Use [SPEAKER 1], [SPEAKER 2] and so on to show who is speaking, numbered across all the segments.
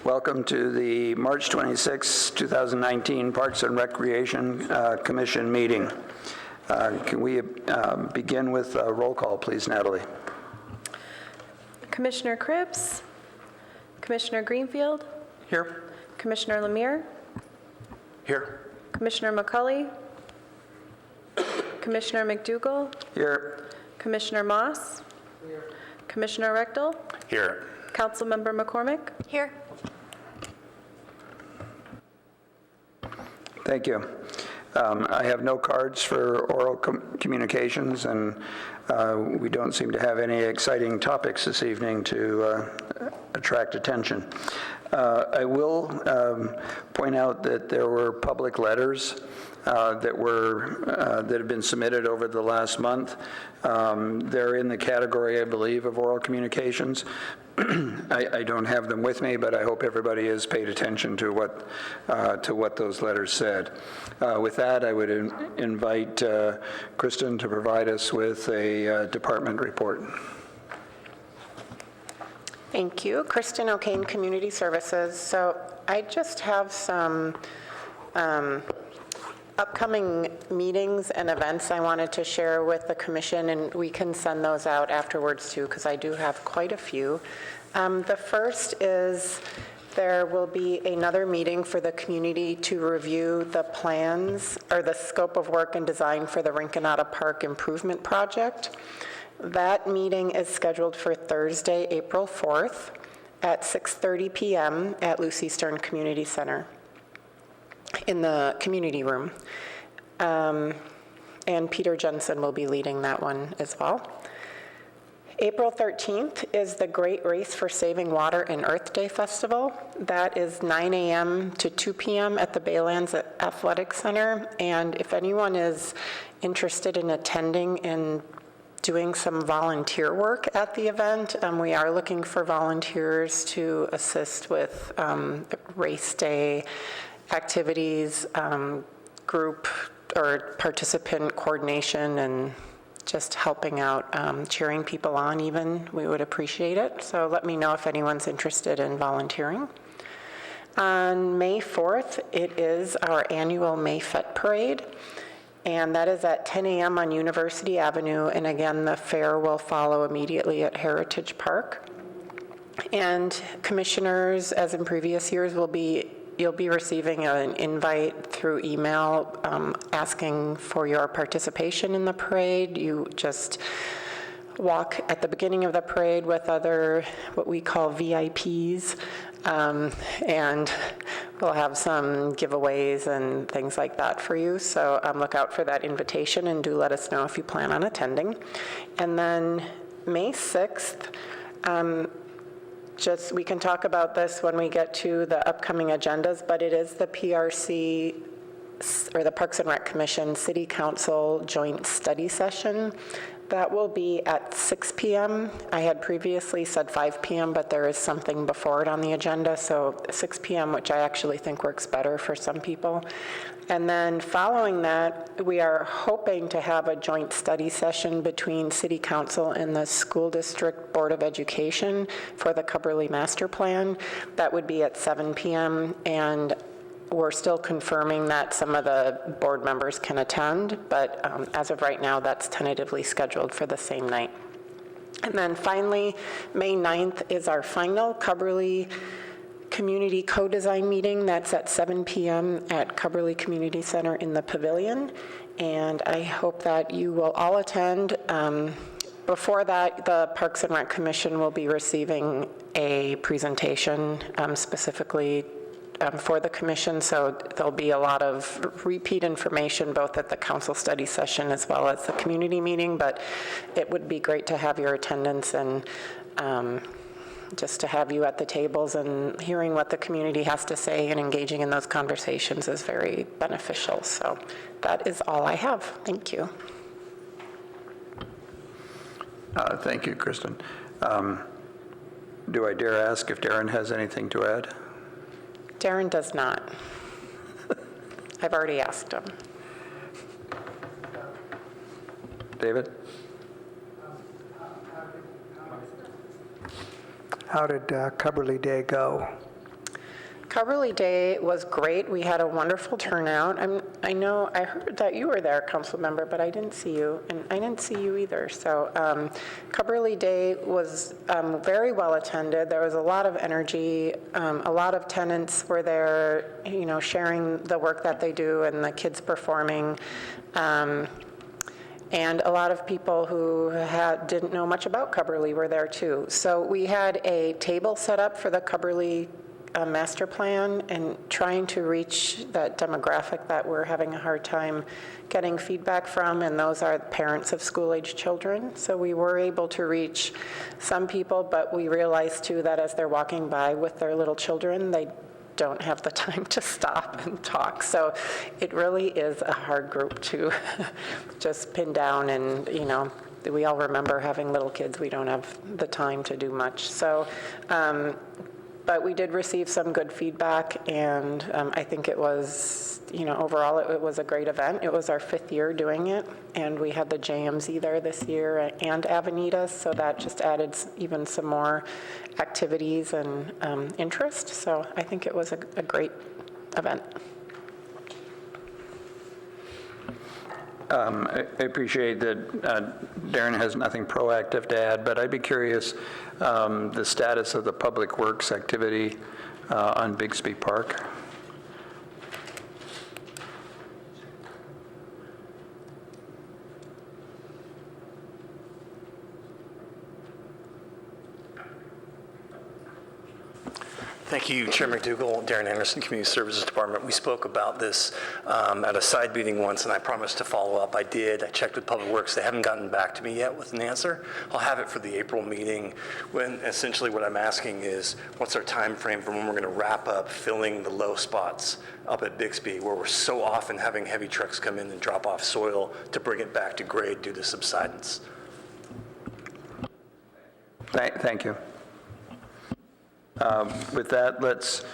[SPEAKER 1] Welcome to the March 26, 2019 Parks and Recreation Commission meeting. Can we begin with a roll call, please, Natalie?
[SPEAKER 2] Commissioner Cripps, Commissioner Greenfield,
[SPEAKER 1] Here.
[SPEAKER 2] Commissioner Lemire,
[SPEAKER 1] Here.
[SPEAKER 2] Commissioner McCulley, Commissioner McDougall,
[SPEAKER 1] Here.
[SPEAKER 2] Commissioner Moss, here. Commissioner Rechtel,
[SPEAKER 1] Here.
[SPEAKER 2] Councilmember McCormick, here.
[SPEAKER 1] Thank you. I have no cards for oral communications, and we don't seem to have any exciting topics this evening to attract attention. I will point out that there were public letters that have been submitted over the last month. They're in the category, I believe, of oral communications. I don't have them with me, but I hope everybody has paid attention to what those letters said. With that, I would invite Kristen to provide us with a department report.
[SPEAKER 3] Thank you. Kristen O'Kane, Community Services. So I just have some upcoming meetings and events I wanted to share with the commission, and we can send those out afterwards too, because I do have quite a few. The first is there will be another meeting for the community to review the plans or the scope of work and design for the Rinconada Park Improvement Project. That meeting is scheduled for Thursday, April 4th at 6:30 p.m. at Lucy Stern Community Center in the community room. And Peter Jensen will be leading that one as well. April 13th is the Great Race for Saving Water and Earth Day Festival. That is 9 a.m. to 2 p.m. at the Baylands Athletic Center. And if anyone is interested in attending and doing some volunteer work at the event, we are looking for volunteers to assist with race day activities, group or participant coordination, and just helping out, cheering people on even. We would appreciate it. So let me know if anyone's interested in volunteering. On May 4th, it is our annual Mayfete Parade, and that is at 10 a.m. on University Avenue. And again, the fair will follow immediately at Heritage Park. And commissioners, as in previous years, you'll be receiving an invite through email asking for your participation in the parade. You just walk at the beginning of the parade with other, what we call VIPs, and we'll have some giveaways and things like that for you. So look out for that invitation and do let us know if you plan on attending. And then May 6th, we can talk about this when we get to the upcoming agendas, but it is the PRC, or the Parks and Rec Commission City Council joint study session. That will be at 6 p.m. I had previously said 5 p.m., but there is something before it on the agenda, so 6 p.m., which I actually think works better for some people. And then following that, we are hoping to have a joint study session between City Council and the School District Board of Education for the Cubberley Master Plan. That would be at 7 p.m., and we're still confirming that some of the board members can attend, but as of right now, that's tentatively scheduled for the same night. And then finally, May 9th is our final Cubberley Community Co-Design meeting. That's at 7 p.m. at Cubberley Community Center in the Pavilion, and I hope that you will all attend. Before that, the Parks and Rec Commission will be receiving a presentation specifically for the commission, so there'll be a lot of repeat information both at the council study session as well as the community meeting, but it would be great to have your attendance and just to have you at the tables and hearing what the community has to say and engaging in those conversations is very beneficial. So that is all I have. Thank you.
[SPEAKER 1] Thank you, Kristen. Do I dare ask if Darren has anything to add?
[SPEAKER 3] Darren does not. I've already asked him.
[SPEAKER 1] David?
[SPEAKER 4] How did Cubberley Day go?
[SPEAKER 3] Coverly Day was great. We had a wonderful turnout. I heard that you were there, council member, but I didn't see you, and I didn't see you either. So Coverly Day was very well attended. There was a lot of energy. A lot of tenants were there, sharing the work that they do and the kids performing. And a lot of people who didn't know much about Coverly were there too. So we had a table set up for the Coverly master plan and trying to reach that demographic that we're having a hard time getting feedback from, and those are parents of school-age children. So we were able to reach some people, but we realized too that as they're walking by with their little children, they don't have the time to stop and talk. So it really is a hard group to just pin down, and we all remember having little kids. We don't have the time to do much. So but we did receive some good feedback, and I think it was, overall it was a great event. It was our 5th year doing it, and we had the JMZ there this year and Avenidas, so that just added even some more activities and interest. So I think it was a great event.
[SPEAKER 1] I appreciate that Darren has nothing proactive to add, but I'd be curious the status of the Public Works activity on Bixby Park.
[SPEAKER 4] Thank you, Chair McDougall. Darren Anderson, Community Services Department. We spoke about this at a side meeting once, and I promised to follow up. I did. I checked with Public Works. They haven't gotten back to me yet with an answer. I'll have it for the April meeting, when essentially what I'm asking is, what's our time frame for when we're going to wrap up filling the low spots up at Bixby, where we're so often having heavy trucks come in and drop off soil to bring it back to grade due to subsidence.
[SPEAKER 1] Thank you. With that, let's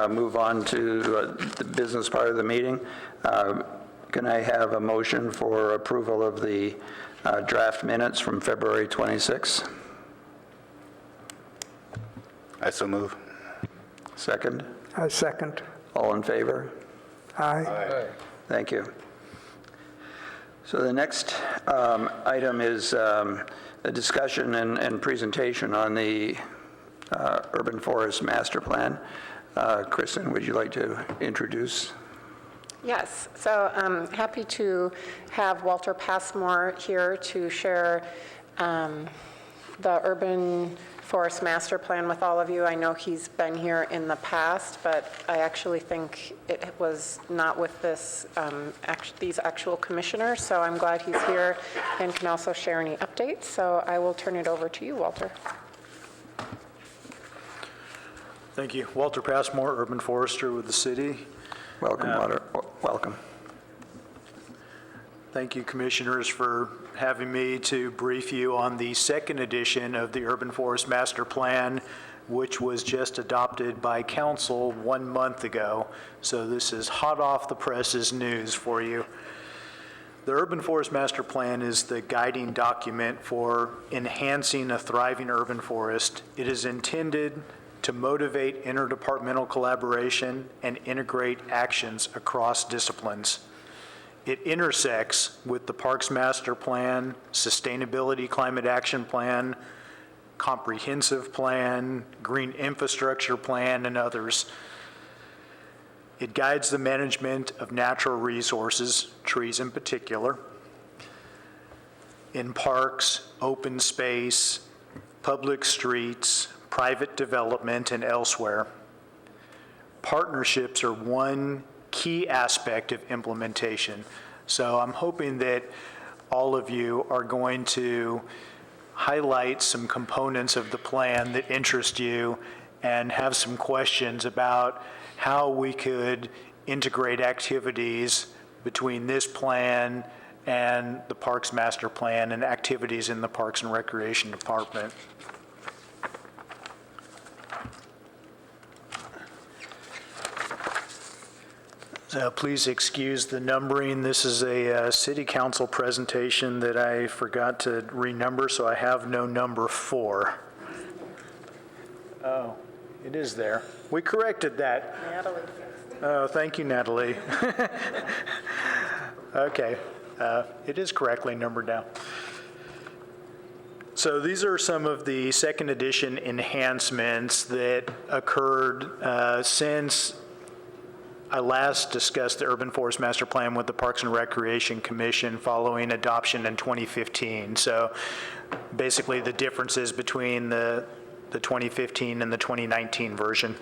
[SPEAKER 1] move on to the business part of the meeting. Can I have a motion for approval of the draft minutes from February 26?
[SPEAKER 5] I so move.
[SPEAKER 1] Second?
[SPEAKER 6] I second.
[SPEAKER 1] All in favor?
[SPEAKER 6] Aye.
[SPEAKER 1] Thank you. So the next item is a discussion and presentation on the Urban Forest Master Plan. Kristen, would you like to introduce?
[SPEAKER 3] Yes, so I'm happy to have Walter Passmore here to share the Urban Forest Master Plan with all of you. I know he's been here in the past, but I actually think it was not with this these actual commissioners, so I'm glad he's here and can also share any updates. So I will turn it over to you, Walter.
[SPEAKER 7] Thank you. Walter Passmore, urban forester with the city.
[SPEAKER 1] Welcome, welcome.
[SPEAKER 7] Thank you, commissioners, for having me to brief you on the second edition of the Urban Forest Master Plan, which was just adopted by council 1 month ago. So this is hot off the presses news for you. The Urban Forest Master Plan is the guiding document for enhancing a thriving urban forest. It is intended to motivate interdepartmental collaboration and integrate actions across disciplines. It intersects with the Parks Master Plan, Sustainability Climate Action Plan, Comprehensive Plan, Green Infrastructure Plan, and others. It guides the management of natural resources, trees in particular, in parks, open space, public streets, private development, and elsewhere. Partnerships are one key aspect of implementation. So I'm hoping that all of you are going to highlight some components of the plan that interest you and have some questions about how we could integrate activities between this plan and the Parks Master Plan and activities in the Parks and Recreation Department. Please excuse the numbering. This is a city council presentation that I forgot to renumber, so I have no number 4. Oh, It is there. We corrected that.
[SPEAKER 3] Natalie.
[SPEAKER 7] Oh, thank you, Natalie. Okay, it is correctly numbered now. So these are some of the second edition enhancements that occurred since I last discussed the Urban Forest Master Plan with the Parks and Recreation Commission following adoption in 2015. So basically the differences between the 2015 and the 2019 version.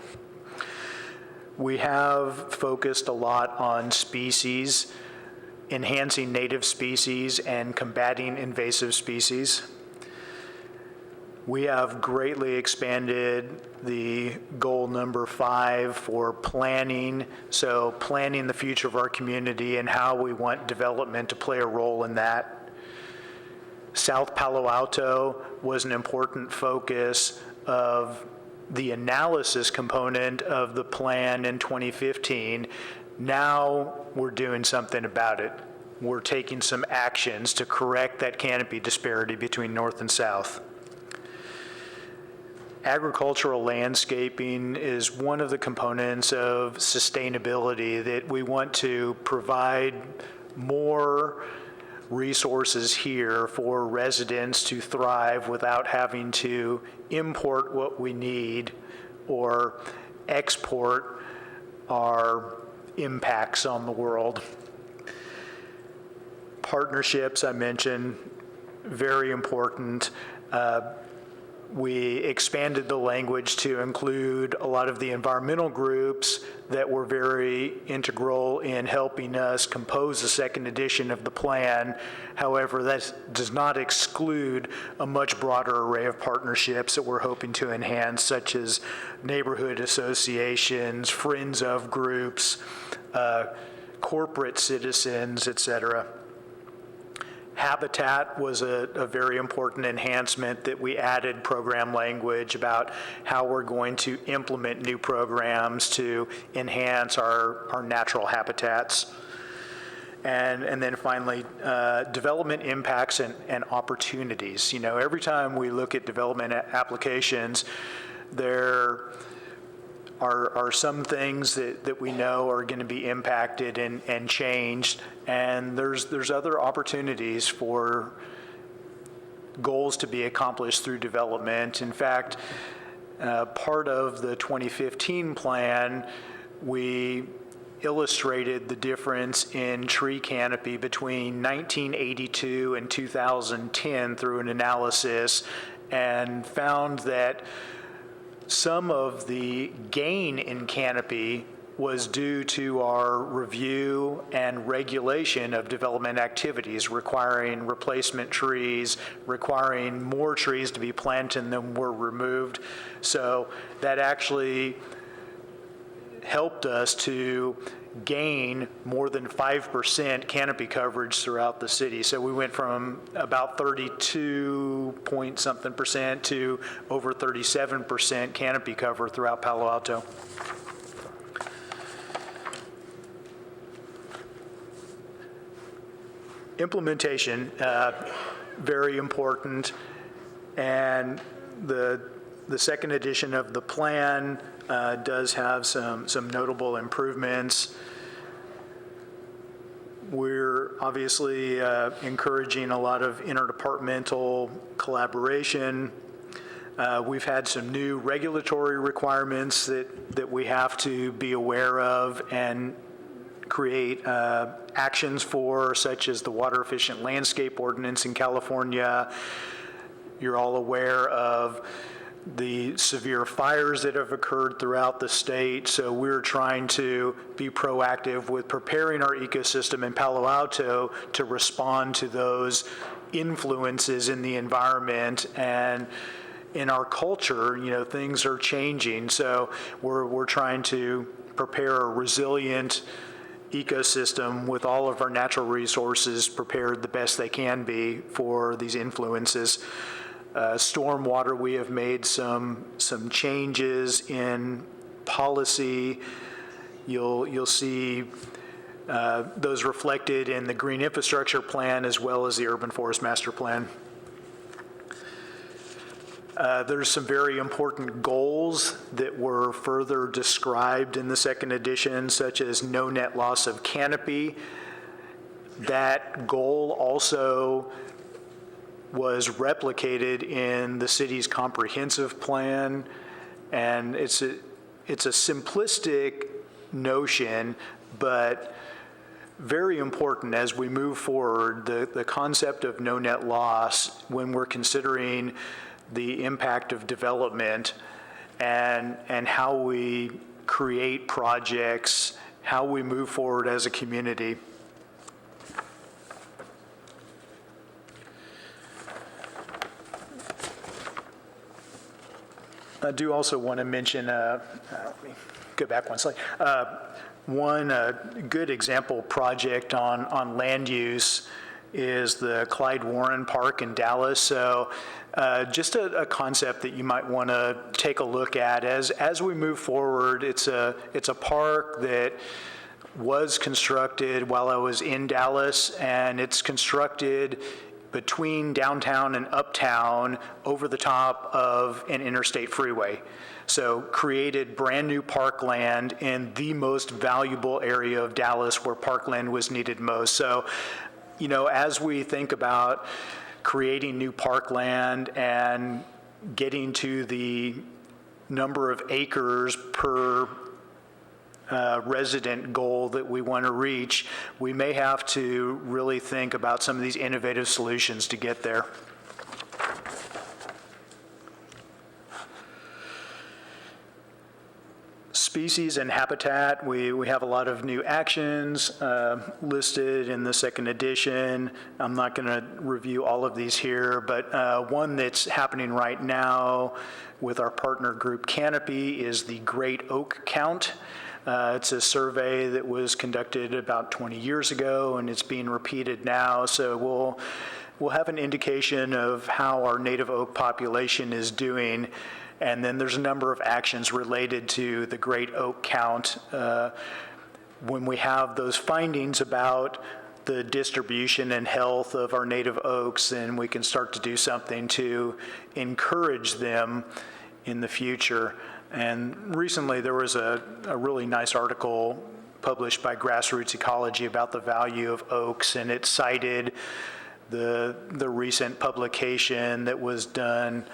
[SPEAKER 7] We have focused a lot on species, enhancing native species and combating invasive species. We have greatly expanded the goal number 5 for planning, so planning the future of our community and how we want development to play a role in that. South Palo Alto was an important focus of the analysis component of the plan in 2015. Now we're doing something about it. We're taking some actions to correct that canopy disparity between north and south. Agricultural landscaping is one of the components of sustainability that we want to provide more resources here for residents to thrive without having to import what we need or export our impacts on the world. Partnerships, I mentioned, very important. We expanded the language to include a lot of the environmental groups that were very integral in helping us compose the second edition of the plan. However, that does not exclude a much broader array of partnerships that we're hoping to enhance, such as neighborhood associations, friends of groups, corporate citizens, et cetera. Habitat was a very important enhancement that we added program language about how we're going to implement new programs to enhance our natural habitats. And then finally, development impacts and opportunities. You know, every time we look at development applications, there are some things that we know are going to be impacted and changed, and there's other opportunities for goals to be accomplished through development. In fact, part of the 2015 plan, we illustrated the difference in tree canopy between 1982 and 2010 through an analysis, and found that some of the gain in canopy was due to our review and regulation of development activities, requiring replacement trees, requiring more trees to be planted than were removed. So that actually helped us to gain more than 5% canopy coverage throughout the city. So we went from about 32 point something percent to over 37% canopy cover throughout Palo Alto. Implementation, very important, and the second edition of the plan does have some notable improvements. We're obviously encouraging a lot of interdepartmental collaboration. We've had some new regulatory requirements that we have to be aware of and create actions for, such as the Water Efficient Landscape Ordinance in California. You're all aware of the severe fires that have occurred throughout the state, so we're trying to be proactive with preparing our ecosystem in Palo Alto to respond to those influences in the environment. And in our culture, you know, things are changing, so we're trying to prepare a resilient ecosystem with all of our natural resources prepared the best they can be for these influences. Stormwater, we have made some changes in policy. You'll see those reflected in the Green Infrastructure Plan as well as the Urban Forest Master Plan. There's some very important goals that were further described in the second edition, such as no net loss of canopy. That goal also was replicated in the city's comprehensive plan, and it's a simplistic notion, but very important as we move forward, the concept of no net loss when we're considering the impact of development and how we create projects, how we move forward as a community. I do also want to mention, let me go back one slide. One good example project on land use is the Clyde Warren Park in Dallas. So just a concept that you might want to take a look at as we move forward. It's a park that was constructed while I was in Dallas, and it's constructed between downtown and uptown over the top of an interstate freeway. So created brand new parkland in the most valuable area of Dallas where parkland was needed most. So, you know, as we think about creating new parkland and getting to the number of acres per resident goal that we want to reach, we may have to really think about some of these innovative solutions to get there. Species and habitat, we have a lot of new actions listed in the second edition. I'm not going to review all of these here, but one that's happening right now with our partner group Canopy is the Great Oak Count. It's a survey that was conducted about 20 years ago, and it's being repeated now. So we'll have an indication of how our native oak population is doing. And then there's a number of actions related to the Great Oak Count. When we have those findings about the distribution and health of our native oaks, then we can start to do something to encourage them in the future. And recently there was a really nice article published by Grassroots Ecology about the value of oaks, and it cited the recent publication that was done,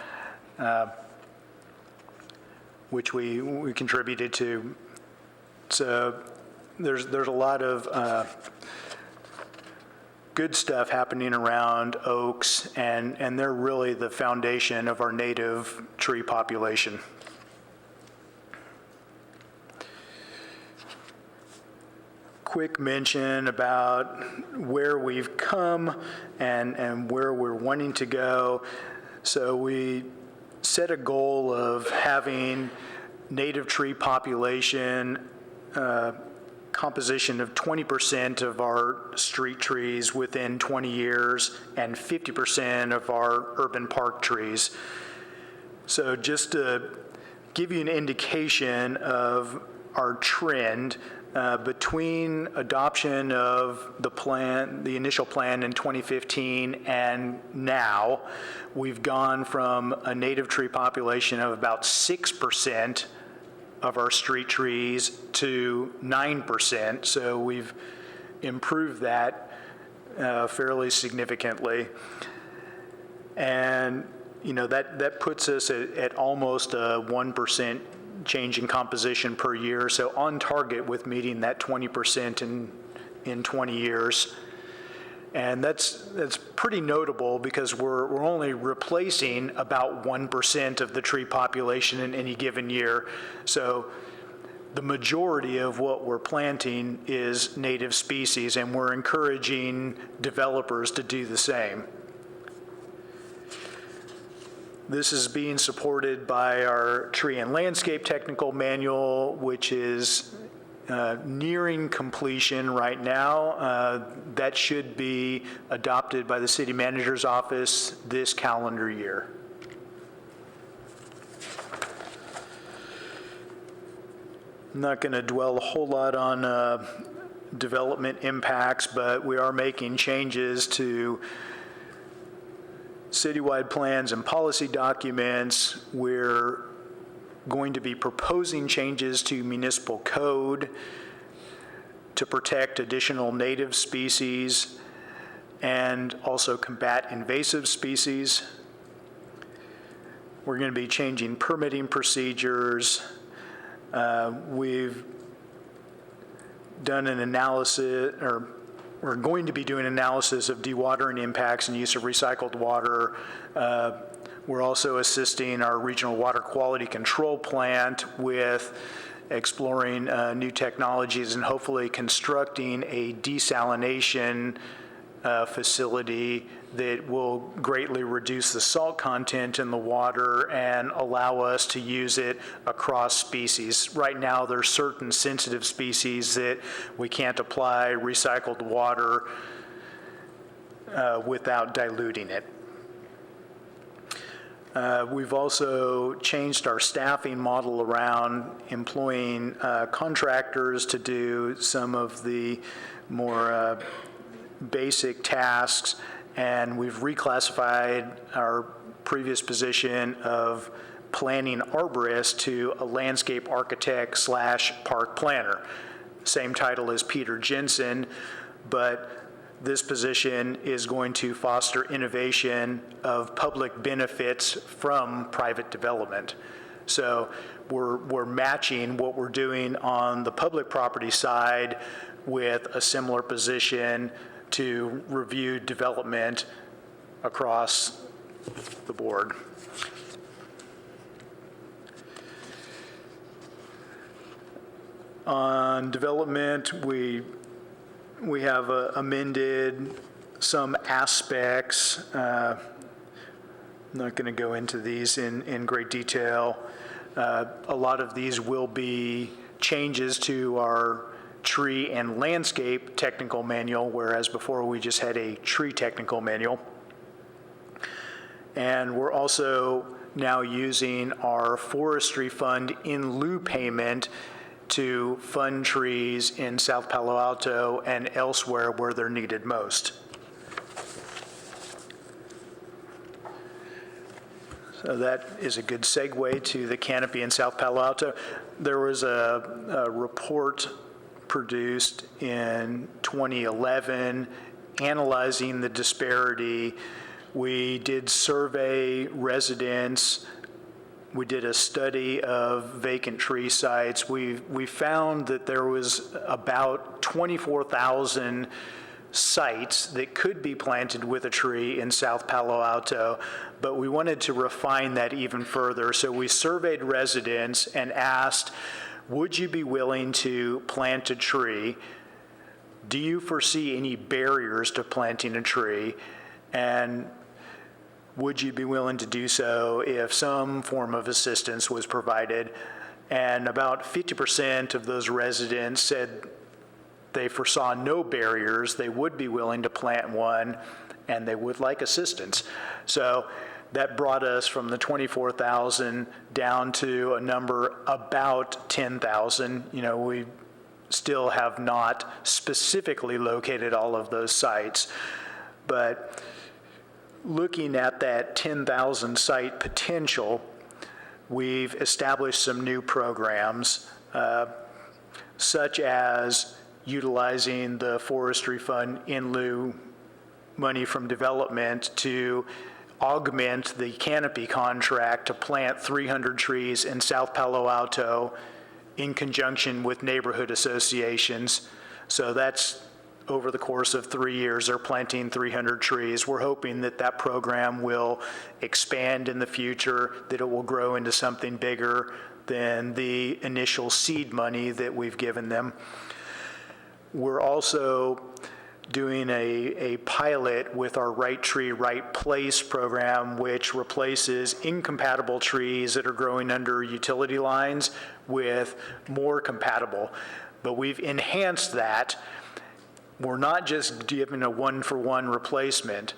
[SPEAKER 7] which we contributed to. So there's a lot of good stuff happening around oaks, and they're really the foundation of our native tree population. Quick mention about where we've come and where we're wanting to go. So we set a goal of having native tree population composition of 20% of our street trees within 20 years and 50% of our urban park trees. So just to give you an indication of our trend, between adoption of the initial plan in 2015 and now, we've gone from a native tree population of about 6% of our street trees to 9%. So we've improved that fairly significantly. And you know, that puts us at almost a 1% change in composition per year, so on target with meeting that 20% in 20 years. And that's pretty notable because we're only replacing about 1% of the tree population in any given year. So the majority of what we're planting is native species, and we're encouraging developers to do the same. This is being supported by our Tree and Landscape Technical Manual, which is nearing completion right now. That should be adopted by the City Manager's Office this calendar year. I'm not going to dwell a whole lot on development impacts, but we are making changes to citywide plans and policy documents. We're going to be proposing changes to municipal code to protect additional native species and also combat invasive species. We're going to be changing permitting procedures. We've done an analysis, or we're going to be doing analysis of dewatering impacts and use of recycled water. We're also assisting our regional water quality control plant with exploring new technologies and hopefully constructing a desalination facility that will greatly reduce the salt content in the water and allow us to use it across species. Right now, there are certain sensitive species that we can't apply recycled water without diluting it. We've also changed our staffing model around employing contractors to do some of the more basic tasks, and we've reclassified our previous position of planning arborist to a landscape architect / park planner. Same title as Peter Jensen, but this position is going to foster innovation of public benefits from private development. So we're matching what we're doing on the public property side with a similar position to review development across the board. On development, we have amended some aspects. I'm not going to go into these in great detail. A lot of these will be changes to our tree and landscape technical manual, whereas before we just had a tree technical manual. And we're also now using our forestry fund in lieu payment to fund trees in South Palo Alto and elsewhere where they're needed most. So that is a good segue to the canopy in South Palo Alto. There was a report produced in 2011 analyzing the disparity. We did survey residents. We did a study of vacant tree sites. We found that there was about 24,000 sites that could be planted with a tree in South Palo Alto, but we wanted to refine that even further. So we surveyed residents and asked, would you be willing to plant a tree? Do you foresee any barriers to planting a tree? And would you be willing to do so if some form of assistance was provided? And about 50% of those residents said they foresaw no barriers, they would be willing to plant one, and they would like assistance. So that brought us from the 24,000 down to a number about 10,000. You know, we still have not specifically located all of those sites, but looking at that 10,000 site potential, we've established some new programs, such as utilizing the forestry fund in lieu money from development to augment the canopy contract to plant 300 trees in South Palo Alto in conjunction with neighborhood associations. So that's over the course of 3 years, they're planting 300 trees. We're hoping that that program will expand in the future, that it will grow into something bigger than the initial seed money that we've given them. We're also doing a pilot with our Right Tree, Right Place program, which replaces incompatible trees that are growing under utility lines with more compatible. But we've enhanced that. We're not just giving a one-for-one replacement.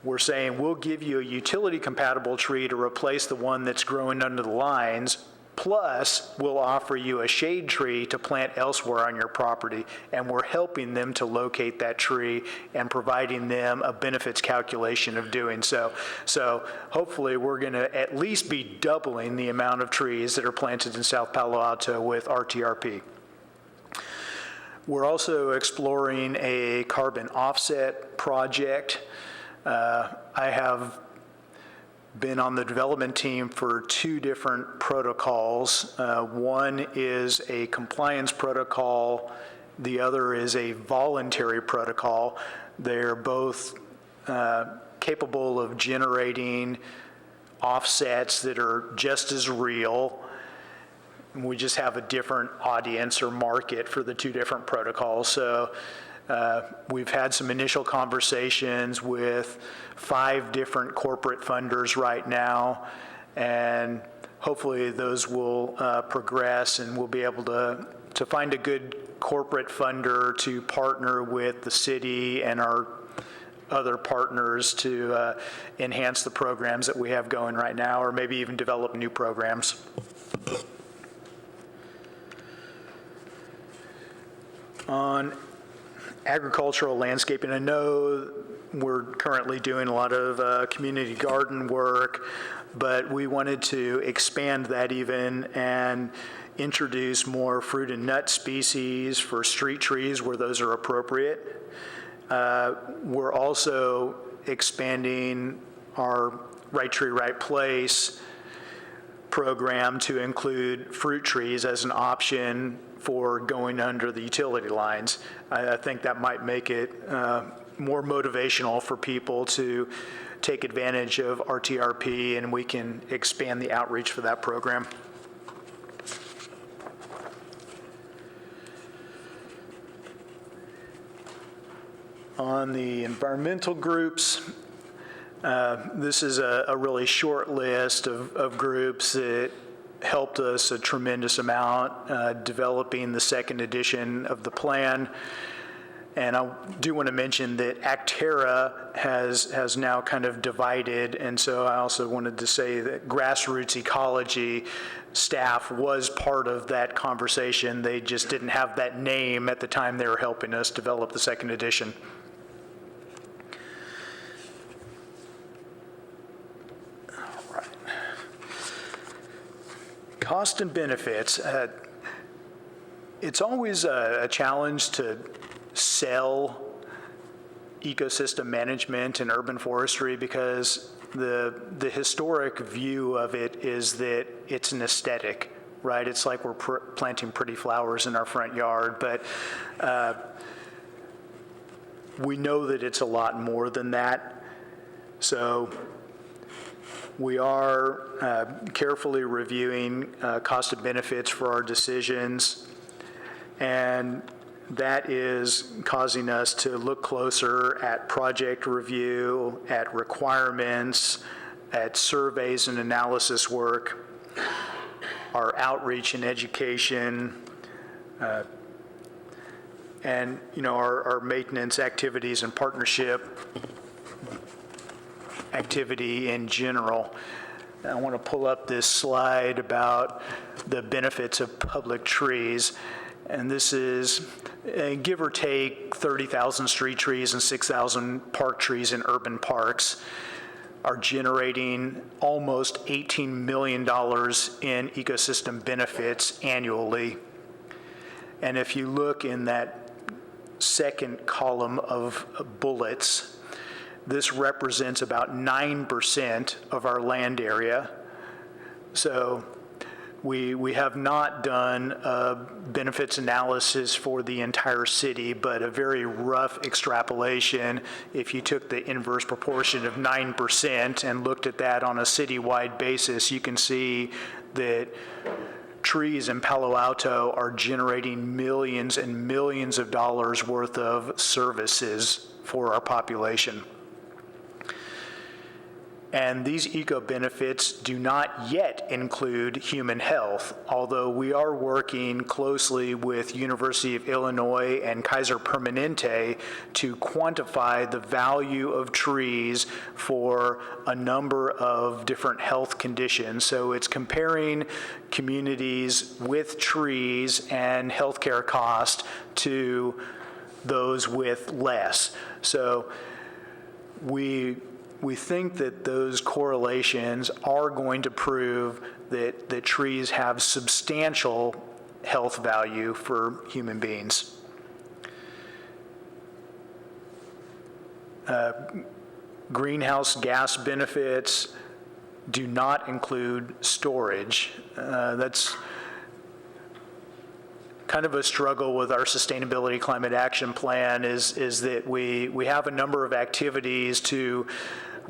[SPEAKER 7] We're saying we'll give you a utility-compatible tree to replace the one that's growing under the lines, Plus, we'll offer you a shade tree to plant elsewhere on your property, and we're helping them to locate that tree and providing them a benefits calculation of doing so. So hopefully, we're going to at least be doubling the amount of trees that are planted in South Palo Alto with RTRP. We're also exploring a carbon offset project. I have been on the development team for 2 different protocols. One is a compliance protocol. The other is a voluntary protocol. They're both capable of generating offsets that are just as real. We just have a different audience or market for the 2 different protocols. So we've had some initial conversations with 5 different corporate funders right now, and hopefully those will progress, and we'll be able to find a good corporate funder to partner with the city and our other partners to enhance the programs that we have going right now, or maybe even develop new programs. On agricultural landscaping, I know we're currently doing a lot of community garden work, but we wanted to expand that even and introduce more fruit and nut species for street trees where those are appropriate. We're also expanding our Right Tree, Right Place program to include fruit trees as an option for going under the utility lines. I think that might make it more motivational for people to take advantage of RTRP, and we can expand the outreach for that program. On the environmental groups, this is a really short list of groups that helped us a tremendous amount developing the second edition of the plan. And I do want to mention that Actera has now kind of divided, and so I also wanted to say that grassroots ecology staff was part of that conversation. They just didn't have that name at the time they were helping us develop the second edition. Cost and benefits. It's always a challenge to sell ecosystem management and urban forestry because the historic view of it is that it's an aesthetic, right? It's like we're planting pretty flowers in our front yard, but we know that it's a lot more than that. So we are carefully reviewing cost and benefits for our decisions, and that is causing us to look closer at project review, at requirements, at surveys and analysis work, our outreach and education, and our maintenance activities and partnership activity in general. I want to pull up this slide about the benefits of public trees, and this is give or take 30,000 street trees and 6,000 park trees in urban parks are generating almost $18 million in ecosystem benefits annually. And if you look in that second column of bullets, this represents about 9% of our land area. So we have not done a benefits analysis for the entire city, but a very rough extrapolation. If you took the inverse proportion of 9% and looked at that on a citywide basis, you can see that trees in Palo Alto are generating millions and millions of dollars worth of services for our population. And these eco-benefits do not yet include human health, although we are working closely with University of Illinois and Kaiser Permanente to quantify the value of trees for a number of different health conditions. So it's comparing communities with trees and healthcare cost to those with less. So we think that those correlations are going to prove that trees have substantial health value for human beings. Greenhouse gas benefits do not include storage. That's kind of a struggle with our sustainability climate action plan is that we have a number of activities to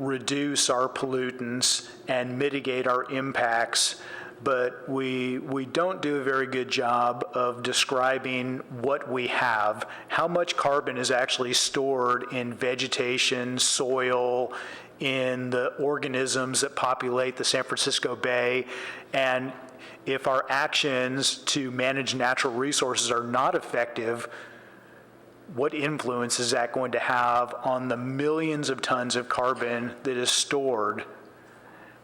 [SPEAKER 7] reduce our pollutants and mitigate our impacts, but we don't do a very good job of describing what we have, how much carbon is actually stored in vegetation, soil, in the organisms that populate the San Francisco Bay, and if our actions to manage natural resources are not effective, what influence is that going to have on the millions of tons of carbon that is stored,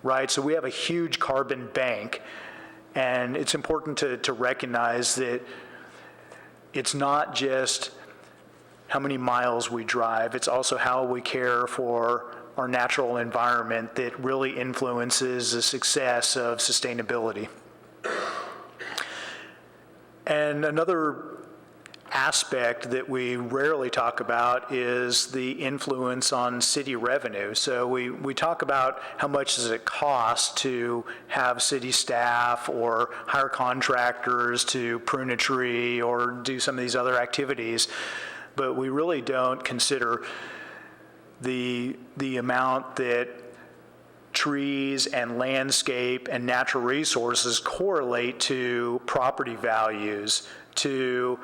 [SPEAKER 7] right? So we have a huge carbon bank, and it's important to recognize that it's not just how many miles we drive, it's also how we care for our natural environment that really influences the success of sustainability. And another aspect that we rarely talk about is the influence on city revenue. So we talk about how much does it cost to have city staff or hire contractors to prune a tree or do some of these other activities, but we really don't consider the amount that trees and landscape and natural resources correlate to property values, to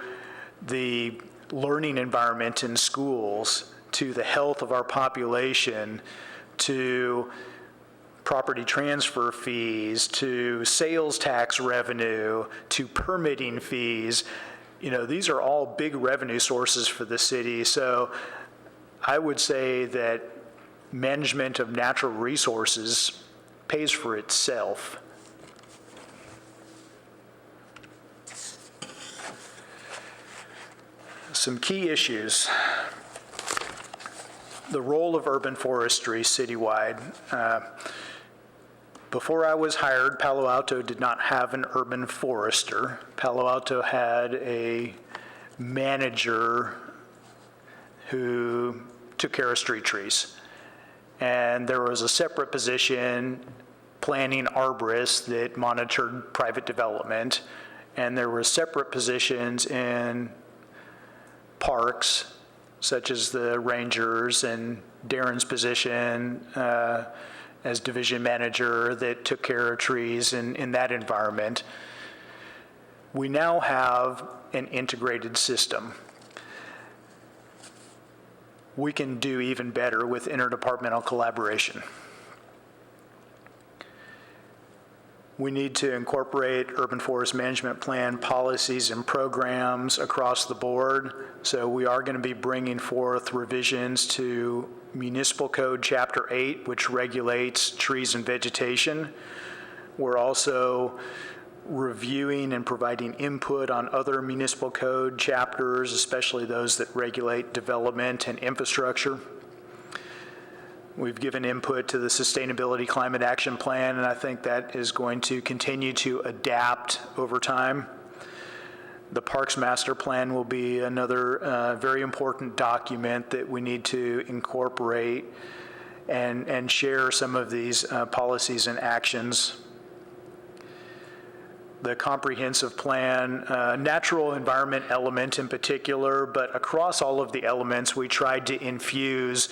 [SPEAKER 7] the learning environment in schools, to the health of our population, to property transfer fees, to sales tax revenue, to permitting fees. You know, these are all big revenue sources for the city. So I would say that management of natural resources pays for itself. Some key issues. The role of urban forestry citywide. Before I was hired, Palo Alto did not have an urban forester. Palo Alto had a manager who took care of street trees. And there was a separate position, planning arborist, that monitored private development. And there were separate positions in parks, such as the rangers, and Darren's position as division manager that took care of trees in that environment. We now have an integrated system. We can do even better with interdepartmental collaboration. We need to incorporate urban forest management plan policies and programs across the board. So we are going to be bringing forth revisions to Municipal Code Chapter 8, which regulates trees and vegetation. We're also reviewing and providing input on other municipal code chapters, especially those that regulate development and infrastructure. We've given input to the Sustainability Climate Action Plan, and I think that is going to continue to adapt over time. The Parks Master Plan will be another very important document that we need to incorporate and share some of these policies and actions. The comprehensive plan, natural environment element in particular, but across all of the elements, we tried to infuse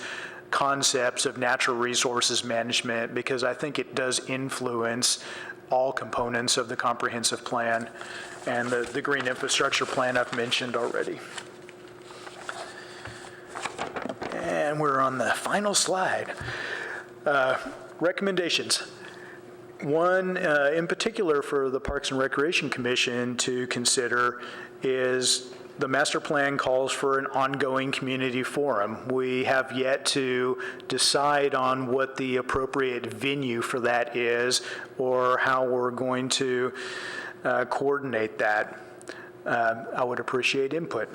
[SPEAKER 7] concepts of natural resources management because I think it does influence all components of the comprehensive plan and the green infrastructure plan I've mentioned already. And we're on the final slide. Recommendations. One in particular for the Parks and Recreation Commission to consider is the master plan calls for an ongoing community forum. We have yet to decide on what the appropriate venue for that is or how we're going to coordinate that. I would appreciate input.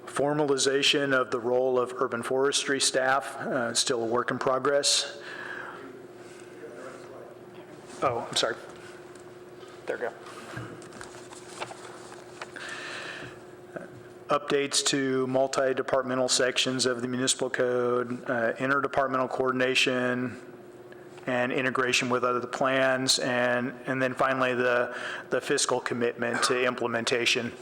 [SPEAKER 7] Formalization of the role of urban forestry staff, still a work in progress. Oh, I'm sorry. There we go. Updates to multi-departmental sections of the municipal code, interdepartmental coordination, and integration with other plans, and then finally the fiscal commitment to implementation.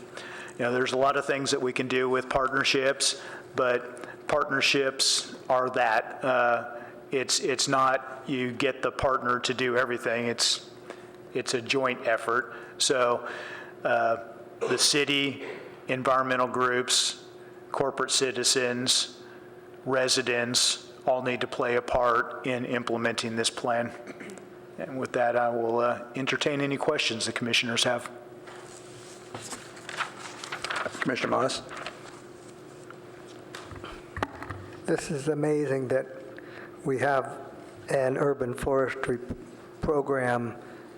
[SPEAKER 7] You know, there's a lot of things that we can do with partnerships, but partnerships are that. It's not you get the partner to do everything. It's a joint effort. So the city, environmental groups, corporate citizens, residents all need to play a part in implementing this plan. And with that, I will entertain any questions the commissioners have.
[SPEAKER 1] Commissioner Moss?
[SPEAKER 6] This is amazing that we have an urban forestry program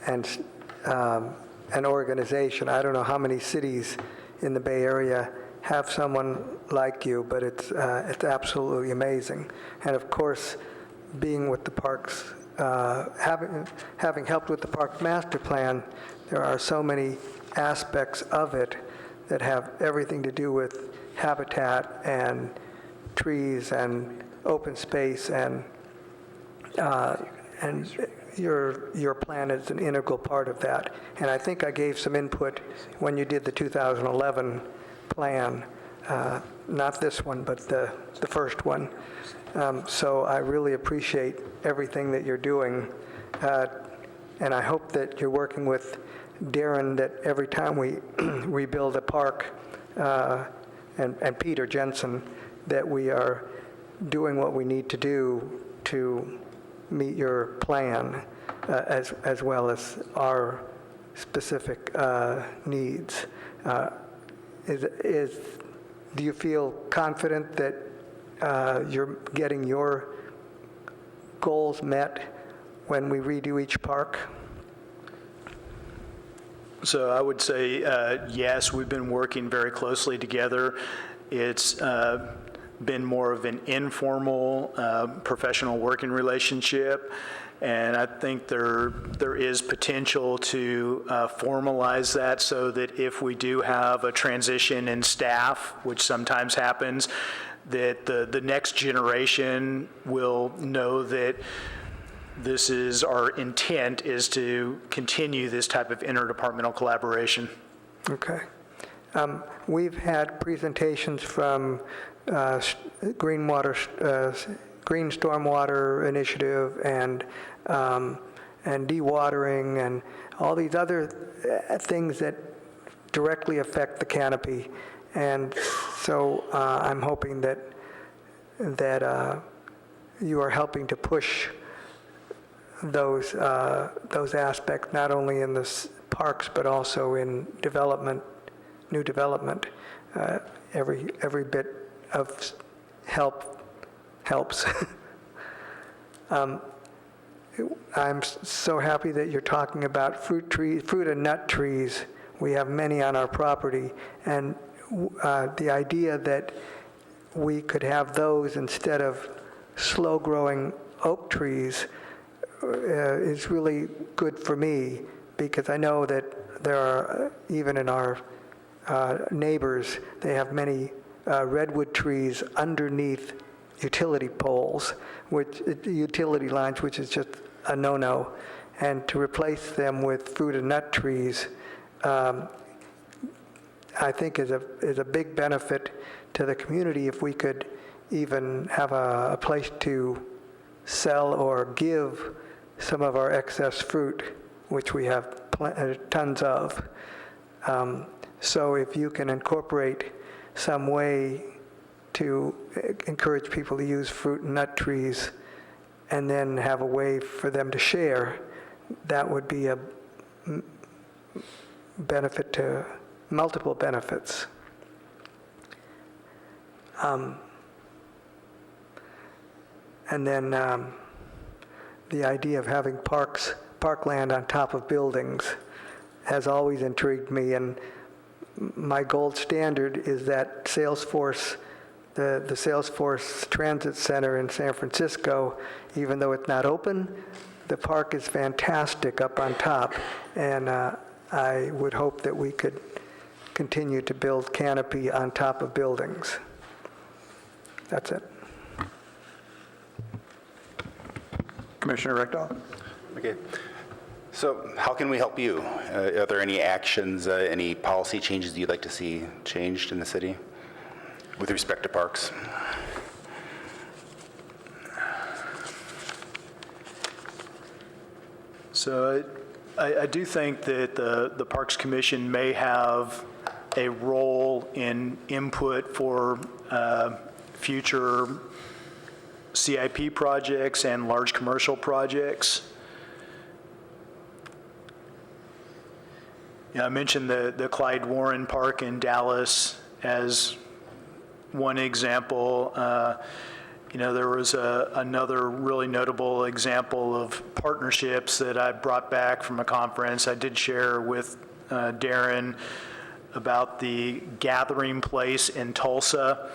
[SPEAKER 6] and an organization. I don't know how many cities in the Bay Area have someone like you, but it's absolutely amazing. And of course, being with the parks, having helped with the park master plan, there are so many aspects of it that have everything to do with habitat and trees and open space, and your plan is an integral part of that. And I think I gave some input when you did the 2011 plan, not this one, but the first one. So I really appreciate everything that you're doing, and I hope that you're working with Darren, that every time we rebuild a park, and Peter Jensen, that we are doing what we need to do to meet your plan, as well as our specific needs. Do you feel confident that you're getting your goals met when we redo each park?
[SPEAKER 7] So I would say, yes, we've been working very closely together. It's been more of an informal, professional working relationship, and I think there is potential to formalize that so that if we do have a transition in staff, which sometimes happens, that the next generation will know that this is our intent, is to continue this type of interdepartmental collaboration.
[SPEAKER 6] Okay. We've had presentations from Green Stormwater Initiative and dewatering and all these other things that directly affect the canopy. And so I'm hoping that you are helping to push those aspects, not only in the parks but also in new development. Every bit of help helps. I'm so happy that you're talking about fruit and nut trees. We have many on our property, and the idea that we could have those instead of slow-growing oak trees is really good for me, because I know that there are, even in our neighbors, they have many redwood trees underneath utility poles, utility lines, which is just a no-no. And to replace them with fruit and nut trees, I think is a big benefit to the community if we could even have a place to sell or give some of our excess fruit, which we have tons of. So if you can incorporate some way to encourage people to use fruit and nut trees and then have a way for them to share, that would be a benefit to multiple benefits. And then the idea of having parkland on top of buildings has always intrigued me, and my gold standard is that Salesforce, the Salesforce Transit Center in San Francisco, even though it's not open, the park is fantastic up on top, and I would hope that we could continue to build canopy on top of buildings. That's it.
[SPEAKER 1] Commissioner Rectal?
[SPEAKER 5] Okay. So how can we help you? Are there any actions, any policy changes you'd like to see changed in the city with respect to parks?
[SPEAKER 7] So I do think that the Parks Commission may have a role in input for future CIP projects and large commercial projects. I mentioned the Clyde Warren Park in Dallas as one example. There was another really notable example of partnerships that I brought back from a conference. I did share with Darren about the Gathering Place in Tulsa.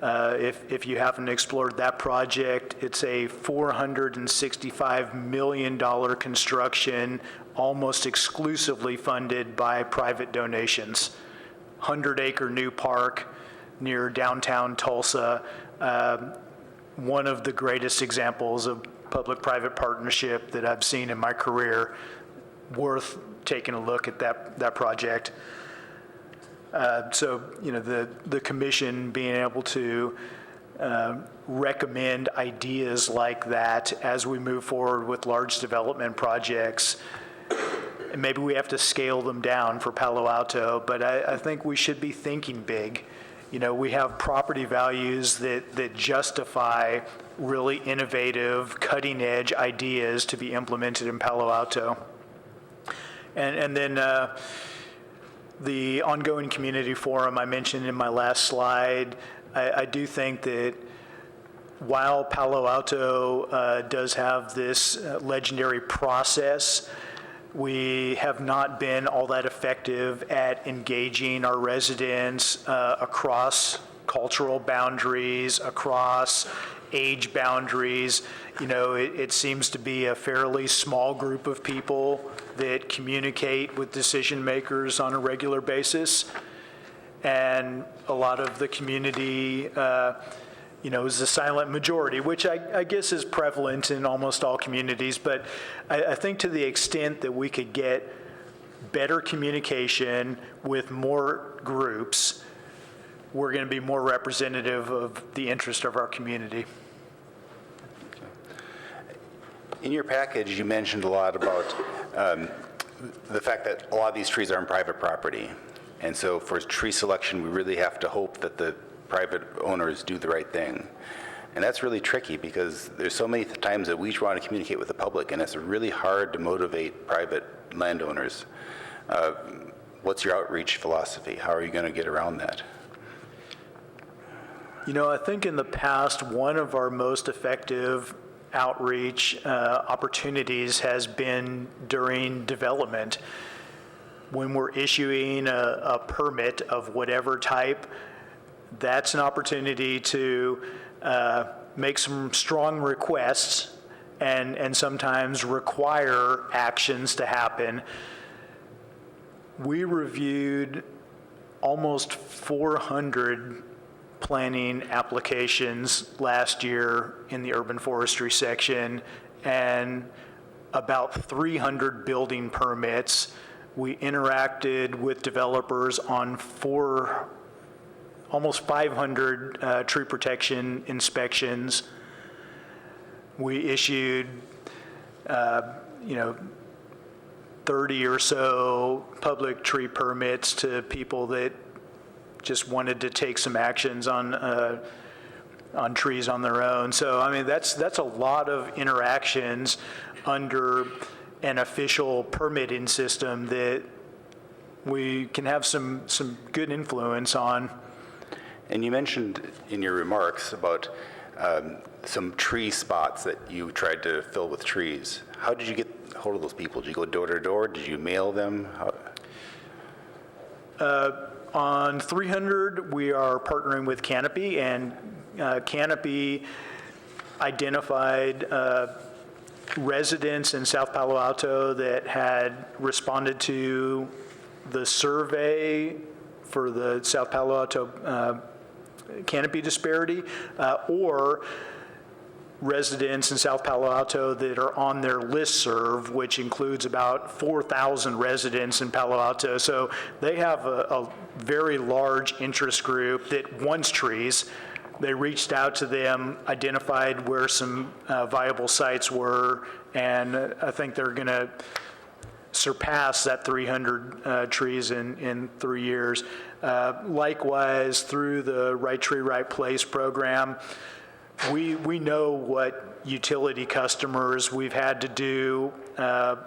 [SPEAKER 7] If you haven't explored that project, it's a $465 million construction, almost exclusively funded by private donations. 100-acre new park near downtown Tulsa. One of the greatest examples of public-private partnership that I've seen in my career. Worth taking a look at that project. So, the commission being able to recommend ideas like that as we move forward with large development projects. And maybe we have to scale them down for Palo Alto, but I think we should be thinking big. We have property values that justify really innovative, cutting-edge ideas to be implemented in Palo Alto. And then the ongoing community forum I mentioned in my last slide, I do think that while Palo Alto does have this legendary process, we have not been all that effective at engaging our residents across cultural boundaries, across age boundaries. It seems to be a fairly small group of people that communicate with decision makers on a regular basis. And a lot of the community is a silent majority, which I guess is prevalent in almost all communities. But I think to the extent that we could get better communication with more groups, we're going to be more representative of the interest of our community.
[SPEAKER 5] In your package, you mentioned a lot about the fact that a lot of these trees are on private property. And so for tree selection, we really have to hope that the private owners do the right thing. And that's really tricky because there's so many times that we want to communicate with the public, and it's really hard to motivate private landowners. What's your outreach philosophy? How are you going to get around that?
[SPEAKER 7] I think in the past, one of our most effective outreach opportunities has been during development. When we're issuing a permit of whatever type, that's an opportunity to make some strong requests and sometimes require actions to happen. We reviewed almost 400 planning applications last year in the urban forestry section and about 300 building permits. We interacted with developers on almost 500 tree protection inspections. We issued, 30 or so public tree permits to people that just wanted to take some actions on on trees on their own. So, I mean, that's a lot of interactions under an official permitting system that we can have some good influence on.
[SPEAKER 5] And you mentioned in your remarks about some tree spots that you tried to fill with trees. How did you get hold of those people? Did you go door to door? Did you mail them?
[SPEAKER 7] On 300, we are partnering with Canopy, and Canopy identified residents in South Palo Alto that had responded to the survey for the South Palo Alto canopy disparity, or residents in South Palo Alto that are on their listserv, which includes about 4,000 residents in Palo Alto. So they have a very large interest group that wants trees. They reached out to them, identified where some viable sites were, and I think they're going to surpass that 300 trees in 3 years. Likewise, through the Right Tree, Right Place program, we know what utility customers we've had to do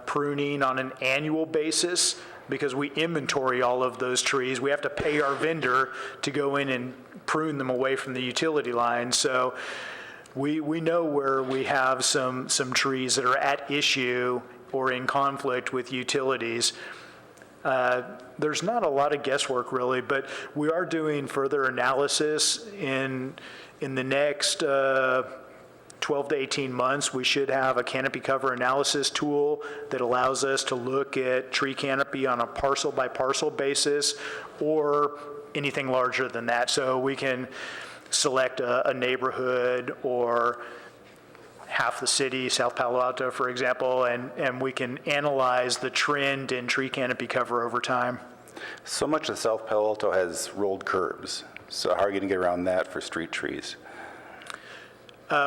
[SPEAKER 7] pruning on an annual basis because we inventory all of those trees. We have to pay our vendor to go in and prune them away from the utility line. So we know where we have some trees that are at issue or in conflict with utilities. There's not a lot of guesswork really, but we are doing further analysis in the next 12 to 18 months. We should have a canopy cover analysis tool that allows us to look at tree canopy on a parcel by parcel basis or anything larger than that. So we can select a neighborhood or half the city, South Palo Alto, for example, and we can analyze the trend in tree canopy cover over time.
[SPEAKER 5] So much of South Palo Alto has rolled curbs. So how are you going to get around that for street trees?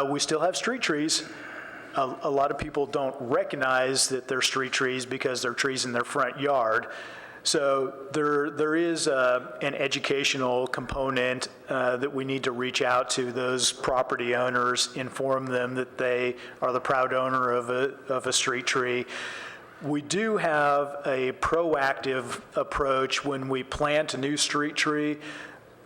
[SPEAKER 7] We still have street trees. A lot of people don't recognize that they're street trees because they're trees in their front yard. So there is an educational component that we need to reach out to those property owners, inform them that they are the proud owner of a street tree. We do have a proactive approach when we plant a new street tree.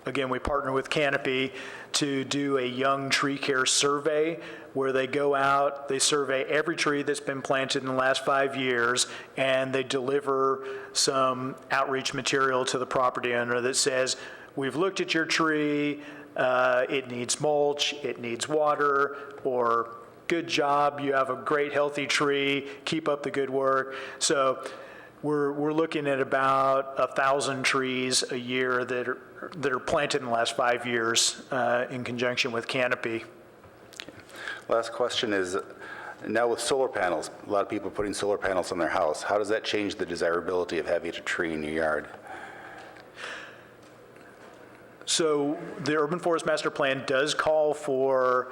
[SPEAKER 7] Again, we partner with Canopy to do a young tree care survey where they go out, they survey every tree that's been planted in the last 5 years, and they deliver some outreach material to the property owner that says, we've looked at your tree, it needs mulch, it needs water, or good job, you have a great healthy tree, keep up the good work. So we're looking at about 1,000 trees a year that are planted in the last 5 years in conjunction with Canopy.
[SPEAKER 5] Last question is, now with solar panels, a lot of people are putting solar panels on their house. How does that change the desirability of having a tree in your yard?
[SPEAKER 7] So the Urban Forest Master Plan does call for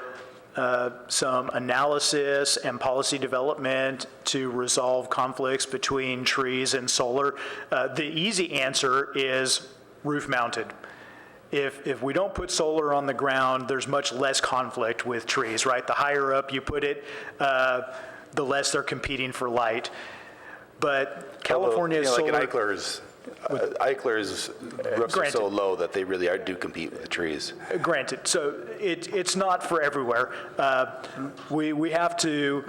[SPEAKER 7] some analysis and policy development to resolve conflicts between trees and solar. The easy answer is roof mounted. If we don't put solar on the ground, there's much less conflict with trees, right? The higher up you put it, the less they're competing for light. But California's
[SPEAKER 5] like
[SPEAKER 7] solar...
[SPEAKER 5] in Eichler's roofs are so low that they really do compete with the trees.
[SPEAKER 7] Granted. So it's not for everywhere. We have to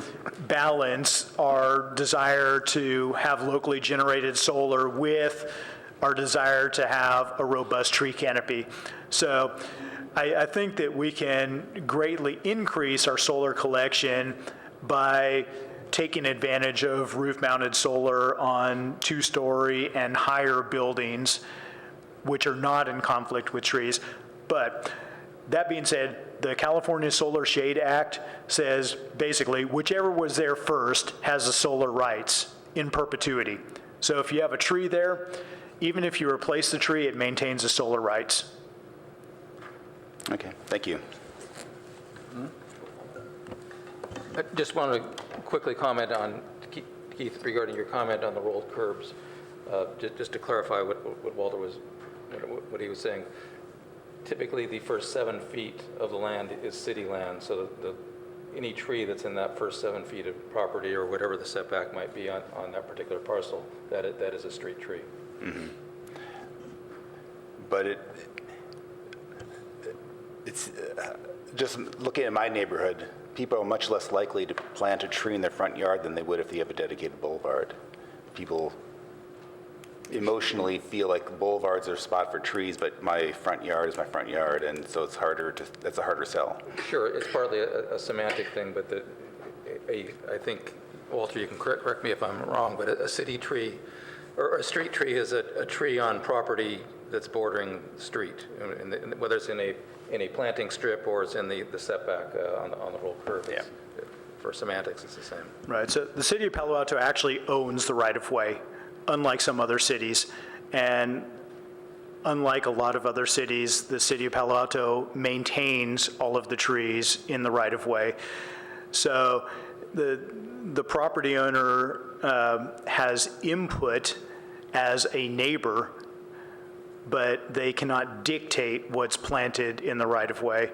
[SPEAKER 7] balance our desire to have locally generated solar with our desire to have a robust tree canopy. So I think that we can greatly increase our solar collection by taking advantage of roof-mounted solar on 2-story and higher buildings, which are not in conflict with trees. But that being said, the California Solar Shade Act says basically whichever was there first has the solar rights in perpetuity. So if you have a tree there, even if you replace the tree, it maintains the solar rights.
[SPEAKER 5] Okay, thank you.
[SPEAKER 8] I just want to quickly comment on, Keith, regarding your comment on the rolled curbs, just to clarify what Walter was, what he was saying. typically the first 7 feet of the land is city land, so any tree that's in that first 7 feet of property or whatever the setback might be on that particular parcel, that is a street tree.
[SPEAKER 5] But it's just looking at my neighborhood, people are much less likely to plant a tree in their front yard than they would if they have a dedicated boulevard. People emotionally feel like boulevards are a spot for trees, but my front yard is my front yard, and so it's that's a harder sell.
[SPEAKER 8] Sure, it's partly a semantic thing, but I think, Walter, you can correct me if I'm wrong, but a city tree or a street tree is a tree on property that's bordering the street, whether it's in a planting strip or it's in the setback on the whole curve.
[SPEAKER 5] Yeah.
[SPEAKER 8] For semantics, it's the same.
[SPEAKER 7] Right, so the city of Palo Alto actually owns the right-of-way, unlike some other cities. And unlike a lot of other cities, the city of Palo Alto maintains all of the trees in the right-of-way. So the property owner has input as a neighbor, but they cannot dictate what's planted in the right-of-way.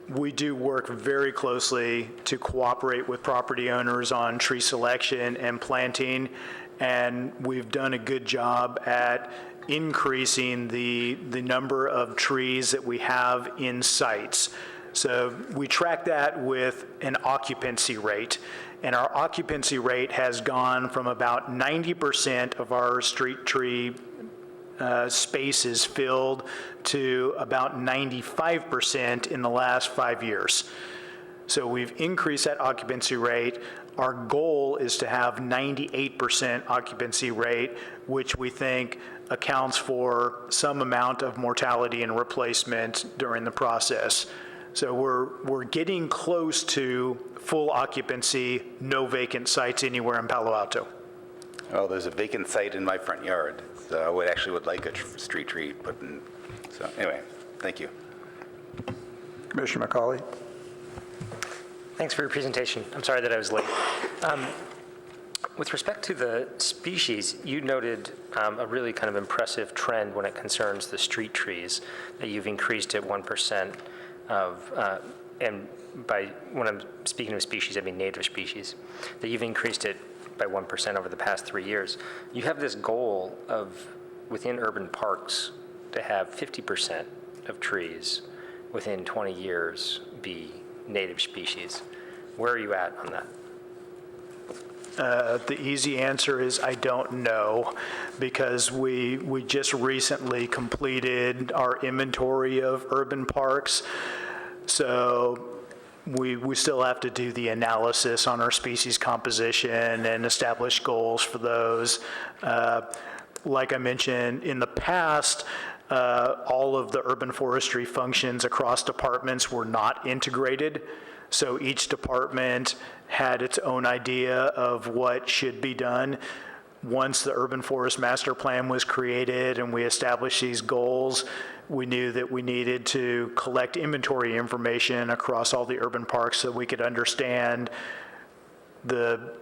[SPEAKER 7] We do work very closely to cooperate with property owners on tree selection and planting, and we've done a good job at increasing the number of trees that we have in sites. So we track that with an occupancy rate, and our occupancy rate has gone from about 90% of our street tree spaces filled to about 95% in the last 5 years. So we've increased that occupancy rate. Our goal is to have 98% occupancy rate, which we think accounts for some amount of mortality and replacement during the process. So we're getting close to full occupancy, no vacant sites anywhere in Palo Alto.
[SPEAKER 5] Well, there's a vacant site in my front yard, so I would like a street tree put in. So anyway, thank you.
[SPEAKER 1] Commissioner McCauley?
[SPEAKER 9] Thanks for your presentation. I'm sorry that I was late. With respect to the species, you noted a really kind of impressive trend when it concerns the street trees, that you've increased it 1% and when I'm speaking of species, I mean native species, that you've increased it by 1% over the past 3 years. You have this goal of, within urban parks, to have 50% of trees within 20 years be native species. Where are you at on that?
[SPEAKER 7] The easy answer is I don't know, because we just recently completed our inventory of urban parks. So we still have to do the analysis on our species composition and establish goals for those. Like I mentioned, in the past, all of the urban forestry functions across departments were not integrated. So each department had its own idea of what should be done. Once the Urban Forest Master Plan was created and we established these goals, we knew that we needed to collect inventory information across all the urban parks so we could understand the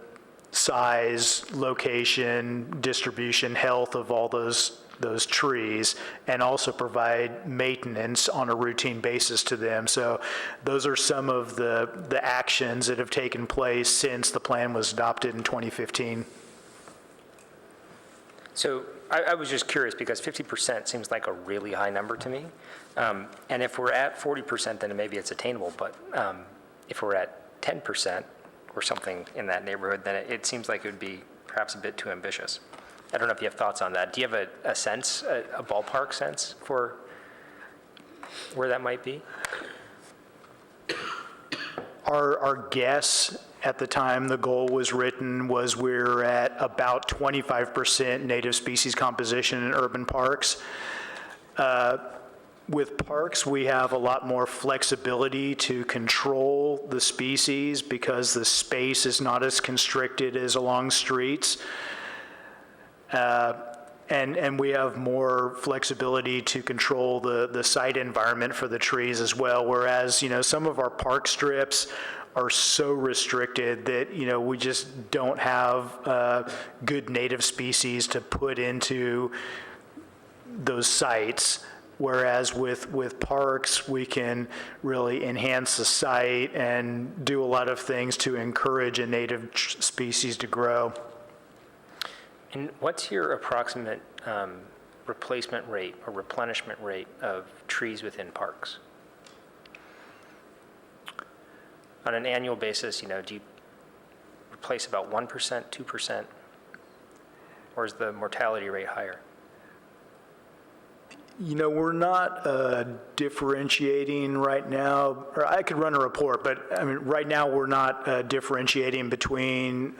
[SPEAKER 7] size, location, distribution, health of all those trees, and also provide maintenance on a routine basis to them. So those are some of the actions that have taken place since the plan was adopted in 2015.
[SPEAKER 9] So I was just curious, because 50% seems like a really high number to me. And if we're at 40%, then maybe it's attainable. But if we're at 10% or something in that neighborhood, then it seems like it would be perhaps a bit too ambitious. I don't know if you have thoughts on that. Do you have a sense, a ballpark sense for where that might be?
[SPEAKER 7] Our guess at the time the goal was written was we're at about 25% native species composition in urban parks. With parks, we have a lot more flexibility to control the species because the space is not as constricted as along streets. And we have more flexibility to control the site environment for the trees as well, whereas, some of our park strips are so restricted that, we just don't have good native species to put into those sites, whereas with parks, we can really enhance the site and do a lot of things to encourage a native species to grow.
[SPEAKER 9] And what's your approximate replacement rate or replenishment rate of trees within parks? On an annual basis, do you replace about 1%, 2%? Or is the mortality rate higher?
[SPEAKER 7] We're not differentiating right now, or I could run a report, but I mean, right now we're not differentiating between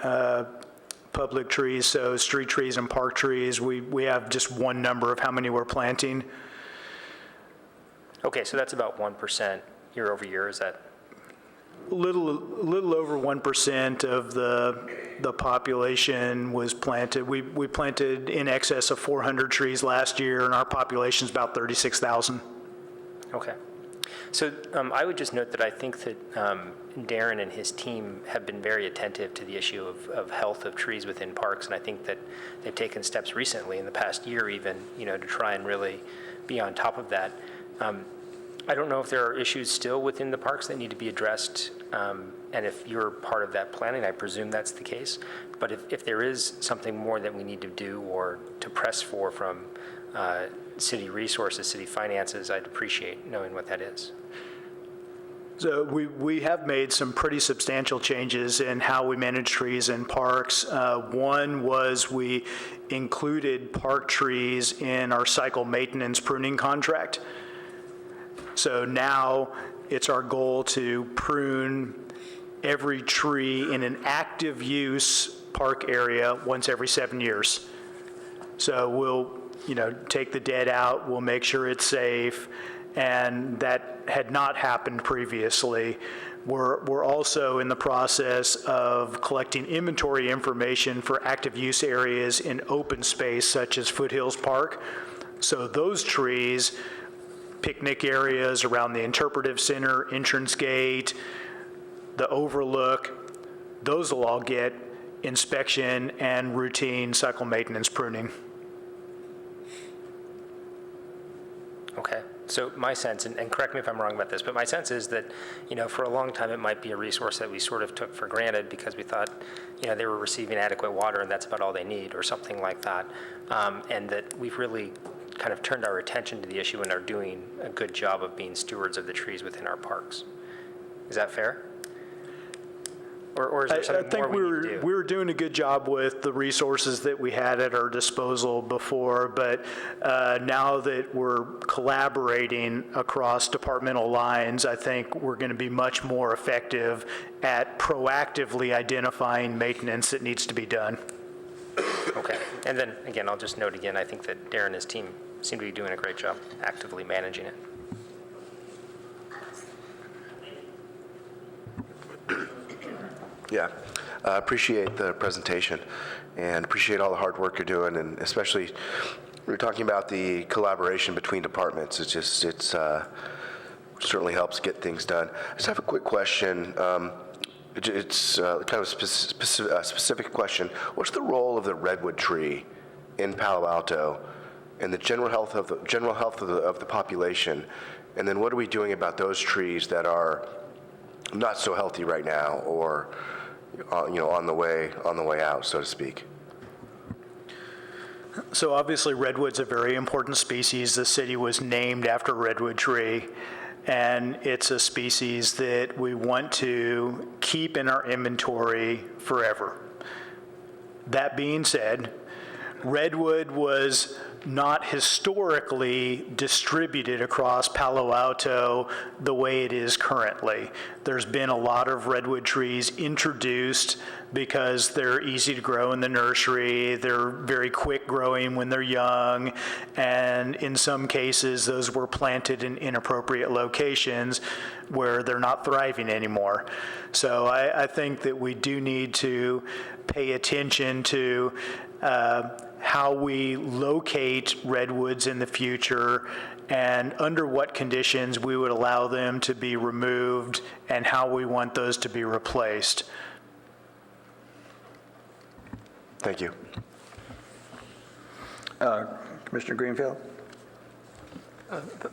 [SPEAKER 7] public trees, so street trees and park trees. We have just one number of how many we're planting.
[SPEAKER 9] Okay, so that's about 1% year over year, is that?
[SPEAKER 7] Little over 1% of the population was planted. We planted in excess of 400 trees last year, and our population's about 36,000.
[SPEAKER 9] Okay. So I would just note that I think that Darren and his team have been very attentive to the issue of health of trees within parks, and I think that they've taken steps recently, in the past year even, to try and really be on top of that. I don't know if there are issues still within the parks that need to be addressed, and if you're part of that planning, I presume that's the case. But if there is something more that we need to do or to press for from city resources, city finances, I'd appreciate knowing what that is.
[SPEAKER 7] So we have made some pretty substantial changes in how we manage trees in parks. One was we included park trees in our cycle maintenance pruning contract. So now it's our goal to prune every tree in an active use park area once every 7 years. So we'll, take the dead out, we'll make sure it's safe, and that had not happened previously. We're also in the process of collecting inventory information for active use areas in open space such as Foothills Park. So those trees, picnic areas around the interpretive center, entrance gate, the overlook, those will all get inspection and routine cycle maintenance pruning.
[SPEAKER 9] Okay. So my sense, and correct me if I'm wrong about this, but my sense is that, for a long time it might be a resource that we sort of took for granted because we thought, they were receiving adequate water and that's about all they need or something like that. And that we've really kind of turned our attention to the issue and are doing a good job of being stewards of the trees within our parks. Is that fair? Or is there something more we need to do?
[SPEAKER 7] We were doing a good job with the resources that we had at our disposal before, but now that we're collaborating across departmental lines, I think we're going to be much more effective at proactively identifying maintenance that needs to be done.
[SPEAKER 9] Okay. And then, again, I'll just note again, I think that Darren and his team seem to be doing a great job actively managing it.
[SPEAKER 10] Yeah, I appreciate the presentation and appreciate all the hard work you're doing, and especially we were talking about the collaboration between departments. It's certainly helps get things done. I just have a quick question. It's kind of a specific question. What's the role of the redwood tree in Palo Alto and the general health of the population? And then what are we doing about those trees that are not so healthy right now, or on the way out, so to speak?
[SPEAKER 7] So obviously redwood's a very important species. The city was named after a redwood tree, and it's a species that we want to keep in our inventory forever. That being said, redwood was not historically distributed across Palo Alto the way it is currently. There's been a lot of redwood trees introduced because they're easy to grow in the nursery, they're very quick growing when they're young, and in some cases those were planted in inappropriate locations where they're not thriving anymore. So I think that we do need to pay attention to how we locate redwoods in the future and under what conditions we would allow them to be removed and how we want those to be replaced.
[SPEAKER 10] Thank you.
[SPEAKER 1] Commissioner Greenfield?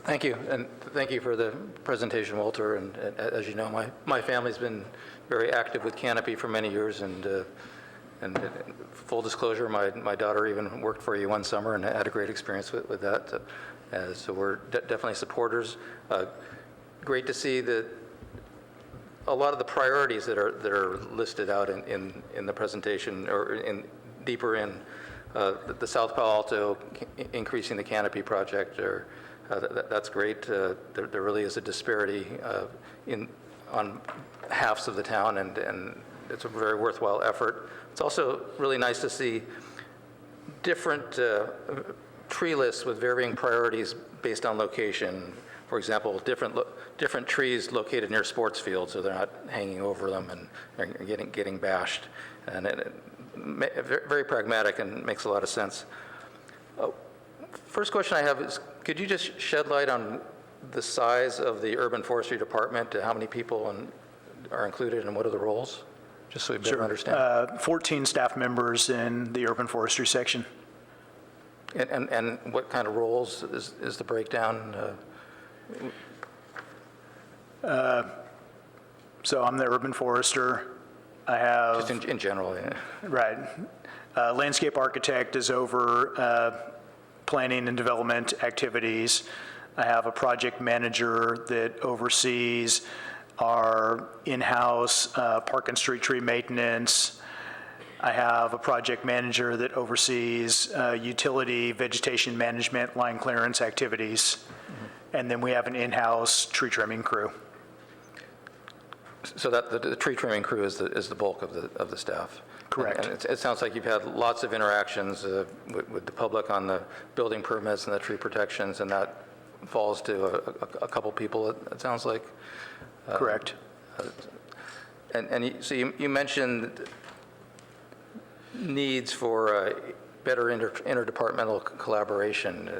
[SPEAKER 8] Thank you, and thank you for the presentation, Walter. And as you know, my family's been very active with Canopy for many years, and full disclosure, my daughter even worked for you one summer and had a great experience with that. So we're definitely supporters. Great to see that a lot of the priorities that are listed out in the presentation, or deeper in the South Palo Alto, increasing the Canopy project, or that's great. There really is a disparity on halves of the town, and it's a very worthwhile effort. It's also really nice to see different tree lists with varying priorities based on location. For example, different trees located near sports fields, so they're not hanging over them and getting bashed. And very pragmatic and makes a lot of sense. First question I have is, could you just shed light on the size of the urban forestry department? How many people are included, and what are the roles? Just so we better understand.
[SPEAKER 7] 14 staff members in the urban forestry section.
[SPEAKER 8] And what kind of roles is the breakdown?
[SPEAKER 7] So I'm the urban forester. I have...
[SPEAKER 8] Just in general, yeah.
[SPEAKER 7] Right. Landscape architect is over planning and development activities. I have a project manager that oversees our in-house park and street tree maintenance. I have a project manager that oversees utility vegetation management, line clearance activities. Mm-hmm. And then we have an in-house tree trimming crew.
[SPEAKER 8] So that the tree trimming crew is the bulk of the staff?
[SPEAKER 7] Correct.
[SPEAKER 8] And it sounds like you've had lots of interactions with the public on the building permits and the tree protections, and that falls to a couple people, it sounds like?
[SPEAKER 7] Correct.
[SPEAKER 8] So you mentioned needs for better interdepartmental collaboration.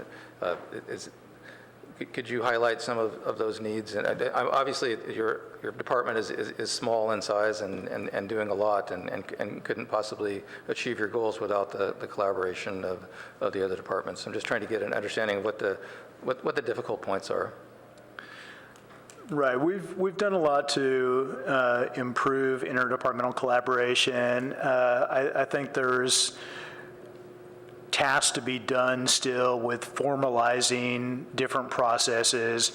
[SPEAKER 8] Could you highlight some of those needs? And obviously, your department is small in size and doing a lot, and couldn't possibly achieve your goals without the collaboration of the other departments. I'm just trying to get an understanding of what the difficult points are.
[SPEAKER 7] Right. We've done a lot to improve interdepartmental collaboration. I think there's tasks to be done still with formalizing different processes.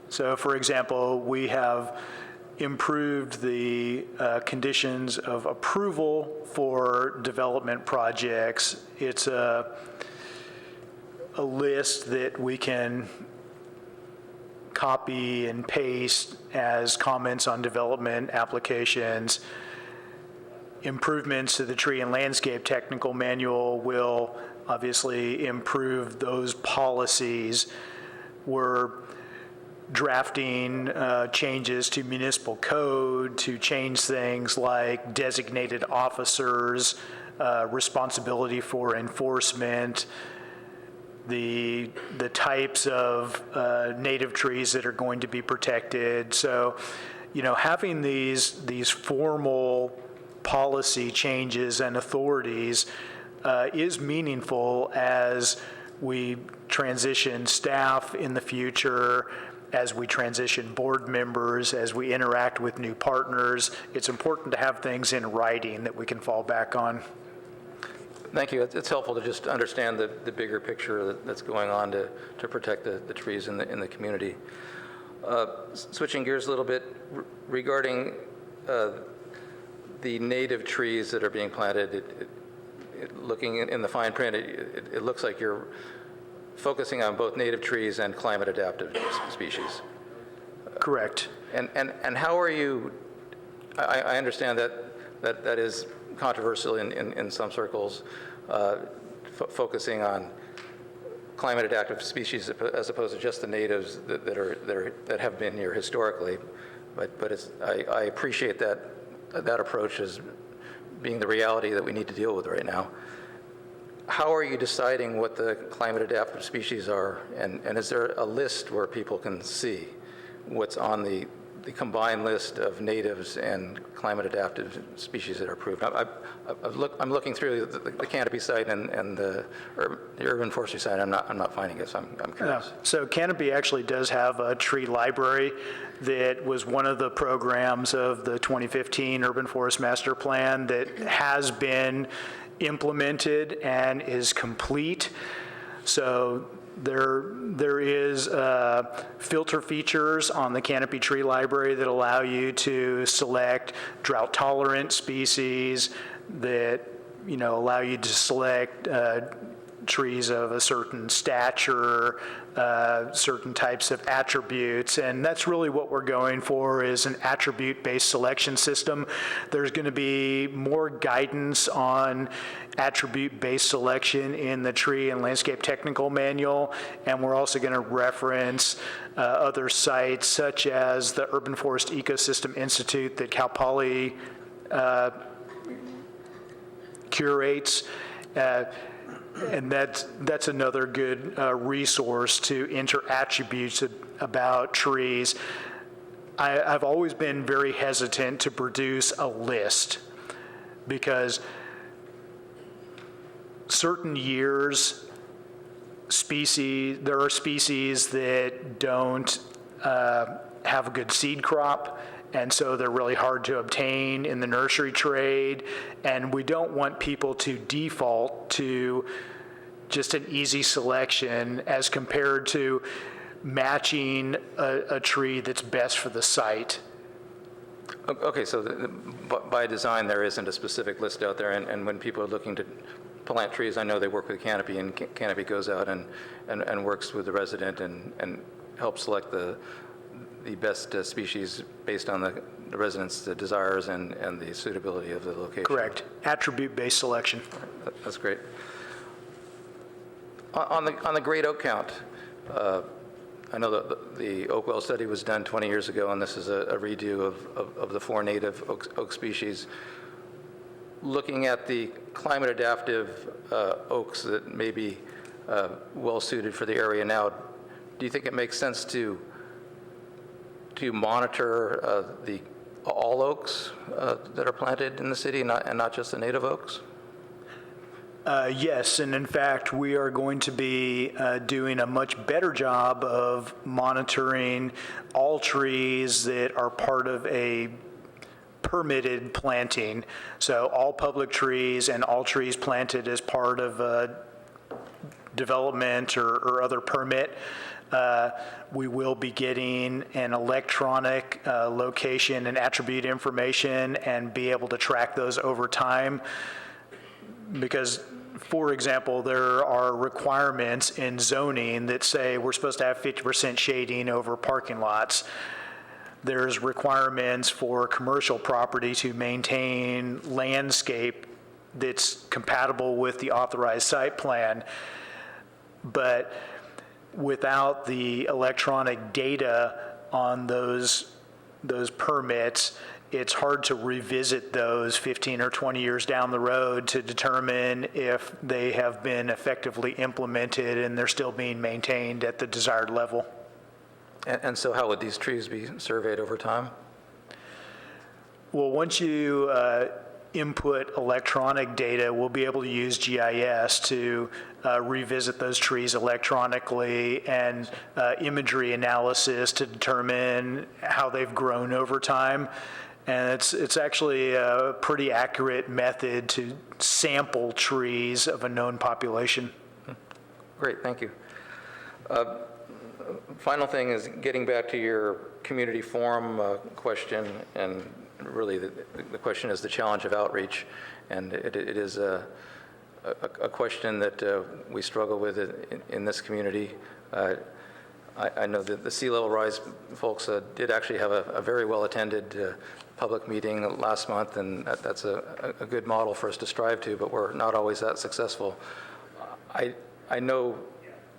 [SPEAKER 7] So, for example, we have improved the conditions of approval for development projects. It's a list that we can copy and paste as comments on development applications. Improvements to the tree and landscape technical manual will obviously improve those policies. We're drafting changes to municipal code to change things like designated officers, responsibility for enforcement, the types of native trees that are going to be protected. So, having these formal policy changes and authorities is meaningful as we transition staff in the future, as we transition board members, as we interact with new partners. It's important to have things in writing that we can fall back on.
[SPEAKER 8] Thank you. It's helpful to just understand the bigger picture that's going on to protect the trees in the community. Switching gears a little bit, regarding the native trees that are being planted, looking in the fine print, it looks like you're focusing on both native trees and climate adaptive species.
[SPEAKER 7] Correct.
[SPEAKER 8] And how are you, I understand that is controversial in some circles, focusing on climate adaptive species as opposed to just the natives that have been here historically. But I appreciate that approach as being the reality that we need to deal with right now. How are you deciding what the climate adaptive species are? And is there a list where people can see what's on the the combined list of natives and climate-adaptive species that are approved. I'm looking through the canopy site and the urban forestry site. I'm not finding it, so I'm curious.
[SPEAKER 7] So Canopy actually does have a tree library that was one of the programs of the 2015 Urban Forest Master Plan that has been implemented and is complete. So there is filter features on the Canopy Tree Library that allow you to select drought-tolerant species, that allow you to select trees of a certain stature, certain types of attributes, and that's really what we're going for, is an attribute-based selection system. There's going to be more guidance on attribute-based selection in the Tree and Landscape Technical Manual, and we're also going to reference other sites such as the Urban Forest Ecosystem Institute that Cal Poly curates. And that's another good resource to enter attributes about trees. I've always been very hesitant to produce a list because certain years, there are species that don't have a good seed crop, and so they're really hard to obtain in the nursery trade, and we don't want people to default to just an easy selection as compared to matching a tree that's best for the site.
[SPEAKER 8] Okay, so by design, there isn't a specific list out there, and when people are looking to plant trees, I know they work with Canopy, and Canopy goes out and works with the resident and helps select the best species based on the residents' desires and the suitability of the location.
[SPEAKER 7] Correct. Attribute-based selection.
[SPEAKER 8] That's great. On the great oak count, I know that the Oakwell study was done 20 years ago, and this is a redo of the 4 native oak species. Looking at the climate-adaptive oaks that may be well-suited for the area now, do you think it makes sense to monitor all oaks that are planted in the city and not just the native oaks?
[SPEAKER 7] Yes, and in fact, we are going to be doing a much better job of monitoring all trees that are part of a permitted planting. So all public trees and all trees planted as part of a development or other permit. We will be getting an electronic location and attribute information and be able to track those over time. Because, for example, there are requirements in zoning that say we're supposed to have 50% shading over parking lots. There's requirements for commercial property to maintain landscape that's compatible with the authorized site plan. But without the electronic data on those permits, it's hard to revisit those 15 or 20 years down the road to determine if they have been effectively implemented and they're still being maintained at the desired level.
[SPEAKER 8] And so how would these trees be surveyed over time?
[SPEAKER 7] Well, once you input electronic data, we'll be able to use GIS to revisit those trees electronically and imagery analysis to determine how they've grown over time. And it's actually a pretty accurate method to sample trees of a known population.
[SPEAKER 8] Great, thank you. Final thing is getting back to your community forum question, and really the question is the challenge of outreach, and it is a question that we struggle with in this community. I know that the sea level rise folks did actually have a very well-attended public meeting last month, and that's a good model for us to strive to, but we're not always that successful. I know,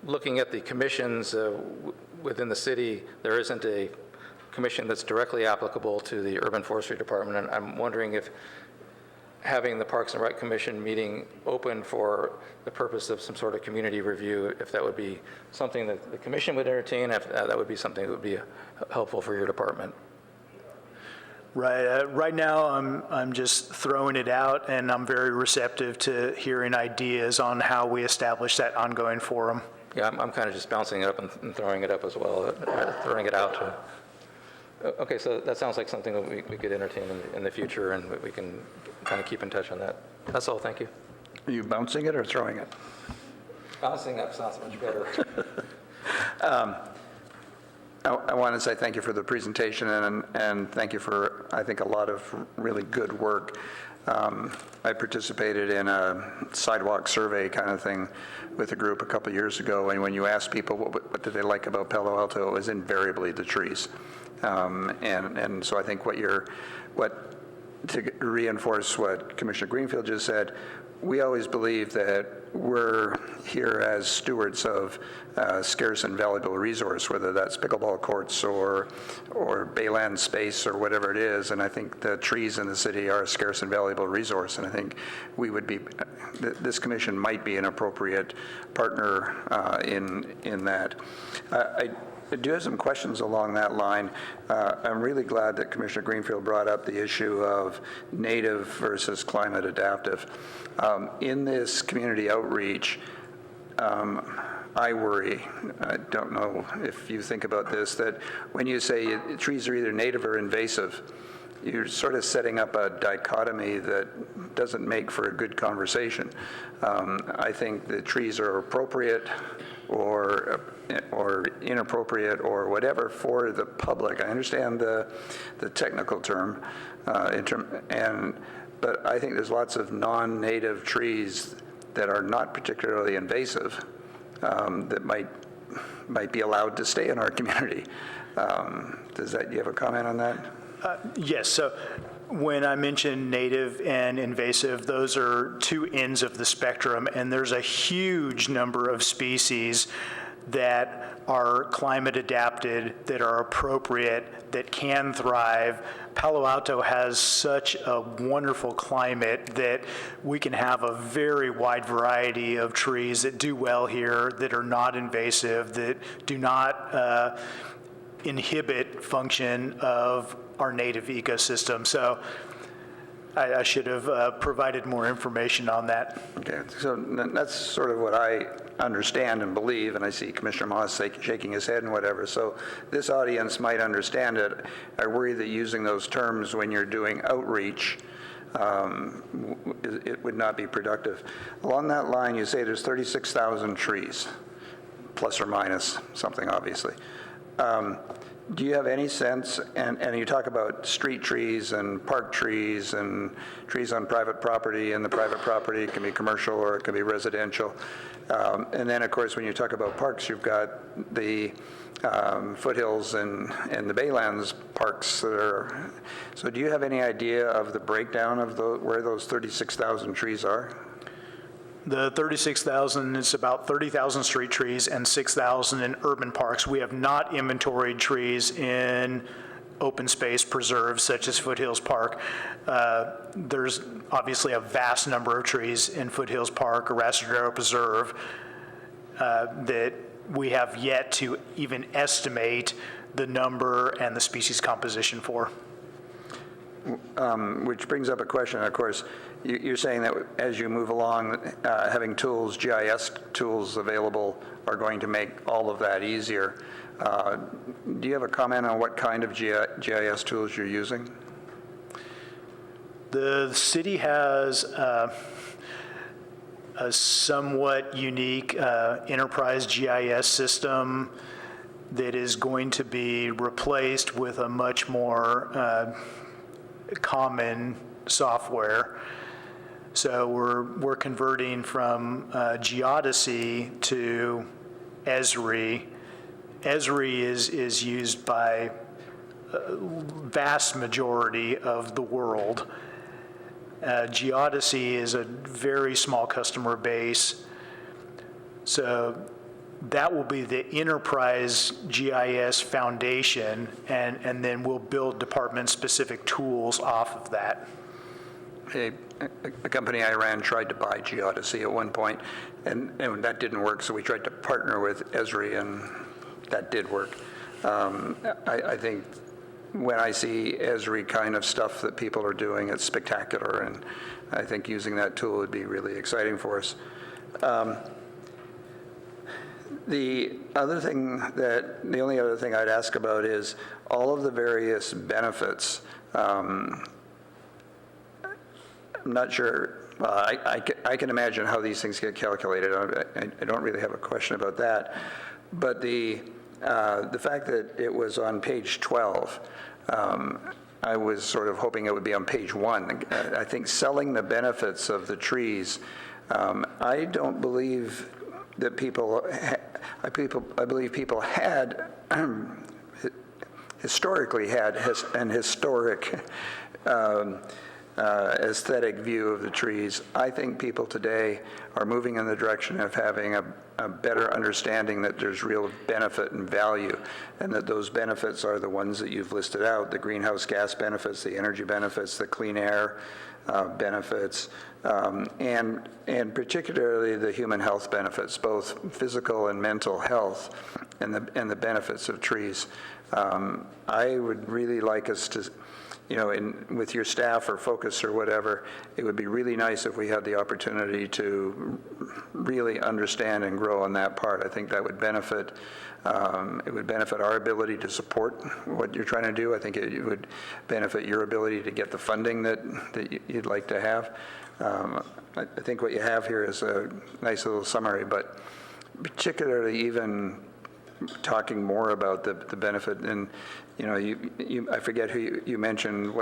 [SPEAKER 8] looking at the commissions within the city, there isn't a commission that's directly applicable to the Urban Forestry Department, and I'm wondering if having the Parks and Rec Commission meeting open for the purpose of some sort of community review, if that would be something that the commission would entertain, if that would be something that would be helpful for your department.
[SPEAKER 7] Right now, I'm just throwing it out, and I'm very receptive to hearing ideas on how we establish that ongoing forum.
[SPEAKER 8] Yeah, I'm kind of just bouncing it up and throwing it up as well, throwing it out. Okay, so that sounds like something that we could entertain in the future, and we can kind of keep in touch on that. That's all, thank you.
[SPEAKER 1] Are you bouncing it or throwing it?
[SPEAKER 8] Bouncing up sounds much better.
[SPEAKER 1] I want to say thank you for the presentation and thank you for, I think, a lot of really good work. I participated in a sidewalk survey kind of thing with a group a couple years ago, and when you asked people what did they like about Palo Alto, it was invariably the trees. And so I think to reinforce what Commissioner Greenfield just said, we always believe that we're here as stewards of scarce and valuable resource, whether that's pickleball courts or bayland space or whatever it is. And I think the trees in the city are a scarce and valuable resource. And I think this commission might be an appropriate partner in that. I do have some questions along that line. I'm really glad that Commissioner Greenfield brought up the issue of native versus climate adaptive. In this community outreach, I worry, I don't know if you think about this, that when you say trees are either native or invasive, you're sort of setting up a dichotomy that doesn't make for a good conversation. I think the trees are appropriate or inappropriate or whatever for the public. I understand the technical term, but I think there's lots of non-native trees that are not particularly invasive that might be allowed to stay in our community. Do you have a comment on that?
[SPEAKER 7] Yes, so when I mention native and invasive, those are two ends of the spectrum, and there's a huge number of species that are climate adapted, that are appropriate, that can thrive. Palo Alto has such a wonderful climate that we can have a very wide variety of trees that do well here, that are not invasive, that do not inhibit function of our native ecosystem. So I should have provided more information on that.
[SPEAKER 1] Okay, so that's sort of what I understand and believe, and I see Commissioner Moss shaking his head and whatever. So this audience might understand it. I worry that using those terms when you're doing outreach, it would not be productive. Along that line, you say there's 36,000 trees, plus or minus something, obviously. Do you have any sense, and you talk about street trees and park trees and trees on private property, and the private property can be commercial or it can be residential. And then, of course, when you talk about parks, you've got the foothills and the Baylands parks that are. So do you have any idea of the breakdown of where those 36,000 trees are?
[SPEAKER 7] The 36,000 is about 30,000 street trees and 6,000 in urban parks. We have not inventoried trees in open space preserves such as Foothills Park. There's obviously a vast number of trees in Foothills Park or Raspadero Preserve that we have yet to even estimate the number and the species composition for.
[SPEAKER 1] Which brings up a question, of course. You're saying that as you move along, having tools, GIS tools available are going to make all of that easier. Do you have a comment on what kind of GIS tools you're using?
[SPEAKER 7] The city has a somewhat unique enterprise GIS system that is going to be replaced with a much more common software. So we're converting from Geodesy to Esri. Esri is used by a vast majority of the world. Geodesy is a very small customer base. So that will be the enterprise GIS foundation, and then we'll build department-specific tools off of that.
[SPEAKER 1] A company I ran tried to buy Geodesy at one point, and that didn't work, so we tried to partner with Esri, and that did work. I think when I see Esri kind of stuff that people are doing, it's spectacular, and I think using that tool would be really exciting for us. The only other thing I'd ask about is all of the various benefits. I'm not sure, I can imagine how these things get calculated. I don't really have a question about that. But the fact that it was on page 12, I was sort of hoping it would be on page 1. I think selling the benefits of the trees, I don't believe that I believe people had, historically had an historic aesthetic view of the trees. I think people today are moving in the direction of having a better understanding that there's real benefit and value, and that those benefits are the ones that you've listed out: the greenhouse gas benefits, the energy benefits, the clean air benefits, and particularly the human health benefits, both physical and mental health, and the benefits of trees. I would really like us to, with your staff or focus or whatever, it would be really nice if we had the opportunity to really understand and grow on that part. I think that would benefit. It would benefit our ability to support what you're trying to do. I think it would benefit your ability to get the funding that you'd like to have. I think what you have here is a nice little summary, but particularly even talking more about the benefit, and I forget who you mentioned,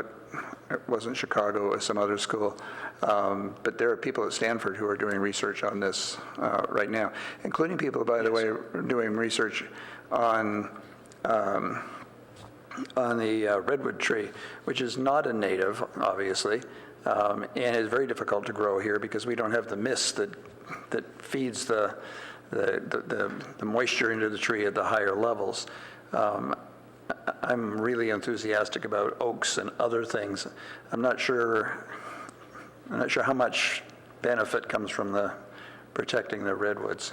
[SPEAKER 1] it wasn't Chicago, it was some other school, but there are people at Stanford who are doing research on this right now, including people, by the way, doing research on the redwood tree, which is not a native, obviously, and is very difficult to grow here because we don't have the mist that feeds the moisture into the tree at the higher levels. I'm really enthusiastic about oaks and other things. I'm not sure how much benefit comes from protecting the redwoods.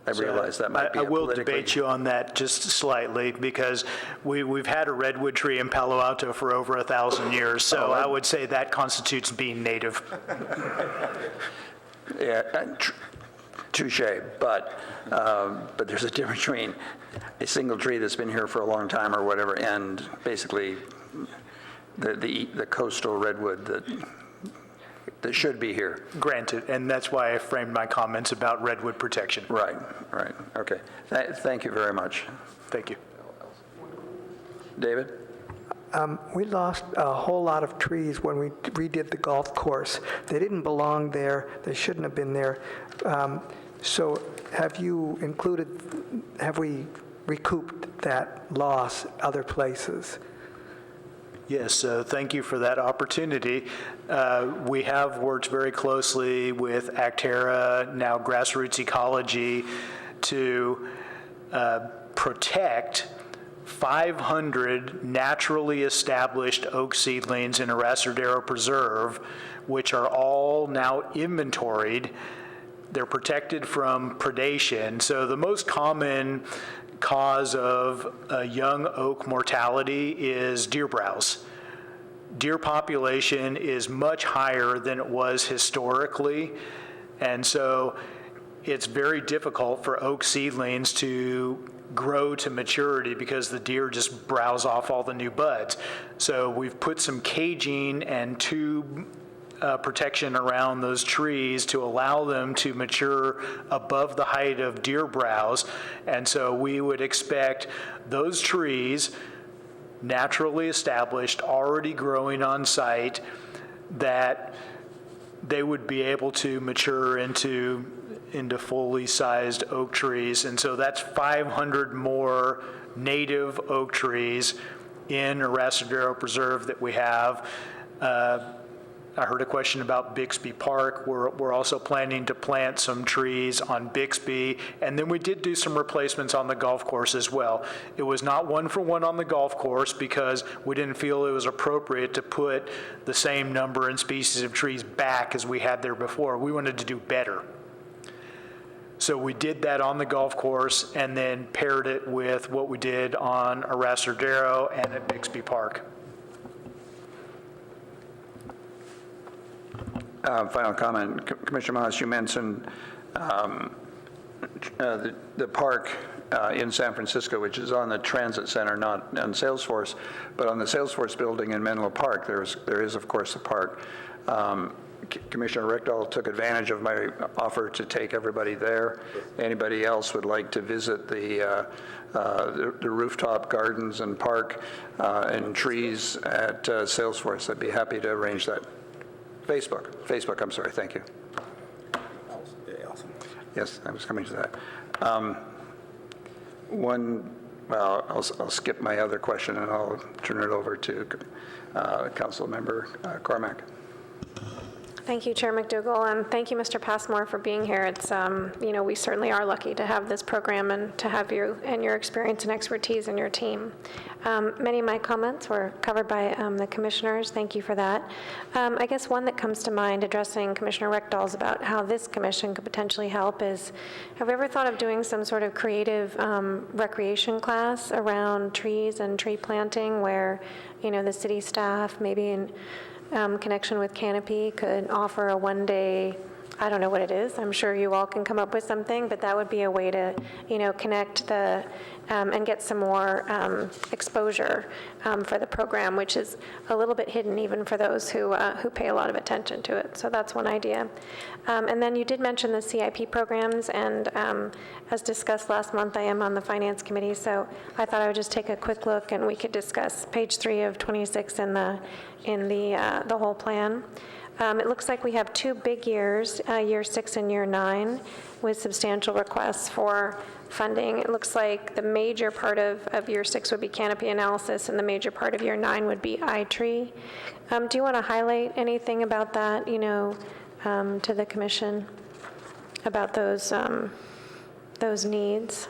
[SPEAKER 1] I realize that might be
[SPEAKER 7] I will debate you on that just slightly, because we've had a redwood tree in Palo Alto for over 1,000 years, so I would say that constitutes being native.
[SPEAKER 1] Yeah, touche, but there's a difference between a single tree that's been here for a long time or whatever, and basically the coastal redwood that should be here.
[SPEAKER 7] Granted, and that's why I framed my comments about redwood protection.
[SPEAKER 1] Right, okay. Thank you very much.
[SPEAKER 7] Thank you.
[SPEAKER 1] David?
[SPEAKER 6] We lost a whole lot of trees when we redid the golf course. They didn't belong there. They shouldn't have been there. So have we recouped that loss other places?
[SPEAKER 7] Yes, thank you for that opportunity. We have worked very closely with Actera, now Grassroots Ecology, to protect 500 naturally established oak seedlings in Arasadero Preserve, which are all now inventoried. They're protected from predation. So the most common cause of young oak mortality is deer browse. Deer population is much higher than it was historically, and so it's very difficult for oak seedlings to grow to maturity because the deer just browse off all the new buds. So we've put some caging and tube protection around those trees to allow them to mature above the height of deer browse. And so we would expect those trees, naturally established, already growing on site, that they would be able to mature into fully sized oak trees. And so that's 500 more native oak trees in Arasadero Preserve that we have. I heard a question about Bixby Park. We're also planning to plant some trees on Bixby, and then we did do some replacements on the golf course as well. It was not one for one on the golf course because we didn't feel it was appropriate to put the same number and species of trees back as we had there before. We wanted to do better. So we did that on the golf course and then paired it with what we did on Arrasardero and at Bixby Park.
[SPEAKER 1] Final comment, Commissioner Moss, you mentioned the park in San Francisco, which is on the Transit Center, not on Salesforce, but on the Salesforce building in Menlo Park, there is, of course, a park. Commissioner Rickdahl took advantage of my offer to take everybody there. Anybody else would like to visit the rooftop gardens and park and trees at Salesforce, I'd be happy to arrange that. Facebook, I'm sorry, thank you. Yes, I was coming to that. I'll skip my other question and I'll turn it over to Council Member Cormack.
[SPEAKER 11] Thank you, Chair McDougall, and thank you, Mr. Passmore, for being here. It's, we certainly are lucky to have this program and to have you and your experience and expertise and your team. Many of my comments were covered by the commissioners. Thank you for that. I guess one that comes to mind addressing Commissioner Rickdahl's about how this commission could potentially help is, have you ever thought of doing some sort of creative recreation class around trees and tree planting where, the city staff, maybe in connection with Canopy, could offer a one-day, I don't know what it is, I'm sure you all can come up with something, but that would be a way to, connect the, and get some more exposure for the program, which is a little bit hidden even for those who pay a lot of attention to it. So that's one idea. And then you did mention the CIP programs, and as discussed last month, I am on the Finance Committee, so I thought I would just take a quick look and we could discuss page 3 of 26 in the whole plan. It looks like we have 2 big years, year 6 and year 9, with substantial requests for funding. It looks like the major part of year 6 would be canopy analysis, and the major part of year 9 would be iTree. Do you want to highlight anything about that, to the commission about those needs?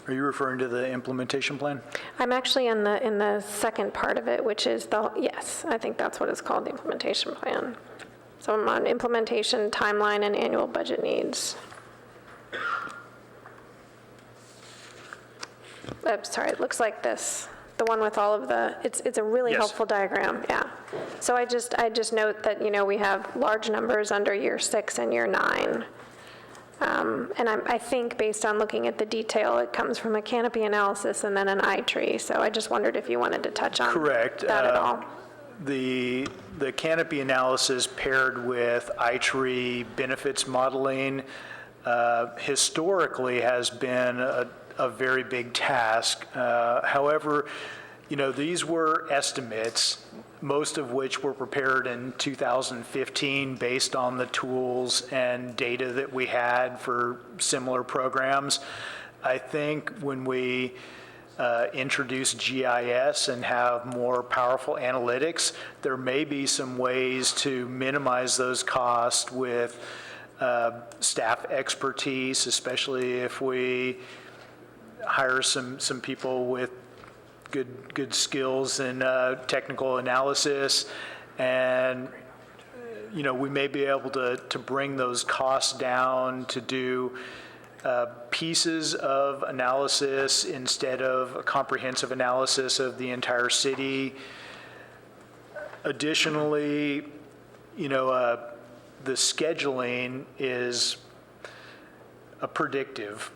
[SPEAKER 7] Are you referring to the implementation plan?
[SPEAKER 11] I'm actually in the second part of it, which is yes, I think that's what it's called, the implementation plan. So I'm on implementation, timeline, and annual budget needs. Sorry, it looks like this, the one with all of the, it's a really
[SPEAKER 7] Yes.
[SPEAKER 11] helpful diagram, yeah. So I just note that, we have large numbers under year 6 and year 9. And I think based on looking at the detail, it comes from a canopy analysis and then an iTree. So I just wondered if you wanted to touch on
[SPEAKER 7] Correct.
[SPEAKER 11] that at all.
[SPEAKER 7] The canopy analysis paired with iTree benefits modeling historically has been a very big task. However, these were estimates, most of which were prepared in 2015 based on the tools and data that we had for similar programs. I think when we introduce GIS and have more powerful analytics, there may be some ways to minimize those costs with staff expertise, especially if we hire some people with good skills in technical analysis, and we may be able to bring those costs down to do pieces of analysis instead of a comprehensive analysis of the entire city. Additionally, the scheduling is a predictive,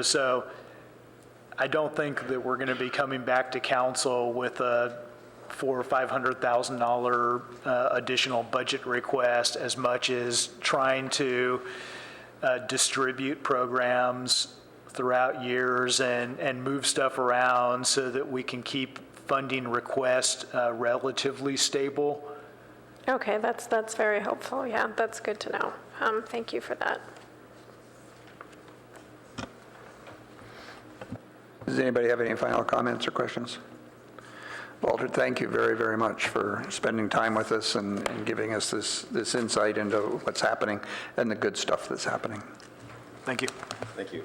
[SPEAKER 7] so I don't think that we're going to be coming back to council with a $400,000 or $500,000 additional budget request as much as trying to distribute programs throughout years and move stuff around so that we can keep funding requests relatively stable.
[SPEAKER 11] Okay, that's very helpful. Yeah, that's good to know. Thank you for that.
[SPEAKER 1] Does anybody have any final comments or questions? Walter, thank you very, very much for spending time with us and giving us this insight into what's happening and the good stuff that's happening.
[SPEAKER 7] Thank you.
[SPEAKER 5] Thank you.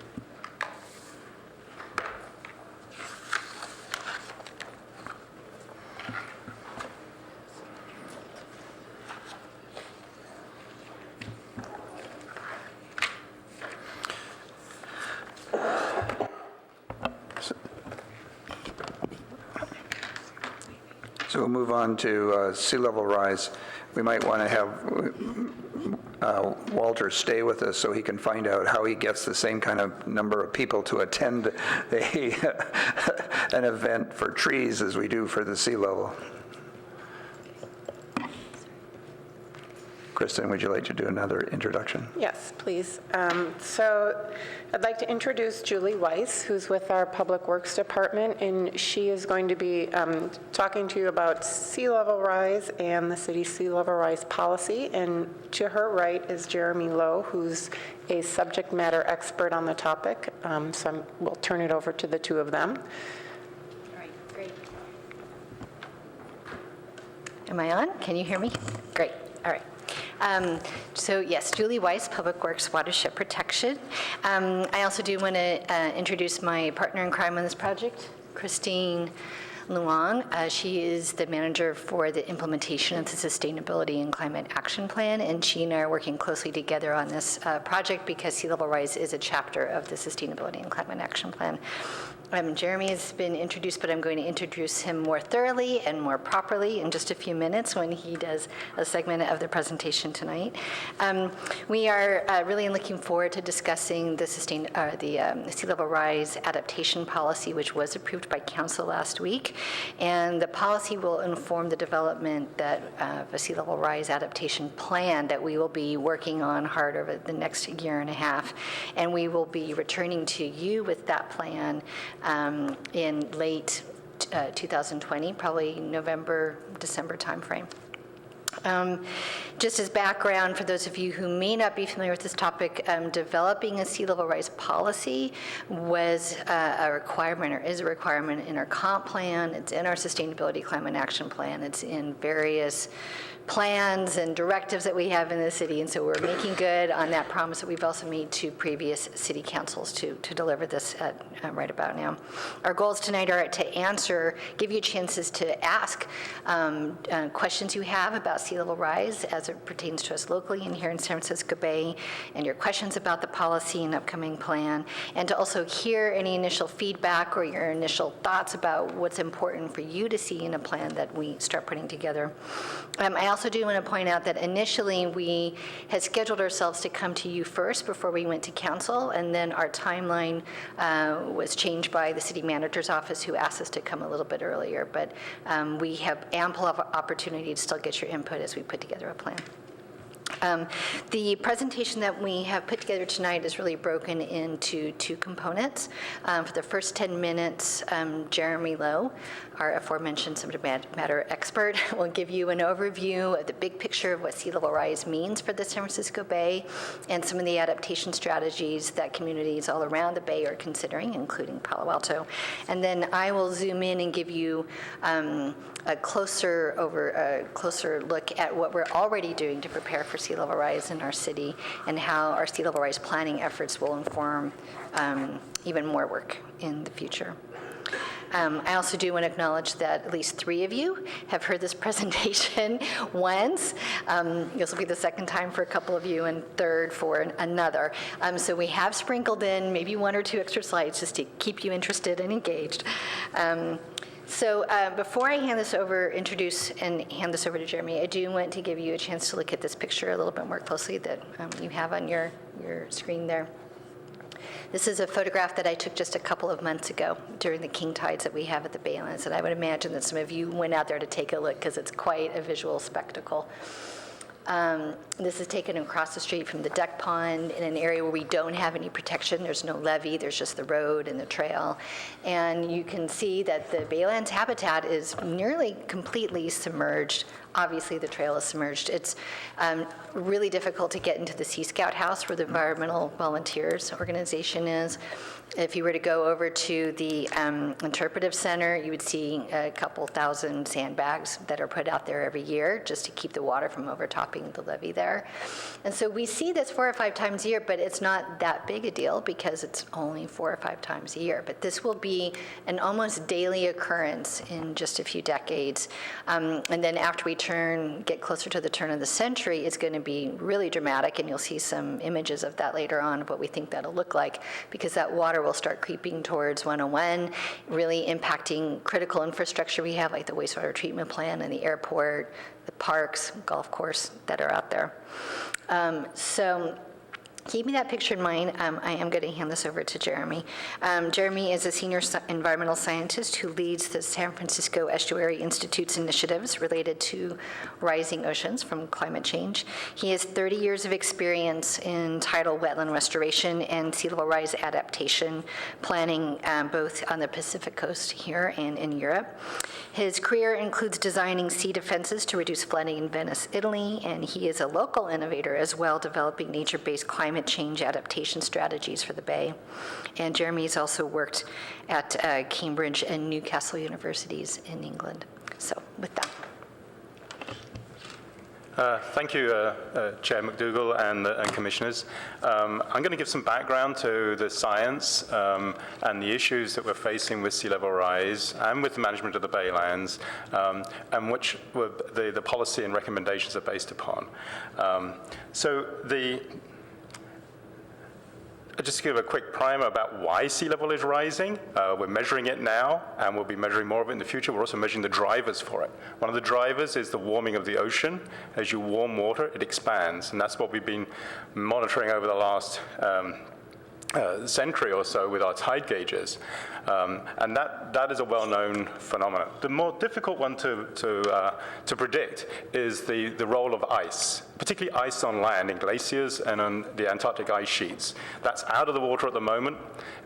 [SPEAKER 1] So we'll move on to sea level rise. We might want to have Walter stay with us so he can find out how he gets the same kind of number of people to attend an event for trees as we do for the sea level. Kristen, would you like to do another introduction?
[SPEAKER 3] Yes, please. So I'd like to introduce Julie Weiss, who's with our Public Works Department, and she is going to be talking to you about sea level rise and the city's sea level rise policy. And to her right is Jeremy Lowe, who's a subject matter expert on the topic. So we'll turn it over to the two of them.
[SPEAKER 12] All right, great. Am I on? Can you hear me? Great. All right. So yes, Julie Weiss, Public Works Watershed Protection. I also do want to introduce my partner in crime on this project, Christine Luong. She is the manager for the implementation of the Sustainability and Climate Action Plan, and she and I are working closely together on this project because sea level rise is a chapter of the Sustainability and Climate Action Plan. Jeremy has been introduced, but I'm going to introduce him more thoroughly and more properly in just a few minutes when he does a segment of the presentation tonight. We are really looking forward to discussing the sea level rise adaptation policy, which was approved by Council last week. And the policy will inform the development of a sea level rise adaptation plan that we will be working on hard over the next year and a half. And we will be returning to you with that plan in late 2020, probably November, December timeframe. Just as background, for those of you who may not be familiar with this topic, developing a sea level rise policy was a requirement, or is a requirement in our comp plan. It's in our Sustainability Climate Action Plan. It's in various plans and directives that we have in the city, and so we're making good on that promise that we've also made to previous city councils to deliver this right about now. Our goals tonight are to give you chances to ask questions you have about sea level rise as it pertains to us locally and here in San Francisco Bay, and your questions about the policy and upcoming plan, and to also hear any initial feedback or your initial thoughts about what's important for you to see in a plan that we start putting together. I also do want to point out that initially we had scheduled ourselves to come to you first before we went to council, and then our timeline was changed by the city manager's office, who asked us to come a little bit earlier. But we have ample opportunity to still get your input as we put together a plan. The presentation that we have put together tonight is really broken into two components. For the first 10 minutes, Jeremy Lowe, our aforementioned subject matter expert, will give you an overview of the big picture of what sea level rise means for the San Francisco Bay and some of the adaptation strategies that communities all around the Bay are considering, including Palo Alto. And then I will zoom in and give you a closer look at what we're already doing to prepare for sea level rise in our city, and how our sea level rise planning efforts will inform even more work in the future. I also do want to acknowledge that at least 3 of you have heard this presentation once. This will be the second time for a couple of you, and third for another. So we have sprinkled in maybe 1 or 2 extra slides just to keep you interested and engaged. So before I introduce and hand this over to Jeremy, I do want to give you a chance to look at this picture a little bit more closely that you have on your screen there. This is a photograph that I took just a couple of months ago during the king tides that we have at the Baylands, and I would imagine that some of you went out there to take a look because it's quite a visual spectacle. This is taken across the street from the deck pond in an area where we don't have any protection. There's no levee, there's just the road and the trail. And you can see that the Baylands habitat is nearly completely submerged. Obviously, the trail is submerged. It's really difficult to get into the Sea Scout house where the Environmental Volunteers organization is. If you were to go over to the interpretive center, you would see a couple thousand sandbags that are put out there every year just to keep the water from overtopping the levee there. And so we see this 4 or 5 times a year, but it's not that big a deal because it's only 4 or 5 times a year. But this will be an almost daily occurrence in just a few decades. And then after we get closer to the turn of the century, it's going to be really dramatic, and you'll see some images of that later on of what we think that'll look like, because that water will start creeping towards 101, really impacting critical infrastructure we have, like the wastewater treatment plant and the airport, the parks, golf course that are out there. So keeping that picture in mind, I am going to hand this over to Jeremy. Jeremy is a senior environmental scientist who leads the San Francisco Estuary Institute's initiatives related to rising oceans from climate change. He has 30 years of experience in tidal wetland restoration and sea level rise adaptation planning, both on the Pacific coast here and in Europe. His career includes designing sea defenses to reduce flooding in Venice, Italy, and he is a local innovator as well, developing nature-based climate change adaptation strategies for the Bay. And Jeremy has also worked at Cambridge and Newcastle universities in England. So with that.
[SPEAKER 13] Thank you, Chair McDougall and commissioners. I'm going to give some background to the science and the issues that we're facing with sea level rise and with the management of the Baylands, and which the policy and recommendations are based upon. Just to give a quick primer about why sea level is rising. We're measuring it now, and we'll be measuring more of it in the future. We're also measuring the drivers for it. One of the drivers is the warming of the ocean. As you warm water, it expands, and that's what we've been monitoring over the last century or so with our tide gauges. And that is a well-known phenomenon. The more difficult one to predict is the role of ice, particularly ice on land in glaciers and on the Antarctic ice sheets. That's out of the water at the moment,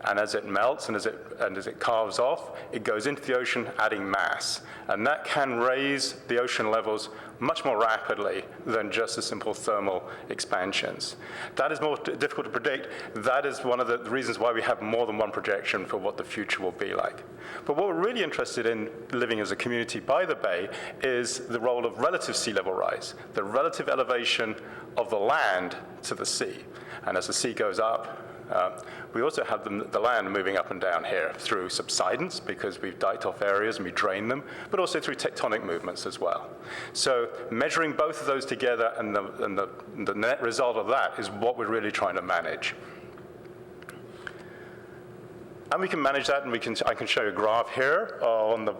[SPEAKER 13] and as it melts and as it carves off, it goes into the ocean, adding mass. And that can raise the ocean levels much more rapidly than just the simple thermal expansions. That is more difficult to predict. That is one of the reasons why we have more than one projection for what the future will be like. But what we're really interested in living as a community by the Bay is the role of relative sea level rise, the relative elevation of the land to the sea. And as the sea goes up, we also have the land moving up and down here through subsidence, because we've diked off areas and we drain them, but also through tectonic movements as well. So measuring both of those together and the net result of that is what we're really trying to manage. And we can manage that, and I can show you a graph here on the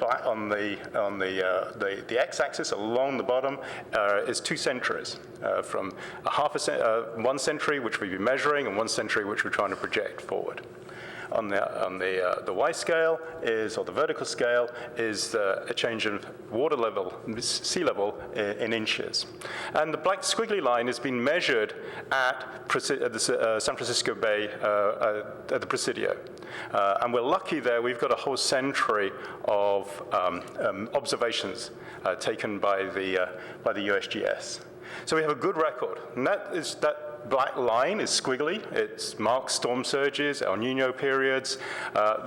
[SPEAKER 13] x-axis along the bottom is 2 centuries, from 1 century, which we've been measuring, and 1 century, which we're trying to project forward. On the y scale or the vertical scale is a change in water level, sea level in inches. And the black squiggly line has been measured at the San Francisco Bay at the Presidio. And we're lucky there, we've got a whole century of observations taken by the USGS. So we have a good record, and that black line is squiggly. It marks storm surges, El Nino periods.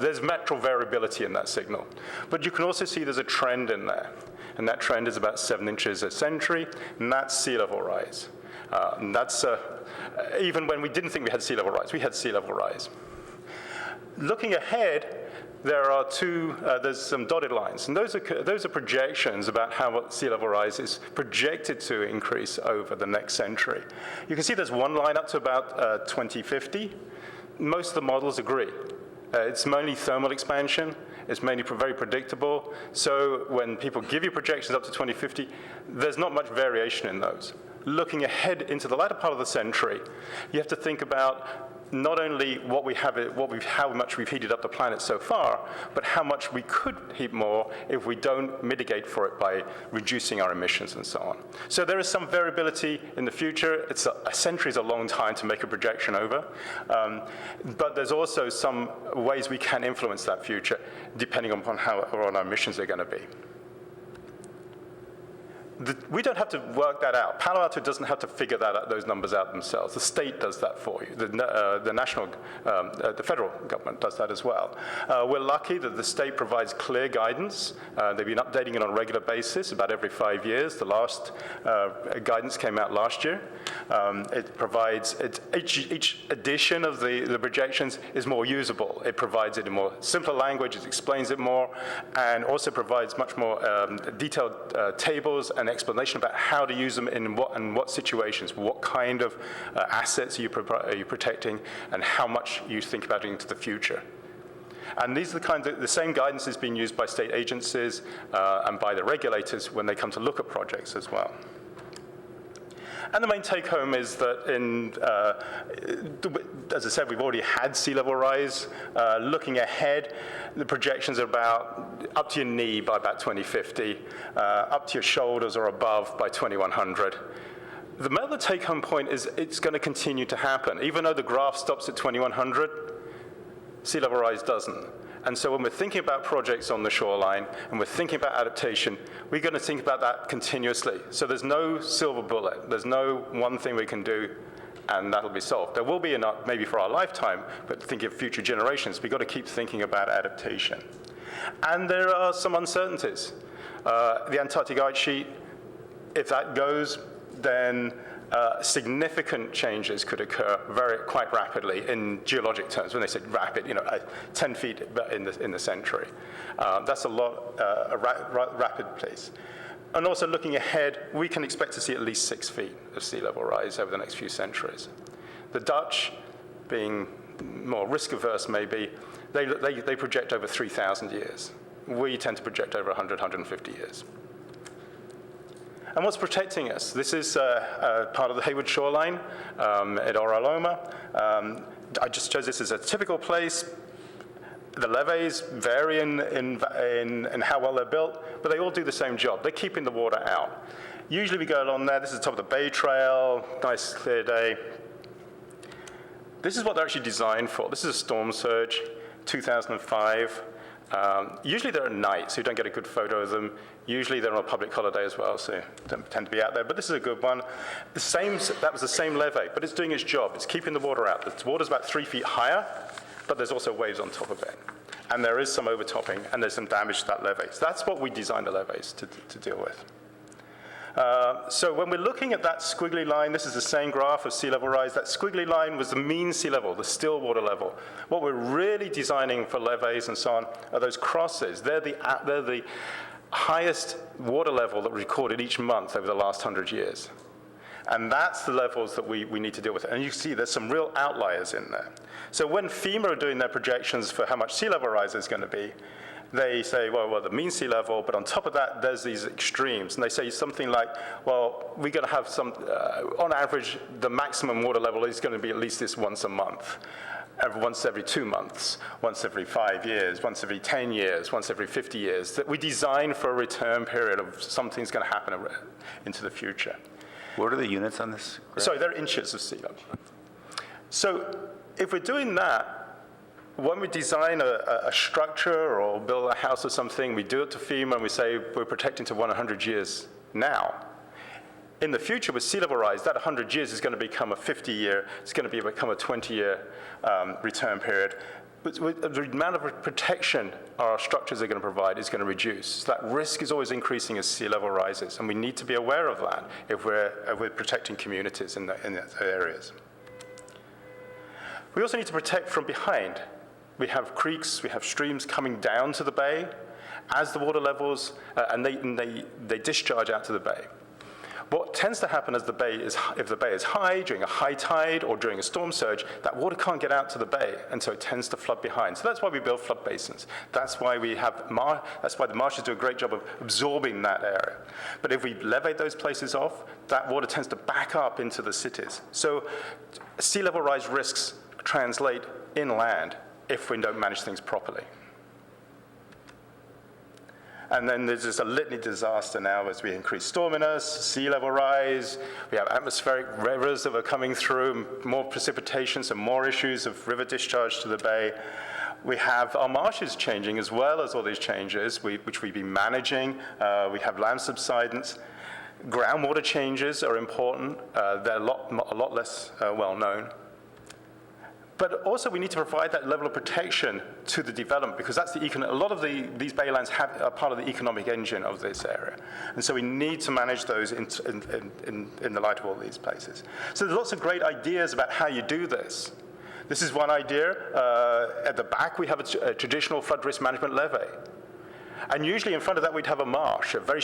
[SPEAKER 13] There's metral variability in that signal. But you can also see there's a trend in there, and that trend is about 7 inches a century, and that's sea level rise. And that's, even when we didn't think we had sea level rise, we had sea level rise. Looking ahead, there are there's some dotted lines, and those are projections about how sea level rise is projected to increase over the next century. You can see there's one line up to about 2050. Most of the models agree. It's mainly thermal expansion. It's mainly very predictable. So when people give you projections up to 2050, there's not much variation in those. Looking ahead into the latter part of the century, you have to think about not only how much we've heated up the planet so far, but how much we could heat more if we don't mitigate for it by reducing our emissions and so on. So there is some variability in the future. A century is a long time to make a projection over, but there's also some ways we can influence that future depending upon how our emissions are going to be. We don't have to work that out. Palo Alto doesn't have to figure those numbers out themselves. The state does that for you. The federal government does that as well. We're lucky that the state provides clear guidance. They've been updating it on a regular basis, about every 5 years. The last guidance came out last year. It provides, each edition of the projections is more usable. It provides it in more simpler language, it explains it more, and also provides much more detailed tables and an explanation about how to use them in what situations, what kind of assets are you protecting, and how much you think about it into the future. And these are the same guidance is being used by state agencies and by the regulators when they come to look at projects as well. And the main take-home is that, as I said, we've already had sea level rise. Looking ahead, the projections are about up to your knee by about 2050, up to your shoulders or above by 2100. The other take-home point is it's going to continue to happen. Even though the graph stops at 2100, sea level rise doesn't. And so when we're thinking about projects on the shoreline and we're thinking about adaptation, we're going to think about that continuously. So there's no silver bullet. There's no one thing we can do and that'll be solved. There will be enough, maybe for our lifetime, but thinking of future generations, we've got to keep thinking about adaptation. And there are some uncertainties. The Antarctic ice sheet, if that goes, then significant changes could occur quite rapidly in geologic terms. When they say rapid, 10 feet in the century. That's a lot, a rapid pace. And also looking ahead, we can expect to see at least 6 feet of sea level rise over the next few centuries. The Dutch, being more risk averse maybe, they project over 3,000 years. We tend to project over 100, 150 years. And what's protecting us? This is part of the Hayward shoreline at Oraloma. I just chose this as a typical place. The levees vary in how well they're built, but they all do the same job. They're keeping the water out. Usually we go along there. This is the top of the Bay Trail, nice clear day. This is what they're actually designed for. This is a storm surge, 2005. Usually they're at night, so you don't get a good photo of them. Usually they're on a public holiday as well, so you don't tend to be out there. But this is a good one. That was the same levee, but it's doing its job. It's keeping the water out. The water's about 3 feet higher, but there's also waves on top of it. And there is some overtopping, and there's some damage to that levee. So that's what we designed the levees to deal with. So when we're looking at that squiggly line, this is the same graph of sea level rise. That squiggly line was the mean sea level, the still water level. What we're really designing for levees and so on are those crosses. They're the highest water level that we recorded each month over the last 100 years. And that's the levels that we need to deal with. And you see there's some real outliers in there. So when FEMA are doing their projections for how much sea level rise is going to be, they say, well, the mean sea level, but on top of that, there's these extremes. And they say something like, well, we're going to have some, on average, the maximum water level is going to be at least this once a month, once every 2 months, once every 5 years, once every 10 years, once every 50 years, that we design for a return period of something's going to happen into the future.
[SPEAKER 5] What are the units on this graph?
[SPEAKER 13] Sorry, they're inches of sea level. So if we're doing that, when we design a structure or build a house or something, we do it to FEMA and we say we're protecting to 100 years now. In the future, with sea level rise, that 100 years is going to become a 50-year, it's going to become a 20-year return period. But the amount of protection our structures are going to provide is going to reduce. So that risk is always increasing as sea level rises, and we need to be aware of that if we're protecting communities in those areas. We also need to protect from behind. We have creeks, we have streams coming down to the bay as the water levels, and they discharge out to the bay. What tends to happen as if the bay is high during a high tide or during a storm surge, that water can't get out to the bay, and so it tends to flood behind. So that's why we build flood basins. That's why that's why the marshes do a great job of absorbing that area. But if we levate those places off, that water tends to back up into the cities. So sea level rise risks translate inland if we don't manage things properly. And then there's just a litany disaster now as we increase storminess, sea level rise, we have atmospheric rivers that are coming through, more precipitation, so more issues of river discharge to the bay. We have our marshes changing as well as all these changes, which we've been managing. We have land subsidence. Groundwater changes are important. They're a lot less well known. But also we need to provide that level of protection to the development because that's a lot of these baylands are part of the economic engine of this area. And so we need to manage those in the light of all these places. So there's lots of great ideas about how you do this. This is one idea. At the back we have a traditional flood risk management levee. And usually in front of that, we'd have a marsh, a very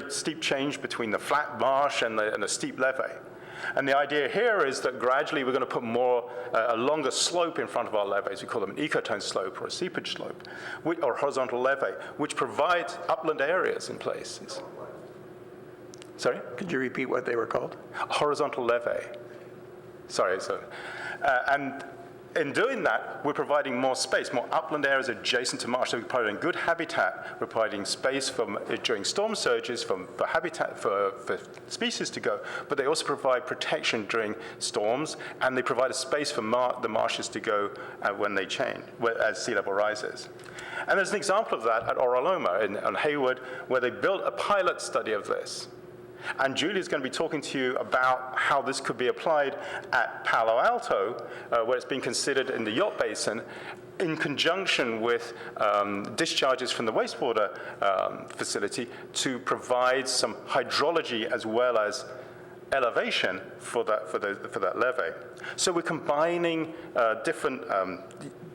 [SPEAKER 13] steep change between the flat marsh and the steep levee. And the idea here is that gradually we're going to put a longer slope in front of our levees. We call them an ecotone slope or a seepage slope, or horizontal levee, which provides upland areas in places. Sorry?
[SPEAKER 1] Could you repeat what they were called?
[SPEAKER 13] Horizontal levee. Sorry. And in doing that, we're providing more space, more upland areas adjacent to marsh. So we're providing good habitat, we're providing space during storm surges for habitat for species to go, but they also provide protection during storms, and they provide a space for the marshes to go when they change, as sea level rises. And there's an example of that at Oraloma on Hayward, where they built a pilot study of this. And Julie's going to be talking to you about how this could be applied at Palo Alto, where it's being considered in the Yacht Basin, in conjunction with discharges from the wastewater facility to provide some hydrology as well as elevation for that levee. So we're combining different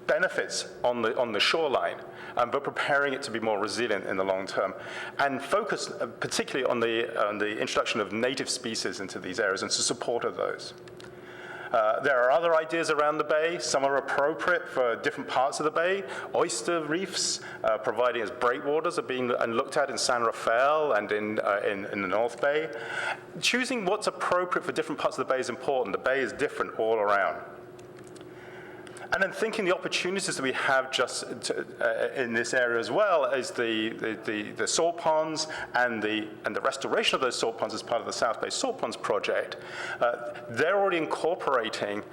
[SPEAKER 13] benefits on the shoreline, but preparing it to be more resilient in the long term, and focus particularly on the introduction of native species into these areas and to support of those. There are other ideas around the bay. Some are appropriate for different parts of the bay. Oyster reefs, providing as breakwaters, are being looked at in San Rafael and in the North Bay. Choosing what's appropriate for different parts of the bay is important. The bay is different all around. And then thinking the opportunities that we have just in this area as well is the salt ponds and the restoration of those salt ponds as part of the South Bay Salt Ponds project. They're already incorporating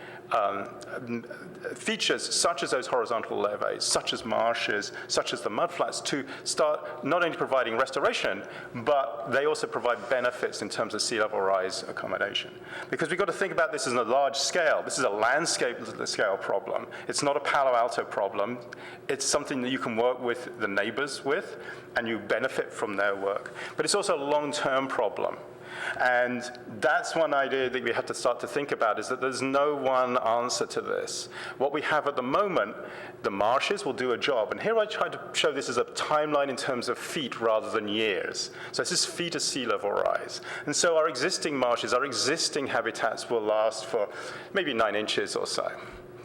[SPEAKER 13] features such as those horizontal levees, such as marshes, such as the mudflats, to start not only providing restoration, but they also provide benefits in terms of sea level rise accommodation. Because we've got to think about this as a large scale. This is a landscape scale problem. It's not a Palo Alto problem. It's something that you can work with the neighbors with, and you benefit from their work. But it's also a long-term problem. And that's one idea that we have to start to think about, is that there's no one answer to this. What we have at the moment, the marshes will do a job. And here I try to show this as a timeline in terms of feet rather than years. So this is feet of sea level rise. And so our existing marshes, our existing habitats will last for maybe 9 inches or so.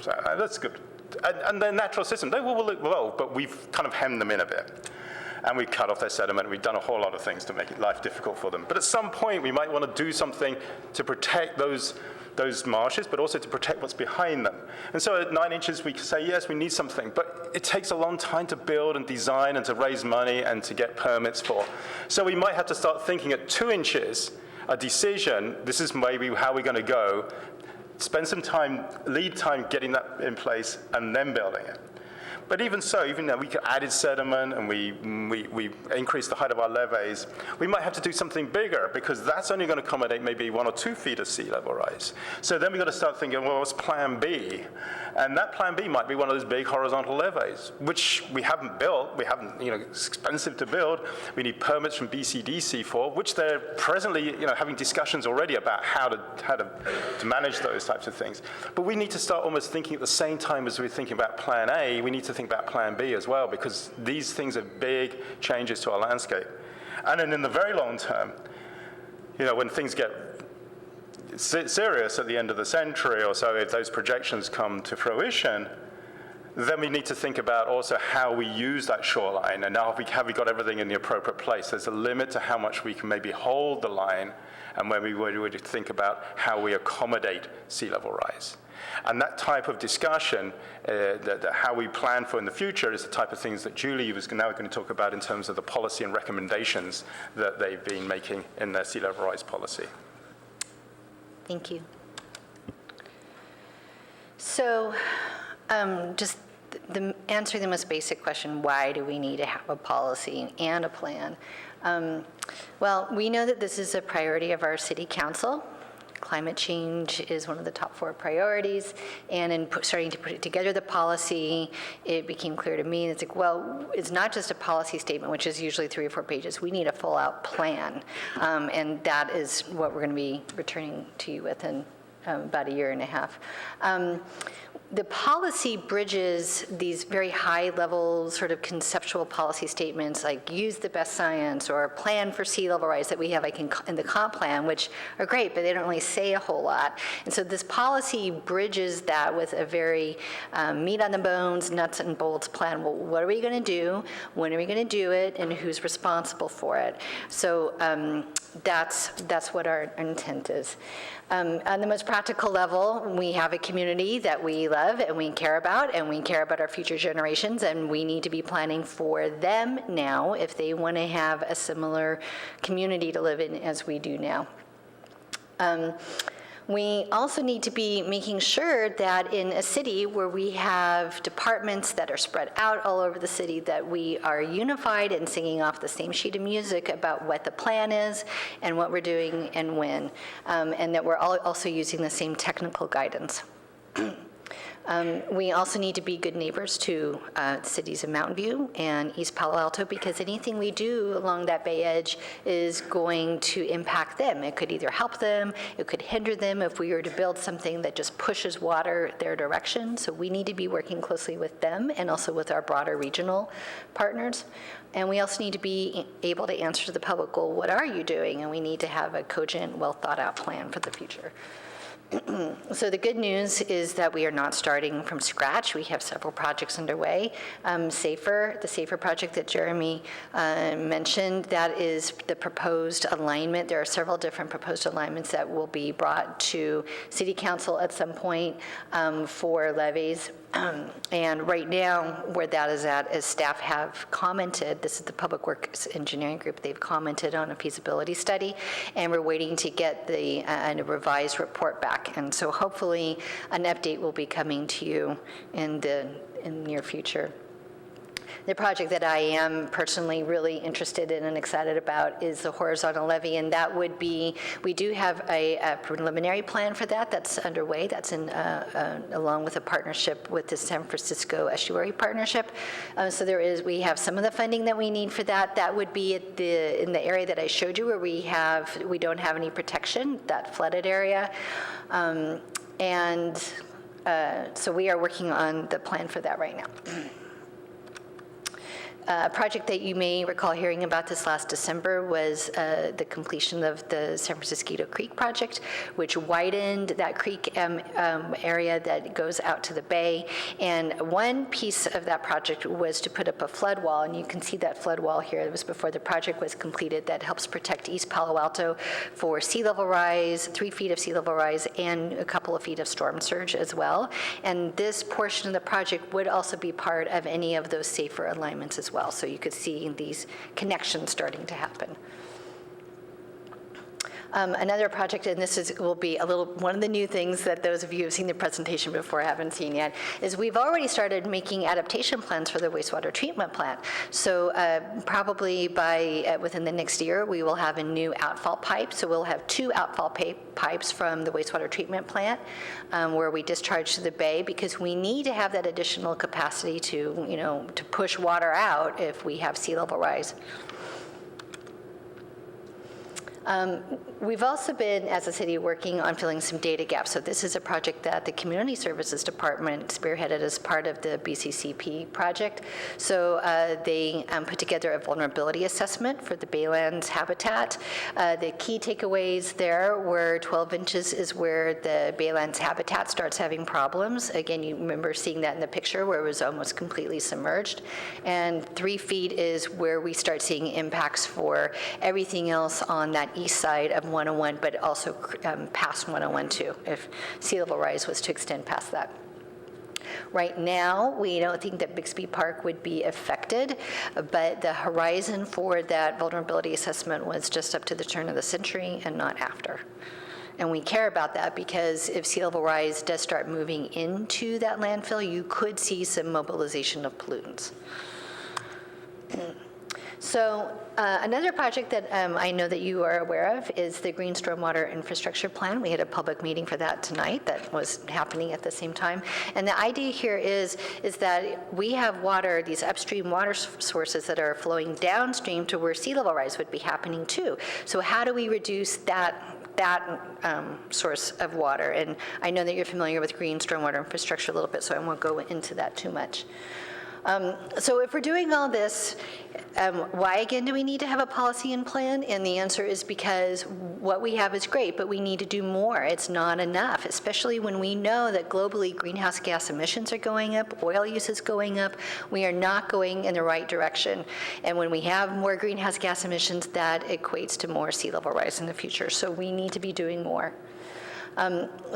[SPEAKER 13] So that's good. And their natural system, they will look low, but we've kind of hemmed them in a bit. And we've cut off their sediment. We've done a whole lot of things to make life difficult for them. But at some point, we might want to do something to protect those marshes, but also to protect what's behind them. And so at 9 inches, we can say, yes, we need something. But it takes a long time to build and design and to raise money and to get permits for. So we might have to start thinking at 2 inches, a decision, this is maybe how we're going to go, spend some time, lead time getting that in place, and then building it. But even so, even though we added sediment and we increased the height of our levees, we might have to do something bigger, because that's only going to accommodate maybe 1 or 2 feet of sea level rise. So then we've got to start thinking, well, what's plan B? And that plan B might be one of those big horizontal levees, which we haven't built. We haven't, it's expensive to build. We need permits from BCDC for, which they're presently, having discussions already about how to manage those types of things. But we need to start almost thinking at the same time as we're thinking about plan A, we need to think about plan B as well, because these things are big changes to our landscape. And then in the very long term, when things get serious at the end of the century or so, if those projections come to fruition, then we need to think about also how we use that shoreline, and now have we got everything in the appropriate place. There's a limit to how much we can maybe hold the line, and when we would think about how we accommodate sea level rise. And that type of discussion, how we plan for in the future, is the type of things that Julie was now going to talk about in terms of the policy and recommendations that they've been making in their sea level rise policy.
[SPEAKER 12] Thank you. So just answering the most basic question, why do we need to have a policy and a plan? Well, we know that this is a priority of our city council. Climate change is one of the top 4 priorities, and in starting to put together the policy, it became clear to me, it's like, well, it's not just a policy statement, which is usually 3 or 4 pages. We need a full-out plan, and that is what we're going to be returning to you with in about 1.5 years. the policy bridges these very high-level sort of conceptual policy statements like use the best science or plan for sea level rise that we have like in the comp plan, which are great, but they don't really say a whole lot. And so this policy bridges that with a very meat on the bones, nuts and bolts plan. Well, what are we going to do? When are we going to do it? And who's responsible for it? So that's what our intent is. On the most practical level, we have a community that we love and we care about, and we care about our future generations, and we need to be planning for them now if they want to have a similar community to live in as we do now. We also need to be making sure that in a city where we have departments that are spread out all over the city, that we are unified and singing off the same sheet of music about what the plan is and what we're doing and when, and that we're all also using the same technical guidance. We also need to be good neighbors to cities of Mountain View and East Palo Alto, because anything we do along that Bay Edge is going to impact them. It could either help them, it could hinder them if we were to build something that just pushes water their direction. So we need to be working closely with them and also with our broader regional partners. And we also need to be able to answer to the public, well, what are you doing? And we need to have a cogent, well thought out plan for the future. So the good news is that we are not starting from scratch. We have several projects underway. The SAFER project that Jeremy mentioned, that is the proposed alignment. There are several different proposed alignments that will be brought to City Council at some point for levies. And right now, where that is at, is staff have commented, this is the Public Works Engineering Group, they've commented on a feasibility study, and we're waiting to get the a revised report back. And so hopefully an update will be coming to you in the near future. The project that I am personally really interested in and excited about is the horizontal levee, and that would be, we do have a preliminary plan for that that's underway. That's in along with a partnership with the San Francisco Estuary Partnership. So we have some of the funding that we need for that. That would be in the area that I showed you where we don't have any protection, that flooded area. So we are working on the plan for that right now. A project that you may recall hearing about this last December was the completion of the San Francisco Creek project, which widened that creek area that goes out to the bay. And one piece of that project was to put up a flood wall, and you can see that flood wall here. It was before the project was completed, that helps protect East Palo Alto for sea level rise, 3 feet of sea level rise, and a couple of feet of storm surge as well. And this portion of the project would also be part of any of those SAFER alignments as well. So you could see these connections starting to happen. Another project, and this will be one of the new things that those of you who have seen the presentation before haven't seen yet, is we've already started making adaptation plans for the wastewater treatment plant. So probably within the next year, we will have a new outfall pipe. So we'll have 2 outfall pipes from the wastewater treatment plant where we discharge to the bay, because we need to have that additional capacity to push water out if we have sea level rise. We've also been, as a city, working on filling some data gaps. So this is a project that the Community Services Department spearheaded as part of the BCCP project. So they put together a vulnerability assessment for the Baylands habitat. The key takeaways there were 12 inches is where the Baylands habitat starts having problems. Again, you remember seeing that in the picture where it was almost completely submerged. And 3 feet is where we start seeing impacts for everything else on that east side of 101, but also past 101 too, if sea level rise was to extend past that. Right now, we don't think that Bixby Park would be affected, but the horizon for that vulnerability assessment was just up to the turn of the century and not after. And we care about that because if sea level rise does start moving into that landfill, you could see some mobilization of pollutants. So another project that I know that you are aware of is the Green Stormwater Infrastructure Plan. We had a public meeting for that tonight that was happening at the same time. And the idea here is that we have water, these upstream water sources that are flowing downstream to where sea level rise would be happening too. So how do we reduce that that source of water. And I know that you're familiar with green stormwater infrastructure a little bit, so I won't go into that too much. So if we're doing all this, why again do we need to have a policy and plan? And the answer is because what we have is great, but we need to do more. It's not enough, especially when we know that globally greenhouse gas emissions are going up, oil use is going up. We are not going in the right direction. And when we have more greenhouse gas emissions, that equates to more sea level rise in the future. So we need to be doing more.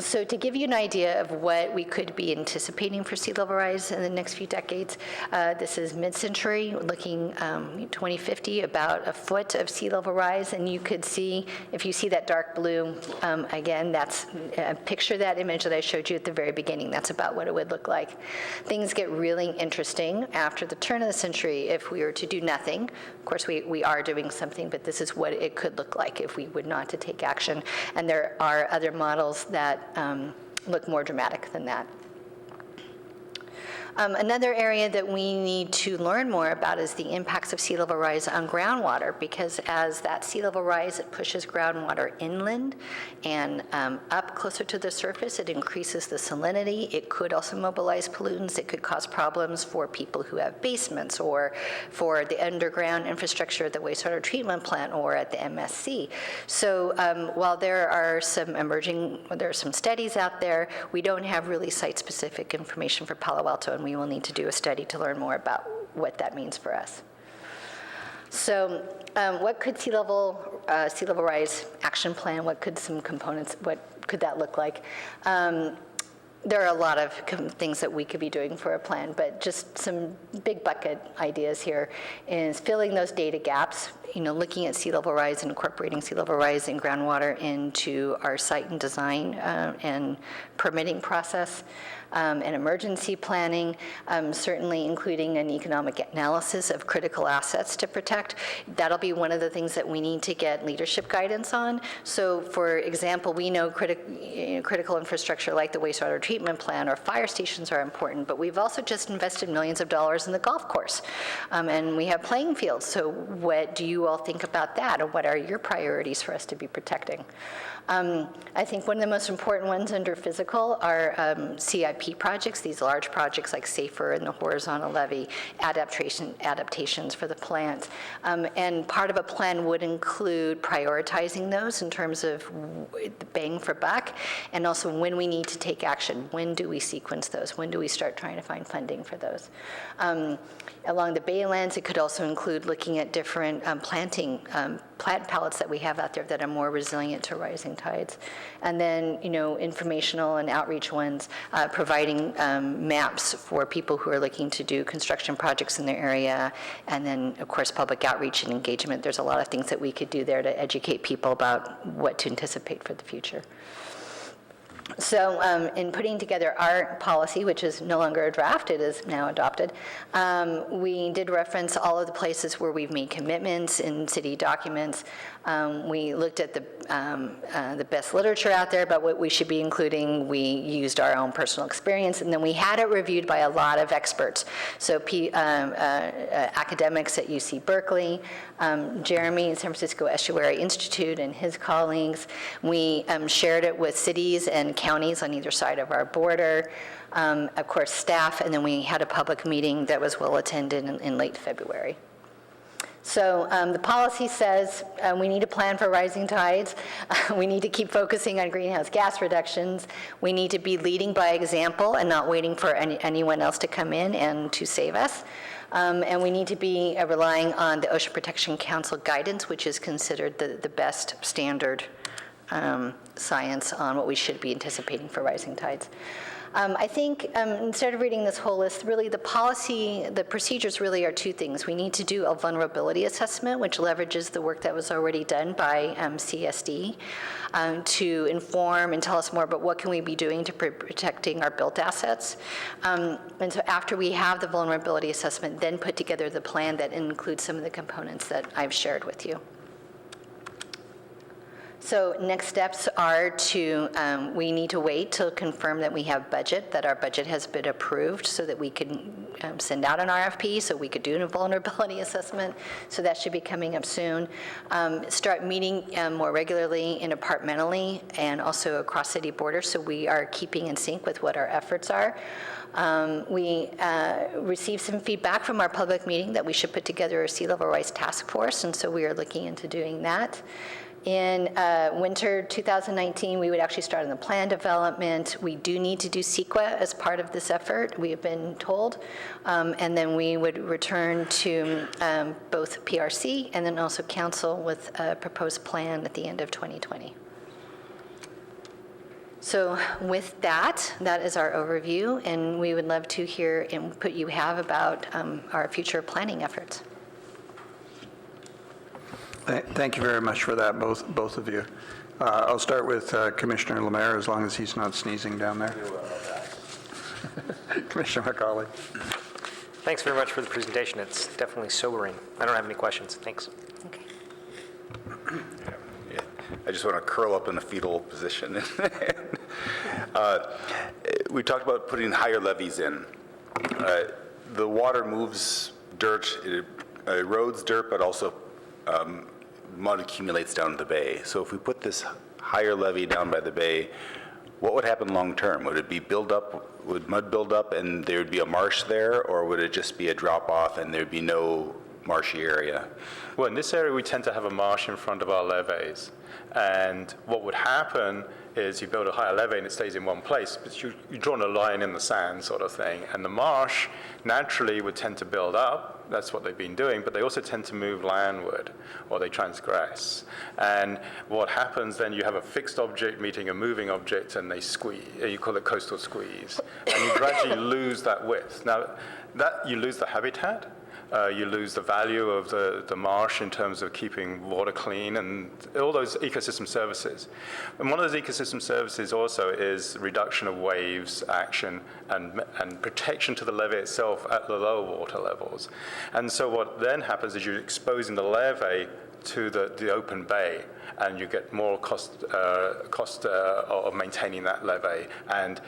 [SPEAKER 12] So to give you an idea of what we could be anticipating for sea level rise in the next few decades, this is mid-century, looking 2050, about a foot of sea level rise. And you could see, if you see that dark blue, again, that's picture that image that I showed you at the very beginning. That's about what it would look like. Things get really interesting after the turn of the century if we were to do nothing. Of course, we are doing something, but this is what it could look like if we would not to take action. And there are other models that look more dramatic than that. Another area that we need to learn more about is the impacts of sea level rise on groundwater, because as that sea level rise, it pushes groundwater inland and up closer to the surface. It increases the salinity. It could also mobilize pollutants. It could cause problems for people who have basements or for the underground infrastructure at the wastewater treatment plant or at the MSC. So while there are some studies out there, we don't have really site-specific information for Palo Alto, and we will need to do a study to learn more about what that means for us. So what could sea level rise action plan, what could some components, what could that look like? There are a lot of things that we could be doing for a plan, but just some big bucket ideas here is filling those data gaps, looking at sea level rise and incorporating sea level rise and groundwater into our site and design and permitting process, and emergency planning, certainly including an economic analysis of critical assets to protect. That'll be one of the things that we need to get leadership guidance on. So for example, we know critical infrastructure like the wastewater treatment plant or fire stations are important, but we've also just invested millions of dollars in the golf course. And we have playing fields. So what do you all think about that? Or what are your priorities for us to be protecting? I think one of the most important ones under physical are CIP projects, these large projects like SAFER and the horizontal levee, adaptations for the plant. And part of a plan would include prioritizing those in terms of bang for buck, and also when we need to take action. When do we sequence those? When do we start trying to find funding for those? Along the baylands, it could also include looking at different plant palettes that we have out there that are more resilient to rising tides. And then, informational and outreach ones, providing maps for people who are looking to do construction projects in their area. And then, of course, public outreach and engagement. There's a lot of things that we could do there to educate people about what to anticipate for the future. So in putting together our policy, which is no longer a draft, it is now adopted, we did reference all of the places where we've made commitments in city documents. We looked at the best literature out there about what we should be including. We used our own personal experience, and then we had it reviewed by a lot of experts. So academics at UC Berkeley, Jeremy at San Francisco Estuary Institute and his colleagues. We shared it with cities and counties on either side of our border, of course staff, and then we had a public meeting that was well attended in late February. So the policy says we need a plan for rising tides. We need to keep focusing on greenhouse gas reductions. We need to be leading by example and not waiting for anyone else to come in and to save us. And we need to be relying on the Ocean Protection Council guidance, which is considered the best standard science on what we should be anticipating for rising tides. I think instead of reading this whole list, really the procedures really are two things. We need to do a vulnerability assessment, which leverages the work that was already done by CSD to inform and tell us more about what can we be doing to protecting our built assets. And so after we have the vulnerability assessment, then put together the plan that includes some of the components that I've shared with you. So next steps are to, we need to wait to confirm that we have budget, that our budget has been approved so that we can send out an RFP, so we could do a vulnerability assessment. So that should be coming up soon. Start meeting more regularly and departmentally and also across city borders, so we are keeping in sync with what our efforts are. We received some feedback from our public meeting that we should put together a sea level rise task force, and so we are looking into doing that. In winter 2019, we would actually start on the plan development. We do need to do CEQA as part of this effort, we have been told. And then we would return to both PRC and then also council with a proposed plan at the end of 2020. So with that, that is our overview, and we would love to hear input you have about our future planning efforts.
[SPEAKER 1] Thank you very much for that, both of you. I'll start with Commissioner Lemaire, as long as he's not sneezing down there. Commissioner McCauley.
[SPEAKER 9] Thanks very much for the presentation. It's definitely sobering. I don't have any questions. Thanks.
[SPEAKER 12] Okay.
[SPEAKER 5] Yeah, I just want to curl up in a fetal position. We talked about putting higher levees in. The water moves dirt, it erodes dirt, but also mud accumulates down to the bay. So if we put this higher levee down by the bay, what would happen long term? Would it be build up, would mud build up and there would be a marsh there, or would it just be a drop off and there'd be no marshy area?
[SPEAKER 13] Well, in this area, we tend to have a marsh in front of our levees. And what would happen is you build a higher levee and it stays in one place, but you're drawing a line in the sand sort of thing. And the marsh naturally would tend to build up. That's what they've been doing, but they also tend to move landward, or they transgress. And what happens then, you have a fixed object meeting a moving object, and they squeeze. You call it coastal squeeze. And you gradually lose that width. Now, that you lose the habitat, you lose the value of the marsh in terms of keeping water clean and all those ecosystem services. And one of those ecosystem services also is reduction of waves action and protection to the levee itself at the lower water levels. And so what then happens is you're exposing the levee to the open bay, and you get more cost of maintaining that levee and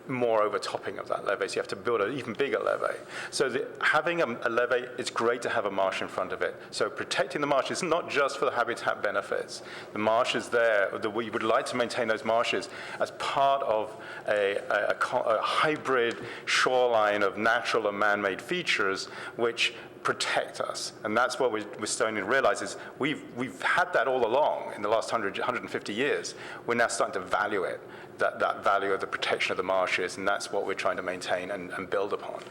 [SPEAKER 13] more overtopping of that levee. So you have to build an even bigger levee. So having a levee, it's great to have a marsh in front of it. So protecting the marsh is not just for the habitat benefits. The marsh is there. We would like to maintain those marshes as part of a hybrid shoreline of natural and man-made features, which protect us. And that's what we're starting to realize is we've had that all along in the last 150 years. We're now starting to value it, that value of the protection of the marshes, and that's what we're trying to maintain and build upon.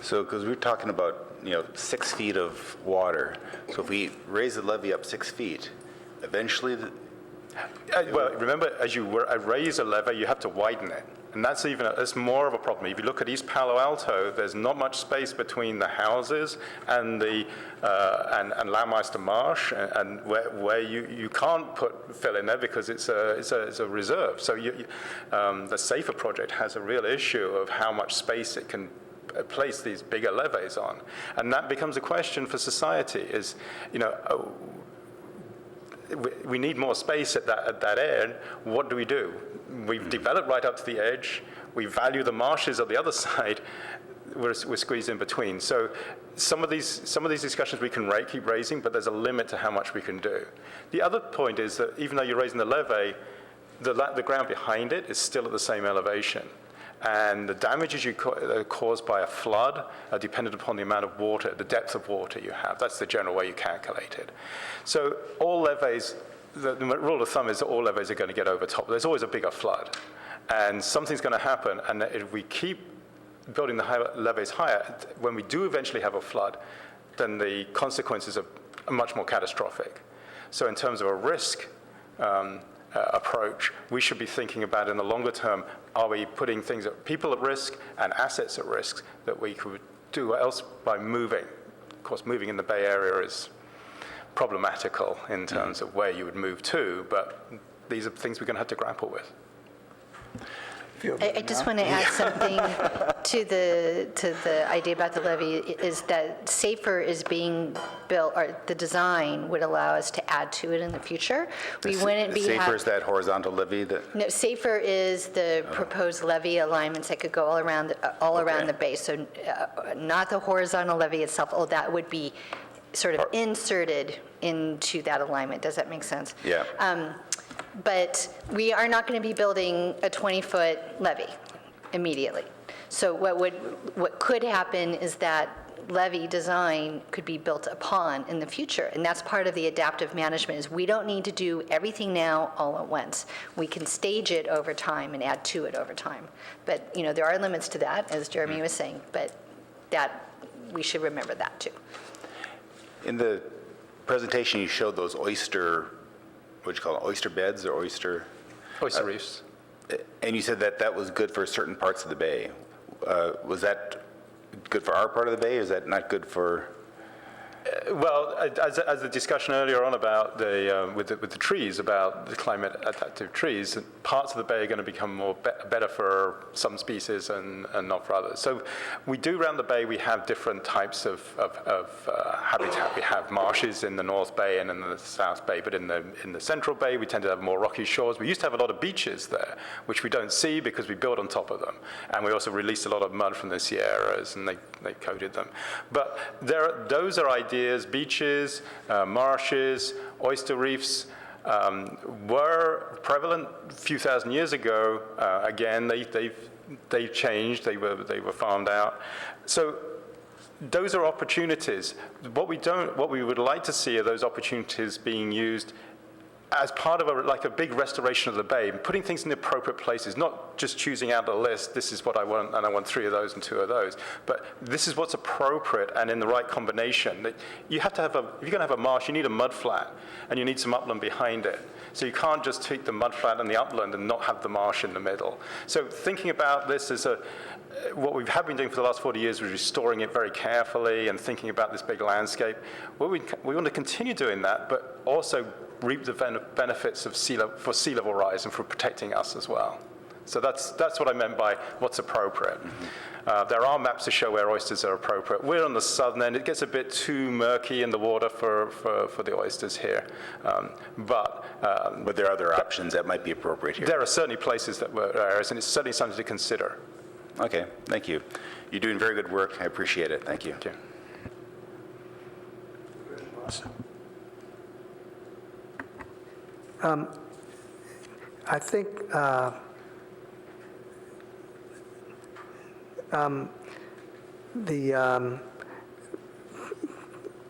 [SPEAKER 5] So, because we're talking about, 6 feet of water. So if we raise the levee up 6 feet, eventually
[SPEAKER 13] well, remember, as you raise a levee, you have to widen it. And that's more of a problem. If you look at East Palo Alto, there's not much space between the houses and the and Landmeister Marsh, and where you can't fill in there because it's a reserve. So the Safer project has a real issue of how much space it can place these bigger levees on, and that becomes a question for society. Is we need more space at that end. What do we do? We've developed right up to the edge. We value the marshes on the other side. We're squeezed in between. So some of these discussions we can keep raising, but there's a limit to how much we can do. The other point is that even though you're raising the levee, the ground behind it is still at the same elevation. And the damages caused by a flood are dependent upon the amount of water, the depth of water you have. That's the general way you calculate it. So all levees, the rule of thumb is that all levees are going to get over top. There's always a bigger flood. And something's going to happen. And if we keep building the levees higher, when we do eventually have a flood, then the consequences are much more catastrophic. So in terms of a risk approach, we should be thinking about in the longer term, are we putting people at risk and assets at risk that we could do else by moving? Of course, moving in the Bay Area is problematical in terms of where you would move to, but these are things we're going to have to grapple with.
[SPEAKER 1] feel
[SPEAKER 12] I just want to add something to the idea about the levee, is that SAFER is being built, or the design would allow us to add to it in the future. We wouldn't be.
[SPEAKER 5] SAFER is that horizontal levee that?
[SPEAKER 12] No, SAFER is the proposed levee alignments that could go all around the base. So not the horizontal levee itself, that would be sort of inserted into that alignment. Does that make sense?
[SPEAKER 5] Yeah.
[SPEAKER 12] But we are not going to be building a 20-foot levee immediately. So what could happen is that levee design could be built upon in the future, and that's part of the adaptive management. Is we don't need to do everything now all at once. We can stage it over time and add to it over time. But there are limits to that, as Jeremy was saying. But that we should remember that too.
[SPEAKER 5] In the presentation, you showed those oyster, what do you call it, oyster beds or oyster?
[SPEAKER 8] Oyster reefs.
[SPEAKER 5] And you said that was good for certain parts of the bay. Was that good for our part of the bay? Is that not good for?
[SPEAKER 13] Well, as the discussion earlier on about with the trees, about the climate adaptive trees, parts of the bay are going to become better for some species and not for others. So we do around the bay, we have different types of habitat. We have marshes in the North Bay and in the South Bay, but in the Central Bay, we tend to have more rocky shores. We used to have a lot of beaches there, which we don't see because we build on top of them. And we also released a lot of mud from the Sierras, and they coated them. But those are ideas. Beaches, marshes, oyster reefs were prevalent a few thousand years ago. Again, they've changed. They were farmed out. So those are opportunities. What we would like to see are those opportunities being used as part of a big restoration of the bay, putting things in the appropriate places, not just choosing out a list, this is what I want, and I want 3 of those and 2 of those, but this is what's appropriate and in the right combination. You have to have if you're going to have a marsh, you need a mud flat, and you need some upland behind it. So you can't just take the mud flat and the upland and not have the marsh in the middle. So thinking about this as what we have been doing for the last 40 years was restoring it very carefully and thinking about this big landscape. Well, we want to continue doing that, but also reap the benefits of sea level rise and for protecting us as well. So that's what I meant by what's appropriate. Mm-hmm. There are maps to show where oysters are appropriate. We're on the southern end. It gets a bit too murky in the water for the oysters here. But
[SPEAKER 5] there are other options that might be appropriate here.
[SPEAKER 13] There are certainly places that were areas, and it's certainly something to consider.
[SPEAKER 5] Okay, thank you. You're doing very good work. I appreciate it. Thank you.
[SPEAKER 13] Thank you.
[SPEAKER 6] I think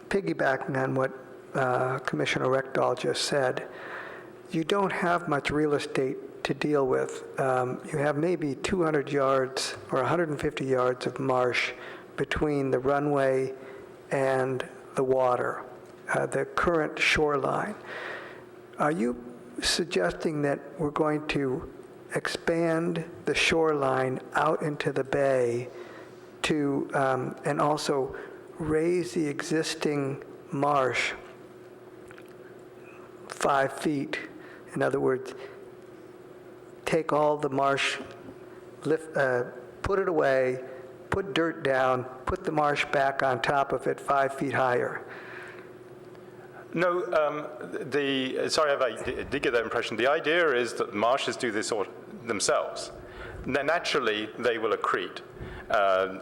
[SPEAKER 6] piggybacking on what Commissioner Reckdahl just said, you don't have much real estate to deal with. You have maybe 200 yards or 150 yards of marsh between the runway and the water, the current shoreline. Are you suggesting that we're going to expand the shoreline out into the bay to, and also raise the existing marsh 5 feet? In other words, take all the marsh, put it away, put dirt down, put the marsh back on top of it 5 feet higher?
[SPEAKER 13] No, sorry if I did get that impression. The idea is that marshes do this all themselves. Naturally, they will accrete.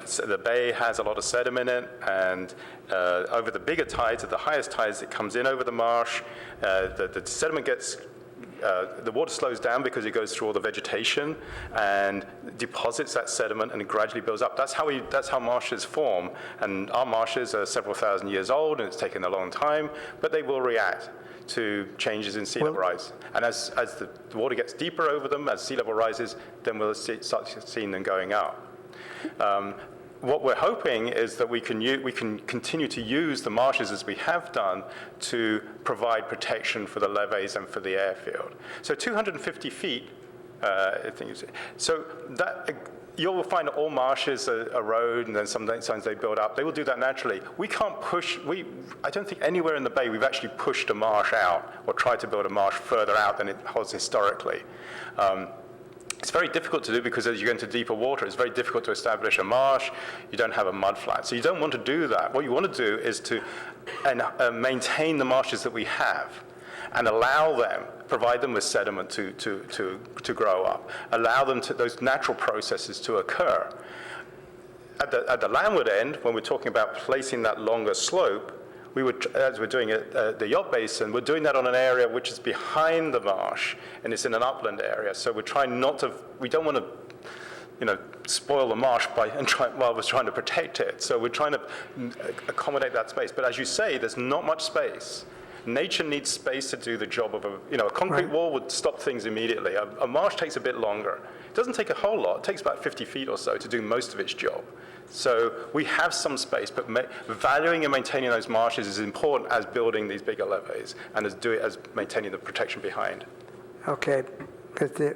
[SPEAKER 13] So the bay has a lot of sediment in it, and over the bigger tides, at the highest tides, it comes in over the marsh. The sediment gets, the water slows down because it goes through all the vegetation and deposits that sediment, and it gradually builds up. That's how marshes form. And our marshes are several thousand years old, and it's taken a long time, but they will react to changes in sea level rise. And as the water gets deeper over them, as sea level rises, then we'll start seeing them going up. What we're hoping is that we can continue to use the marshes as we have done to provide protection for the levees and for the airfield. So 250 feet, so that you'll find that all marshes erode, and then sometimes they build up. They will do that naturally. We can't push, I don't think anywhere in the bay we've actually pushed a marsh out or tried to build a marsh further out than it was historically. It's very difficult to do because as you go into deeper water, it's very difficult to establish a marsh. You don't have a mud flat. So you don't want to do that. What you want to do is to maintain the marshes that we have and allow them, provide them with sediment to grow up, allow them to, those natural processes to occur. At the landward end, when we're talking about placing that longer slope, we would, as we're doing at the yacht basin, we're doing that on an area which is behind the marsh, and it's in an upland area. So we're trying not to, we don't want to, spoil the marsh while we're trying to protect it. So we're trying to accommodate that space. But as you say, there's not much space. Nature needs space to do the job of a concrete wall would stop things immediately. A marsh takes a bit longer. It doesn't take a whole lot. It takes about 50 feet or so to do most of its job. So we have some space, but valuing and maintaining those marshes is important as building these bigger levees and as maintaining the protection behind.
[SPEAKER 6] Okay, because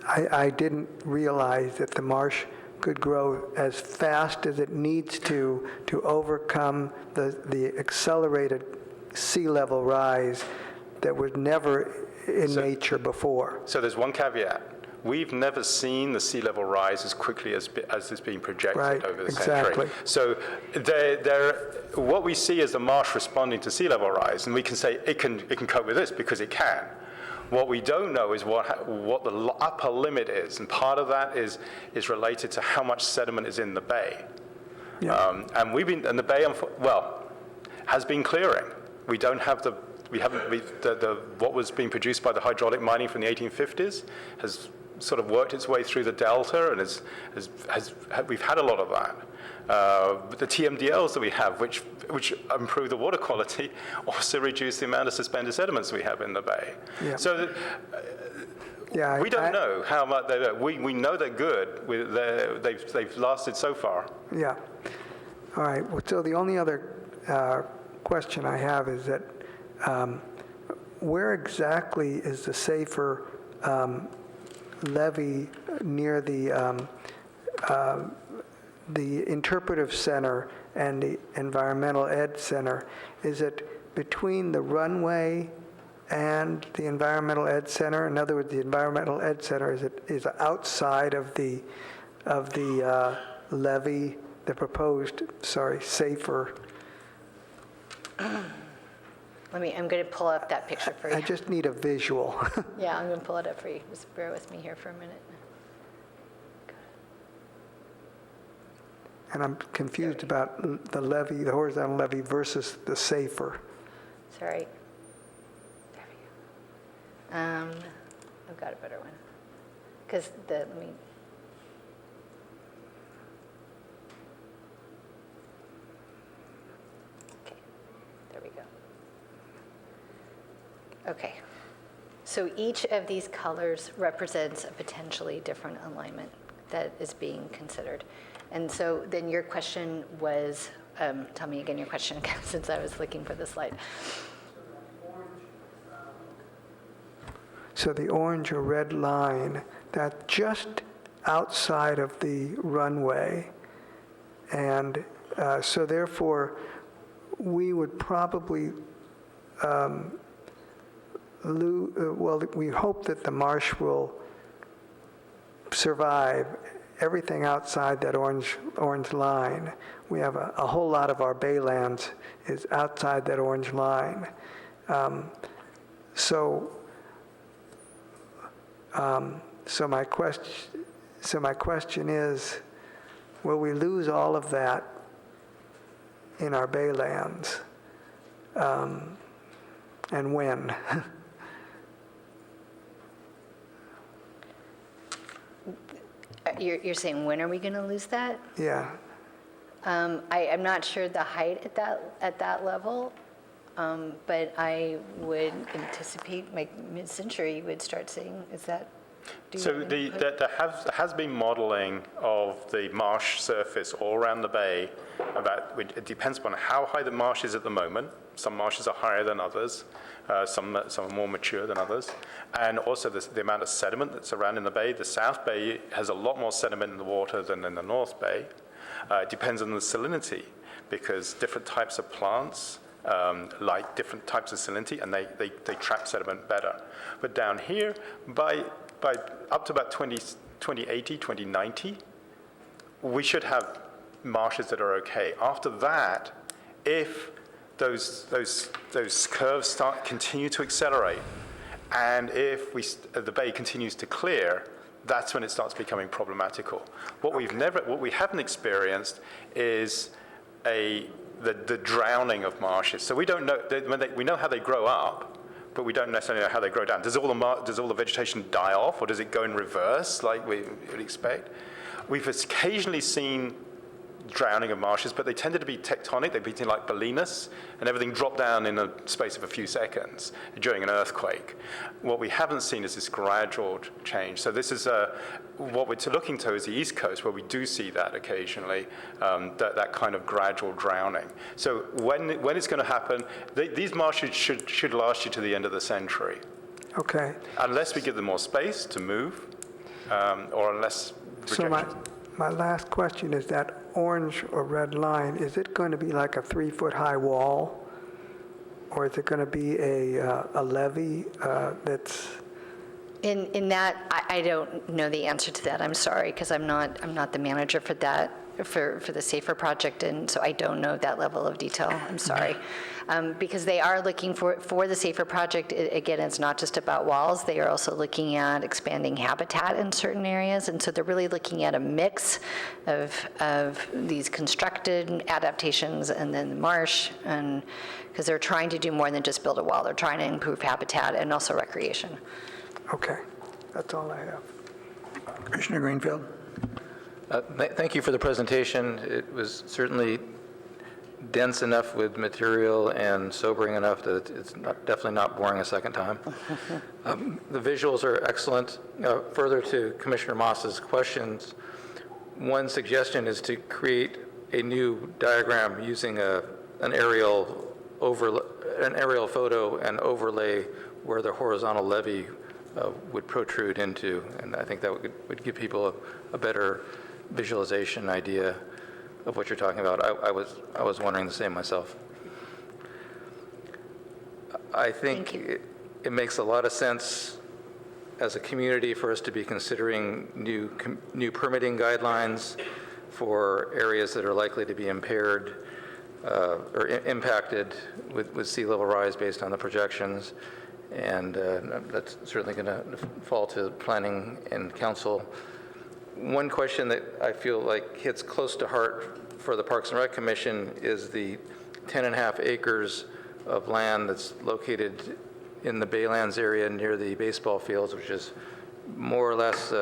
[SPEAKER 6] I didn't realize that the marsh could grow as fast as it needs to overcome the accelerated sea level rise that was never in nature before.
[SPEAKER 13] So there's one caveat. We've never seen the sea level rise as quickly as is being projected over the century. So what we see is the marsh responding to sea level rise, and we can say it can cope with this because it can. What we don't know is what the upper limit is, and part of that is related to how much sediment is in the bay.
[SPEAKER 6] Yeah.
[SPEAKER 13] And the bay, has been clearing. We don't have what was being produced by the hydraulic mining from the 1850s has sort of worked its way through the delta, and we've had a lot of that. The TMDLs that we have, which improve the water quality, also reduce the amount of suspended sediments we have in the bay.
[SPEAKER 6] Yeah.
[SPEAKER 13] So we don't know how much they do. We know they're good. They've lasted so far.
[SPEAKER 6] Yeah. All right. Well, so the only other question I have is that where exactly is the safer levee near the interpretive center and the environmental ed center? Is it between the runway and the environmental ed center? In other words, the environmental ed center is outside of the levee, the proposed, safer.
[SPEAKER 12] I'm going to pull up that picture for you.
[SPEAKER 6] I just need a visual.
[SPEAKER 12] Yeah, I'm going to pull it up for you. Just bear with me here for a minute.
[SPEAKER 6] And I'm confused about the levee, the horizontal levee versus the safer.
[SPEAKER 12] Sorry. There we go. I've got a better one. Because let me. Okay, there we go. Okay. So each of these colors represents a potentially different alignment that is being considered. And so then your question was, tell me again your question again, since I was looking for the slide.
[SPEAKER 6] So the orange or red line, that's just outside of the runway. And so therefore, we would probably, we hope that the marsh will survive everything outside that orange line. We have a whole lot of our baylands is outside that orange line. So my question is, will we lose all of that in our baylands? And when?
[SPEAKER 12] You're saying when are we going to lose that?
[SPEAKER 6] Yeah.
[SPEAKER 12] I'm not sure the height at that level, but I would anticipate mid-century you would start seeing, is that?
[SPEAKER 13] So there has been modeling of the marsh surface all around the bay. It depends upon how high the marsh is at the moment. Some marshes are higher than others. Some are more mature than others. And also the amount of sediment that's around in the bay. The South Bay has a lot more sediment in the water than in the North Bay. It depends on the salinity, because different types of plants like different types of salinity, and they trap sediment better. But down here, by by up to about 2080, 2090, we should have marshes that are okay. After that, if those curves continue to accelerate, and if the bay continues to clear, that's when it starts becoming problematical. What we haven't experienced is the drowning of marshes. So we don't know, we know how they grow up, but we don't necessarily know how they grow down. Does all the vegetation die off, or does it go in reverse like we would expect? We've occasionally seen drowning of marshes, but they tended to be tectonic. They'd be like Bolinas, and everything dropped down in a space of a few seconds during an earthquake. What we haven't seen is this gradual change. So this is what we're looking to is the East Coast, where we do see that occasionally, that kind of gradual drowning. So when it's going to happen, these marshes should last you to the end of the century.
[SPEAKER 6] Okay.
[SPEAKER 13] Unless we give them more space to move, or unless
[SPEAKER 6] So my last question is that orange or red line, is it going to be like a 3-foot-high wall? Or is it going to be a levee that's...
[SPEAKER 12] In that, I don't know the answer to that. I'm sorry, because I'm not the manager for that, for the SAFER project, and so I don't know that level of detail. I'm sorry. Because they are looking for the SAFER project, again, it's not just about walls. They are also looking at expanding habitat in certain areas, and so they're really looking at a mix of these constructed adaptations and then the marsh, and because they're trying to do more than just build a wall. They're trying to improve habitat and also recreation.
[SPEAKER 6] Okay, that's all I have.
[SPEAKER 1] Commissioner Greenfield?
[SPEAKER 8] Thank you for the presentation. It was certainly dense enough with material and sobering enough that it's definitely not boring a second time. The visuals are excellent. Further to Commissioner Moss's questions, one suggestion is to create a new diagram using an aerial photo and overlay where the horizontal levee would protrude into, and I think that would give people a better visualization idea of what you're talking about. I was wondering the same myself. I think it makes a lot of sense as a community for us to be considering new permitting guidelines for areas that are likely to be impaired or impacted with sea level rise based on the projections. And that's certainly going to fall to planning and council. One question that I feel like hits close to heart for the Parks and Rec Commission is the 10.5 acres of land that's located in the Baylands area near the baseball fields, which is more or less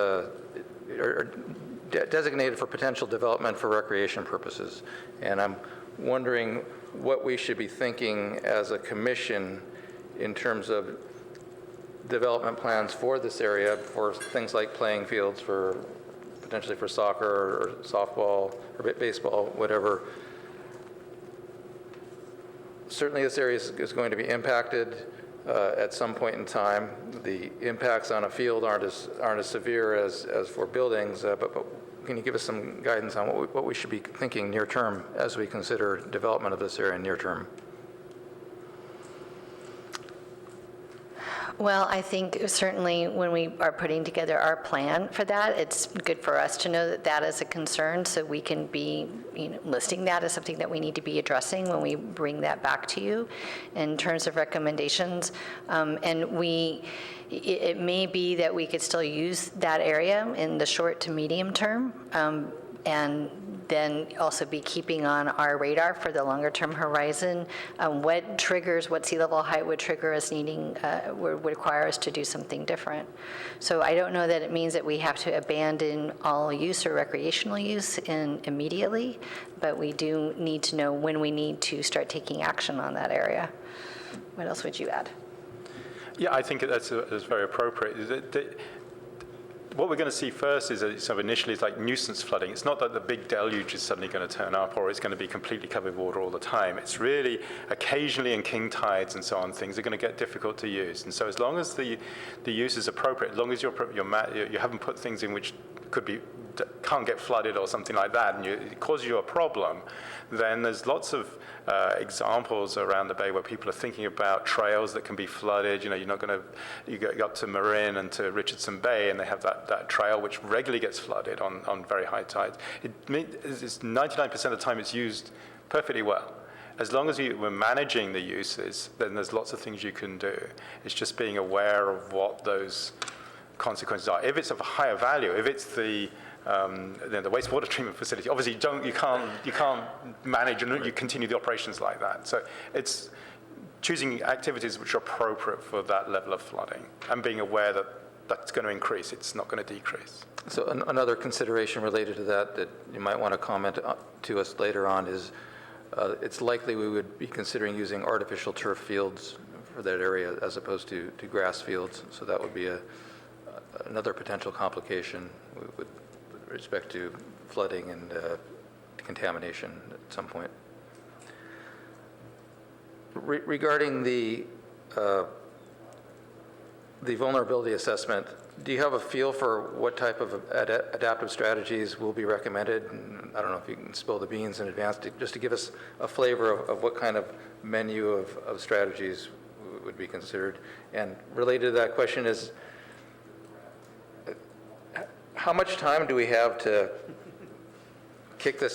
[SPEAKER 8] designated for potential development for recreation purposes. And I'm wondering what we should be thinking as a commission in terms of development plans for this area, for things like playing fields, for potentially for soccer or softball or baseball, whatever. Certainly this area is going to be impacted at some point in time. The impacts on a field aren't as severe as for buildings, but can you give us some guidance on what we should be thinking near term as we consider development of this area near term?
[SPEAKER 12] Well, I think certainly when we are putting together our plan for that, it's good for us to know that that is a concern, so we can be listing that as something that we need to be addressing when we bring that back to you in terms of recommendations. And it may be that we could still use that area in the short to medium term, and then also be keeping on our radar for the longer term horizon. What sea level height would trigger us needing, would require us to do something different. So I don't know that it means that we have to abandon all use or recreational use immediately, but we do need to know when we need to start taking action on that area. What else would you add?
[SPEAKER 13] Yeah, I think that's very appropriate. what we're going to see first is sort of initially it's like nuisance flooding. It's not that the big deluge is suddenly going to turn up or it's going to be completely covered with water all the time. It's really occasionally in king tides and so on, things are going to get difficult to use. And so as long as the use is appropriate, as long as you haven't put things in which can't get flooded or something like that, and it causes you a problem, then there's lots of examples around the bay where people are thinking about trails that can be flooded. You go up to Marin and to Richardson Bay, and they have that trail which regularly gets flooded on very high tides. It's 99% of the time it's used perfectly well. As long as we're managing the uses, then there's lots of things you can do. It's just being aware of what those consequences are. If it's of a higher value, if it's the wastewater treatment facility, obviously you can't manage and you continue the operations like that. So it's choosing activities which are appropriate for that level of flooding and being aware that that's going to increase, it's not going to decrease.
[SPEAKER 8] So another consideration related to that you might want to comment to us later on is it's likely we would be considering using artificial turf fields for that area as opposed to grass fields. So that would be another potential complication with respect to flooding and contamination at some point. Regarding the vulnerability assessment, do you have a feel for what type of adaptive strategies will be recommended? And I don't know if you can spill the beans in advance, just to give us a flavor of what kind of menu of strategies would be considered. And related to that question is, how much time do we have to kick the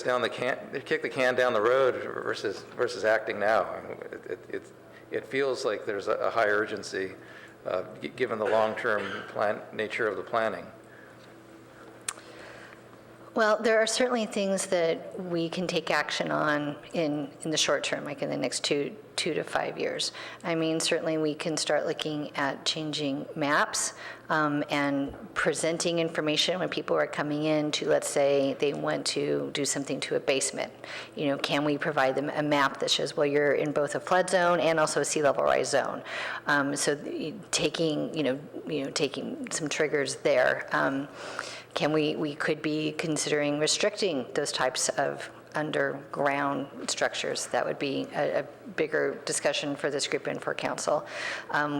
[SPEAKER 8] can down the road versus acting now? I mean, it feels like there's a high urgency given the long-term nature of the planning.
[SPEAKER 12] Well, there are certainly things that we can take action on in the short term, like in the next 2 to 5 years. I mean, certainly we can start looking at changing maps and presenting information when people are coming in to, let's say, they want to do something to a basement. Can we provide them a map that shows, well, you're in both a flood zone and also a sea level rise zone? So taking some triggers there. We could be considering restricting those types of underground structures. That would be a bigger discussion for this group and for council.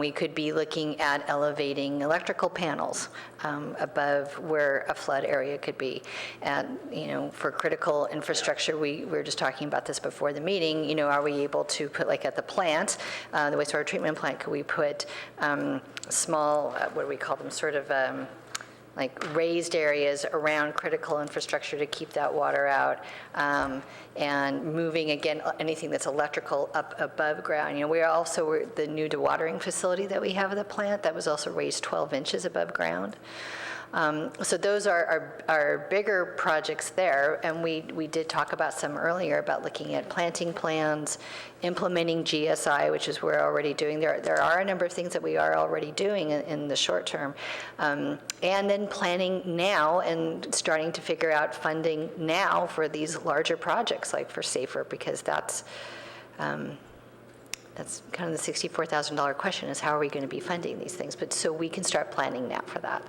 [SPEAKER 12] We could be looking at elevating electrical panels above where a flood area could be. And, for critical infrastructure, we were just talking about this before the meeting, are we able to put, like at the plant, the wastewater treatment plant, could we put small, what do we call them, sort of like raised areas around critical infrastructure to keep that water out, and moving, again, anything that's electrical up above ground. We are also, the new dewatering facility that we have at the plant, that was also raised 12 inches above ground. So those are bigger projects there, and we did talk about some earlier about looking at planting plans, implementing GSI, which is we're already doing. There are a number of things that we are already doing in the short term, and then planning now and starting to figure out funding now for these larger projects, like for SAFER, because that's kind of the $64,000 question, is how are we going to be funding these things? But so we can start planning now for that.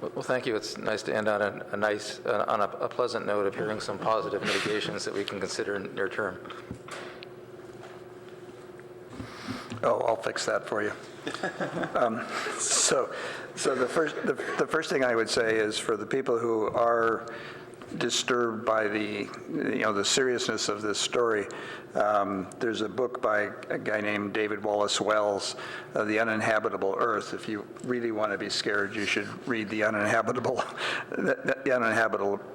[SPEAKER 8] Well, thank you. It's nice to end on a pleasant note of hearing some positive mitigations that we can consider in near term.
[SPEAKER 1] Oh, I'll fix that for you. So the first thing I would say is, for the people who are disturbed by the seriousness of this story, there's a book by a guy named David Wallace Wells, The Uninhabitable Earth. If you really want to be scared, you should read The Uninhabitable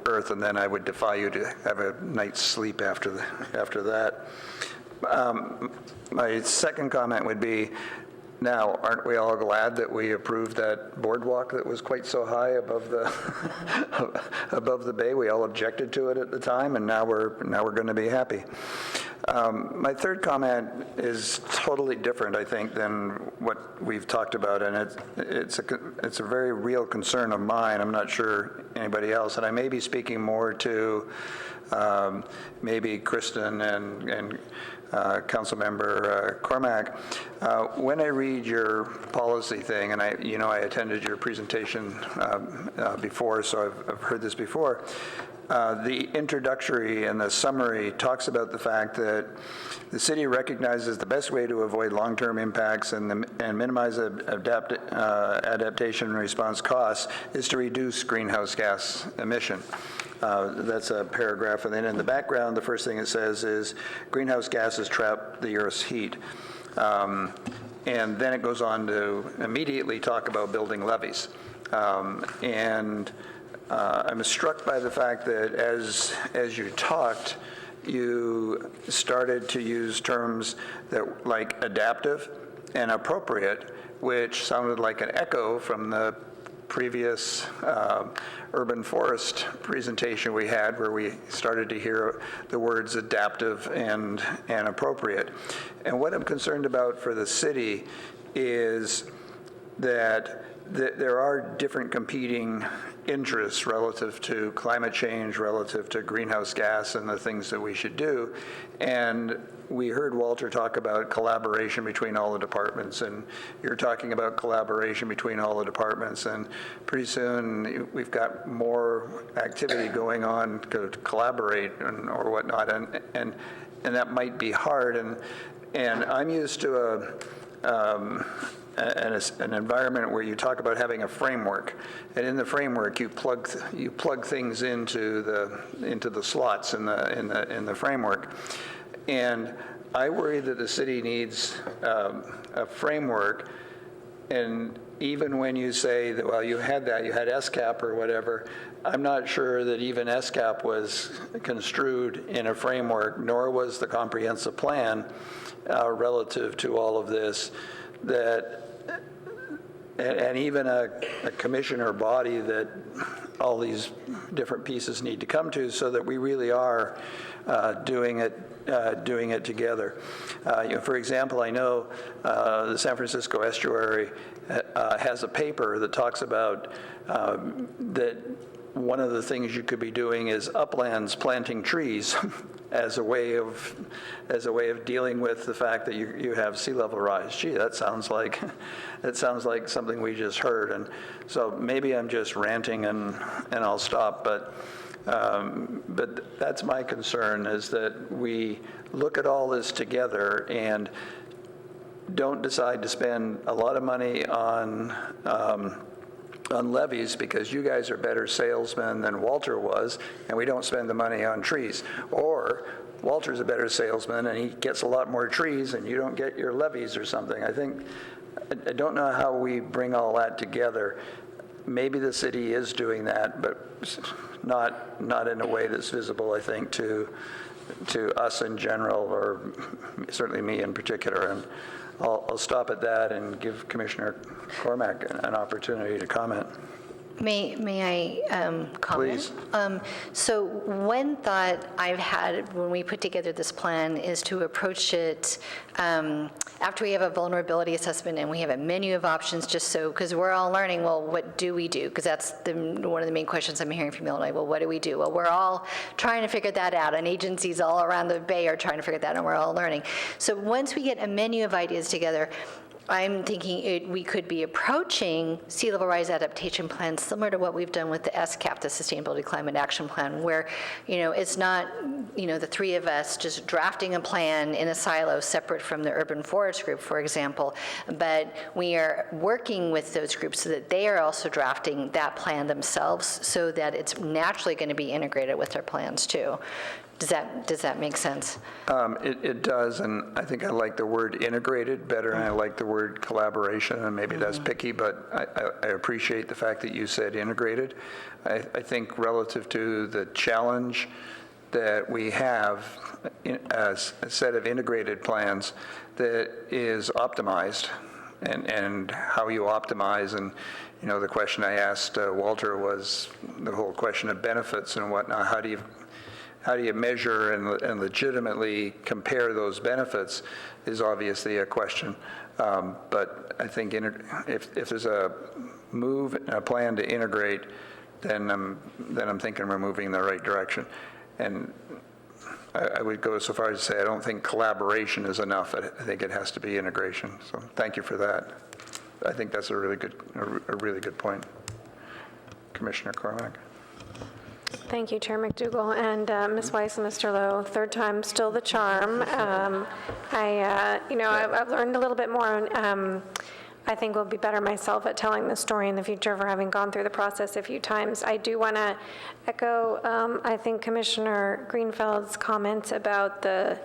[SPEAKER 1] Earth, and then I would defy you to have a night's sleep after that. My second comment would be, now, aren't we all glad that we approved that boardwalk that was quite so high above the bay? We all objected to it at the time, and now we're going to be happy. My third comment is totally different, I think, than what we've talked about, and it's a very real concern of mine. I'm not sure anybody else, and I may be speaking more to maybe Kristen and Councilmember Cormack. When I read your policy thing, and I attended your presentation before, so I've heard this before. The introductory and the summary talks about the fact that the city recognizes the best way to avoid long-term impacts and minimize adaptation and response costs is to reduce greenhouse gas emission. That's a paragraph, and then in the background, the first thing it says is greenhouse gases trap the Earth's heat. And then it goes on to immediately talk about building levees. I'm struck by the fact that as you talked, you started to use terms that like adaptive and appropriate, which sounded like an echo from the previous urban forest presentation we had, where we started to hear the words adaptive and appropriate. And what I'm concerned about for the city is that there are different competing interests relative to climate change, relative to greenhouse gas and the things that we should do. And we heard Walter talk about collaboration between all the departments, and you're talking about collaboration between all the departments, and pretty soon we've got more activity going on to collaborate or whatnot, and that might be hard. And I'm used to an environment where you talk about having a framework, and in the framework you plug things into the slots in the framework. And I worry that the city needs a framework, and even when you say that, well, you had SCAP or whatever, I'm not sure that even SCAP was construed in a framework, nor was the comprehensive plan relative to all of this. And even a commissioner body that all these different pieces need to come to, so that we really are doing it together. For example, I know the San Francisco Estuary has a paper that talks about that one of the things you could be doing is uplands planting trees as a way of dealing with the fact that you have sea level rise. Gee, that sounds like something we just heard. And so maybe I'm just ranting and I'll stop, but that's my concern, is that we look at all this together and don't decide to spend a lot of money on levees because you guys are better salesmen than Walter was, and we don't spend the money on trees. Or Walter's a better salesman and he gets a lot more trees and you don't get your levees or something. I don't know how we bring all that together. Maybe the city is doing that, but not in a way that's visible, I think, to us in general, or certainly me in particular. And I'll stop at that and give Commissioner Cormack an opportunity to comment.
[SPEAKER 12] May I comment?
[SPEAKER 1] Please.
[SPEAKER 12] So one thought I've had when we put together this plan is to approach it after we have a vulnerability assessment and we have a menu of options, just so, because we're all learning, well, what do we do? Because that's one of the main questions I'm hearing from you all night. Well, what do we do? Well, we're all trying to figure that out, and agencies all around the Bay are trying to figure that out, and we're all learning. So once we get a menu of ideas together, I'm thinking we could be approaching sea level rise adaptation plans similar to what we've done with the SCAP, the Sustainability Climate Action Plan, where, it's not, the three of us just drafting a plan in a silo separate from the urban forest group, for example, but we are working with those groups so that they are also drafting that plan themselves, so that it's naturally going to be integrated with their plans too. Does that make sense?
[SPEAKER 1] It does, and I think I like the word integrated better, and I like the word collaboration, and maybe that's picky, but I appreciate the fact that you said integrated. I think relative to the challenge that we have as a set of integrated plans that is optimized, and how you optimize, and the question I asked Walter was the whole question of benefits and whatnot. how do you measure and legitimately compare those benefits is obviously a question. But I think if there's a move, a plan to integrate, then I'm thinking we're moving in the right direction. And I would go so far as to say I don't think collaboration is enough. I think it has to be integration. So thank you for that. I think that's a really good point. Commissioner Cormack.
[SPEAKER 11] Thank you, Chair McDougall, and Ms. Weiss and Mr. Lowe. Third time, still the charm. I've learned a little bit more. I think will be better myself at telling the story in the future for having gone through the process a few times. I do want to echo, I think, Commissioner Greenfeld's comments about the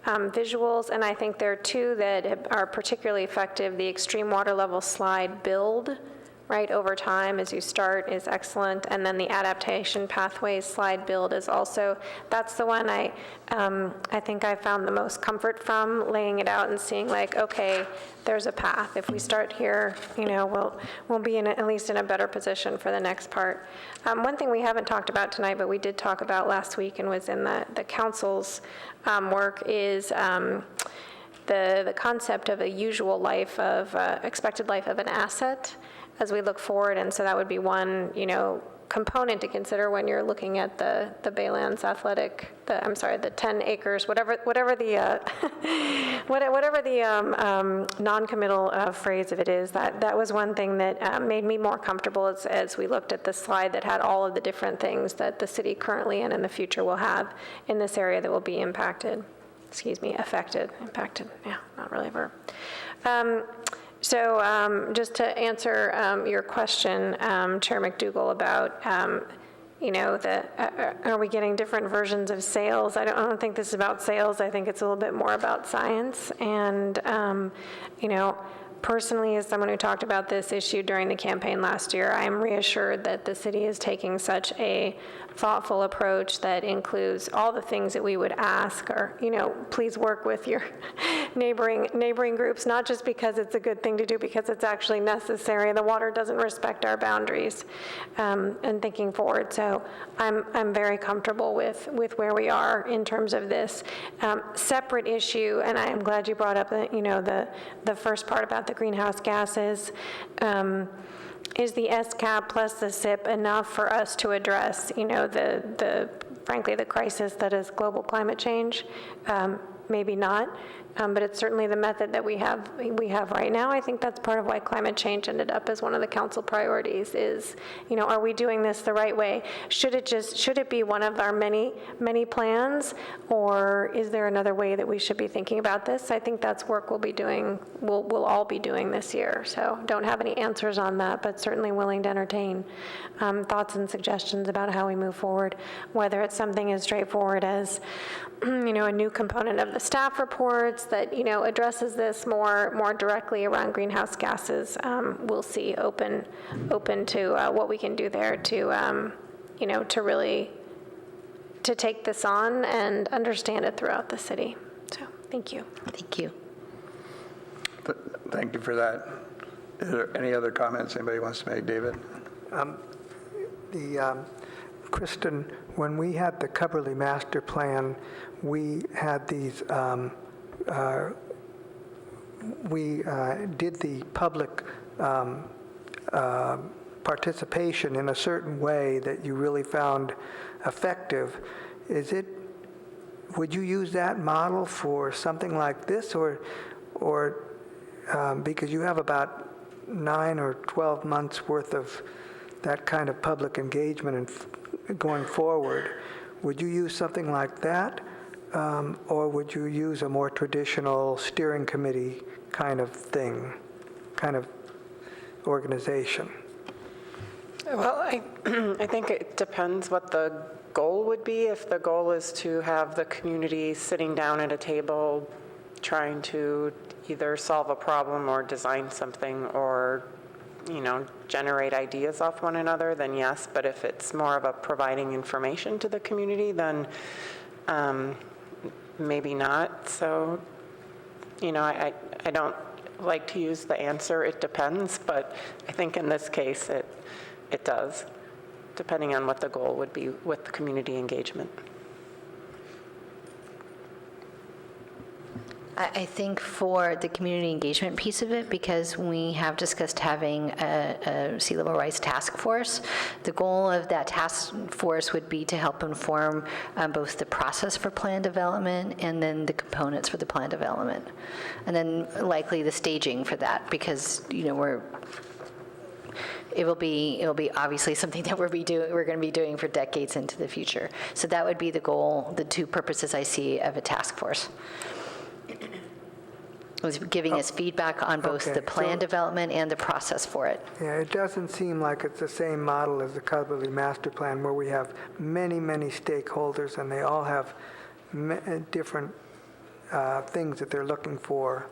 [SPEAKER 11] visuals, and I think there are two that are particularly effective. The extreme water level slide build, right, over time as you start is excellent, and then the adaptation pathways slide build is also, that's the one I think I found the most comfort from, laying it out and seeing like, okay, there's a path. If we start here, we'll be at least in a better position for the next part. One thing we haven't talked about tonight, but we did talk about last week and was in the council's work is the concept of a usual life of, expected life of an asset as we look forward, and so that would be one, component to consider when you're looking at the Baylands Athletic, the 10 acres, whatever the non-committal phrase of it is. That was one thing that made me more comfortable as we looked at the slide that had all of the different things that the city currently and in the future will have in this area that will be affected, yeah, not really a verb. So just to answer your question, Chair McDougall, about, are we getting different versions of sales? I don't think this is about sales. I think it's a little bit more about science. And, personally, as someone who talked about this issue during the campaign last year, I am reassured that the city is taking such a thoughtful approach that includes all the things that we would ask, or, please work with your neighboring groups, not just because it's a good thing to do, because it's actually necessary. The water doesn't respect our boundaries, and thinking forward. So I'm very comfortable with where we are in terms of this. Separate issue, and I am glad you brought up the first part about the greenhouse gases. Is the SCAP plus the SIP enough for us to address, frankly, the crisis that is global climate change? Maybe not. But it's certainly the method that we have right now. I think that's part of why climate change ended up as one of the council priorities is, are we doing this the right way? Should it be one of our many plans, or is there another way that we should be thinking about this? I think that's work we'll all be doing this year. So don't have any answers on that, but certainly willing to entertain thoughts and suggestions about how we move forward, whether it's something as straightforward as a new component of the staff reports that, addresses this more directly around greenhouse gases. We'll see open to what we can do there to, to really to take this on and understand it throughout the city. So thank you.
[SPEAKER 12] Thank you.
[SPEAKER 1] Thank you for that. Is there any other comments anybody wants to make? David?
[SPEAKER 6] Kristen, when we had the Coverly Master Plan, we had these, we did the public participation in a certain way that you really found effective. Would you use that model for something like this, or because you have about 9 or 12 months worth of that kind of public engagement and going forward, would you use something like that, or would you use a more traditional steering committee kind of thing, kind of organization?
[SPEAKER 3] Well, I think it depends what the goal would be. If the goal is to have the community sitting down at a table trying to either solve a problem or design something or generate ideas off one another, then yes. But if it's more of a providing information to the community, then maybe not. So, I don't like to use the answer, it depends, but I think in this case it does, depending on what the goal would be with the community engagement.
[SPEAKER 12] I think for the community engagement piece of it, because we have discussed having a sea level rise task force, the goal of that task force would be to help inform both the process for plan development and then the components for the plan development. And then likely the staging for that, because, it will be obviously something that we're going to be doing for decades into the future. So that would be the goal, the two purposes I see of a task force. Was giving us feedback on both
[SPEAKER 6] Okay,
[SPEAKER 12] the plan
[SPEAKER 6] so-
[SPEAKER 12] development and the process for it.
[SPEAKER 6] Yeah, it doesn't seem like it's the same model as the Cubberley Master Plan, where we have many, many stakeholders, and they all have different things that they're looking for.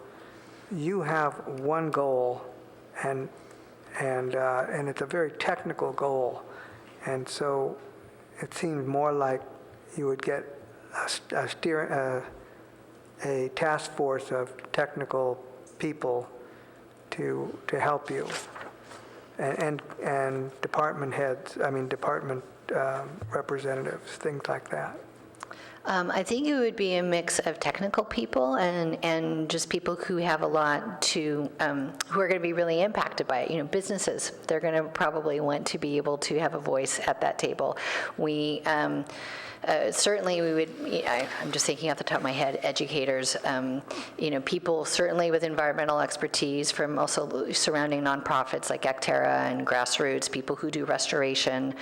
[SPEAKER 6] You have one goal, and it's a very technical goal, and so it seems more like you would get a task force of technical people to help you, and department heads, department representatives, things like that.
[SPEAKER 12] I think it would be a mix of technical people and just people who have a lot to, who are going to be really impacted by it. Businesses, they're going to probably want to be able to have a voice at that table. Certainly we would, I'm just thinking off the top of my head, educators, people certainly with environmental expertise from also surrounding nonprofits like Acterra and Grassroots, people who do restoration,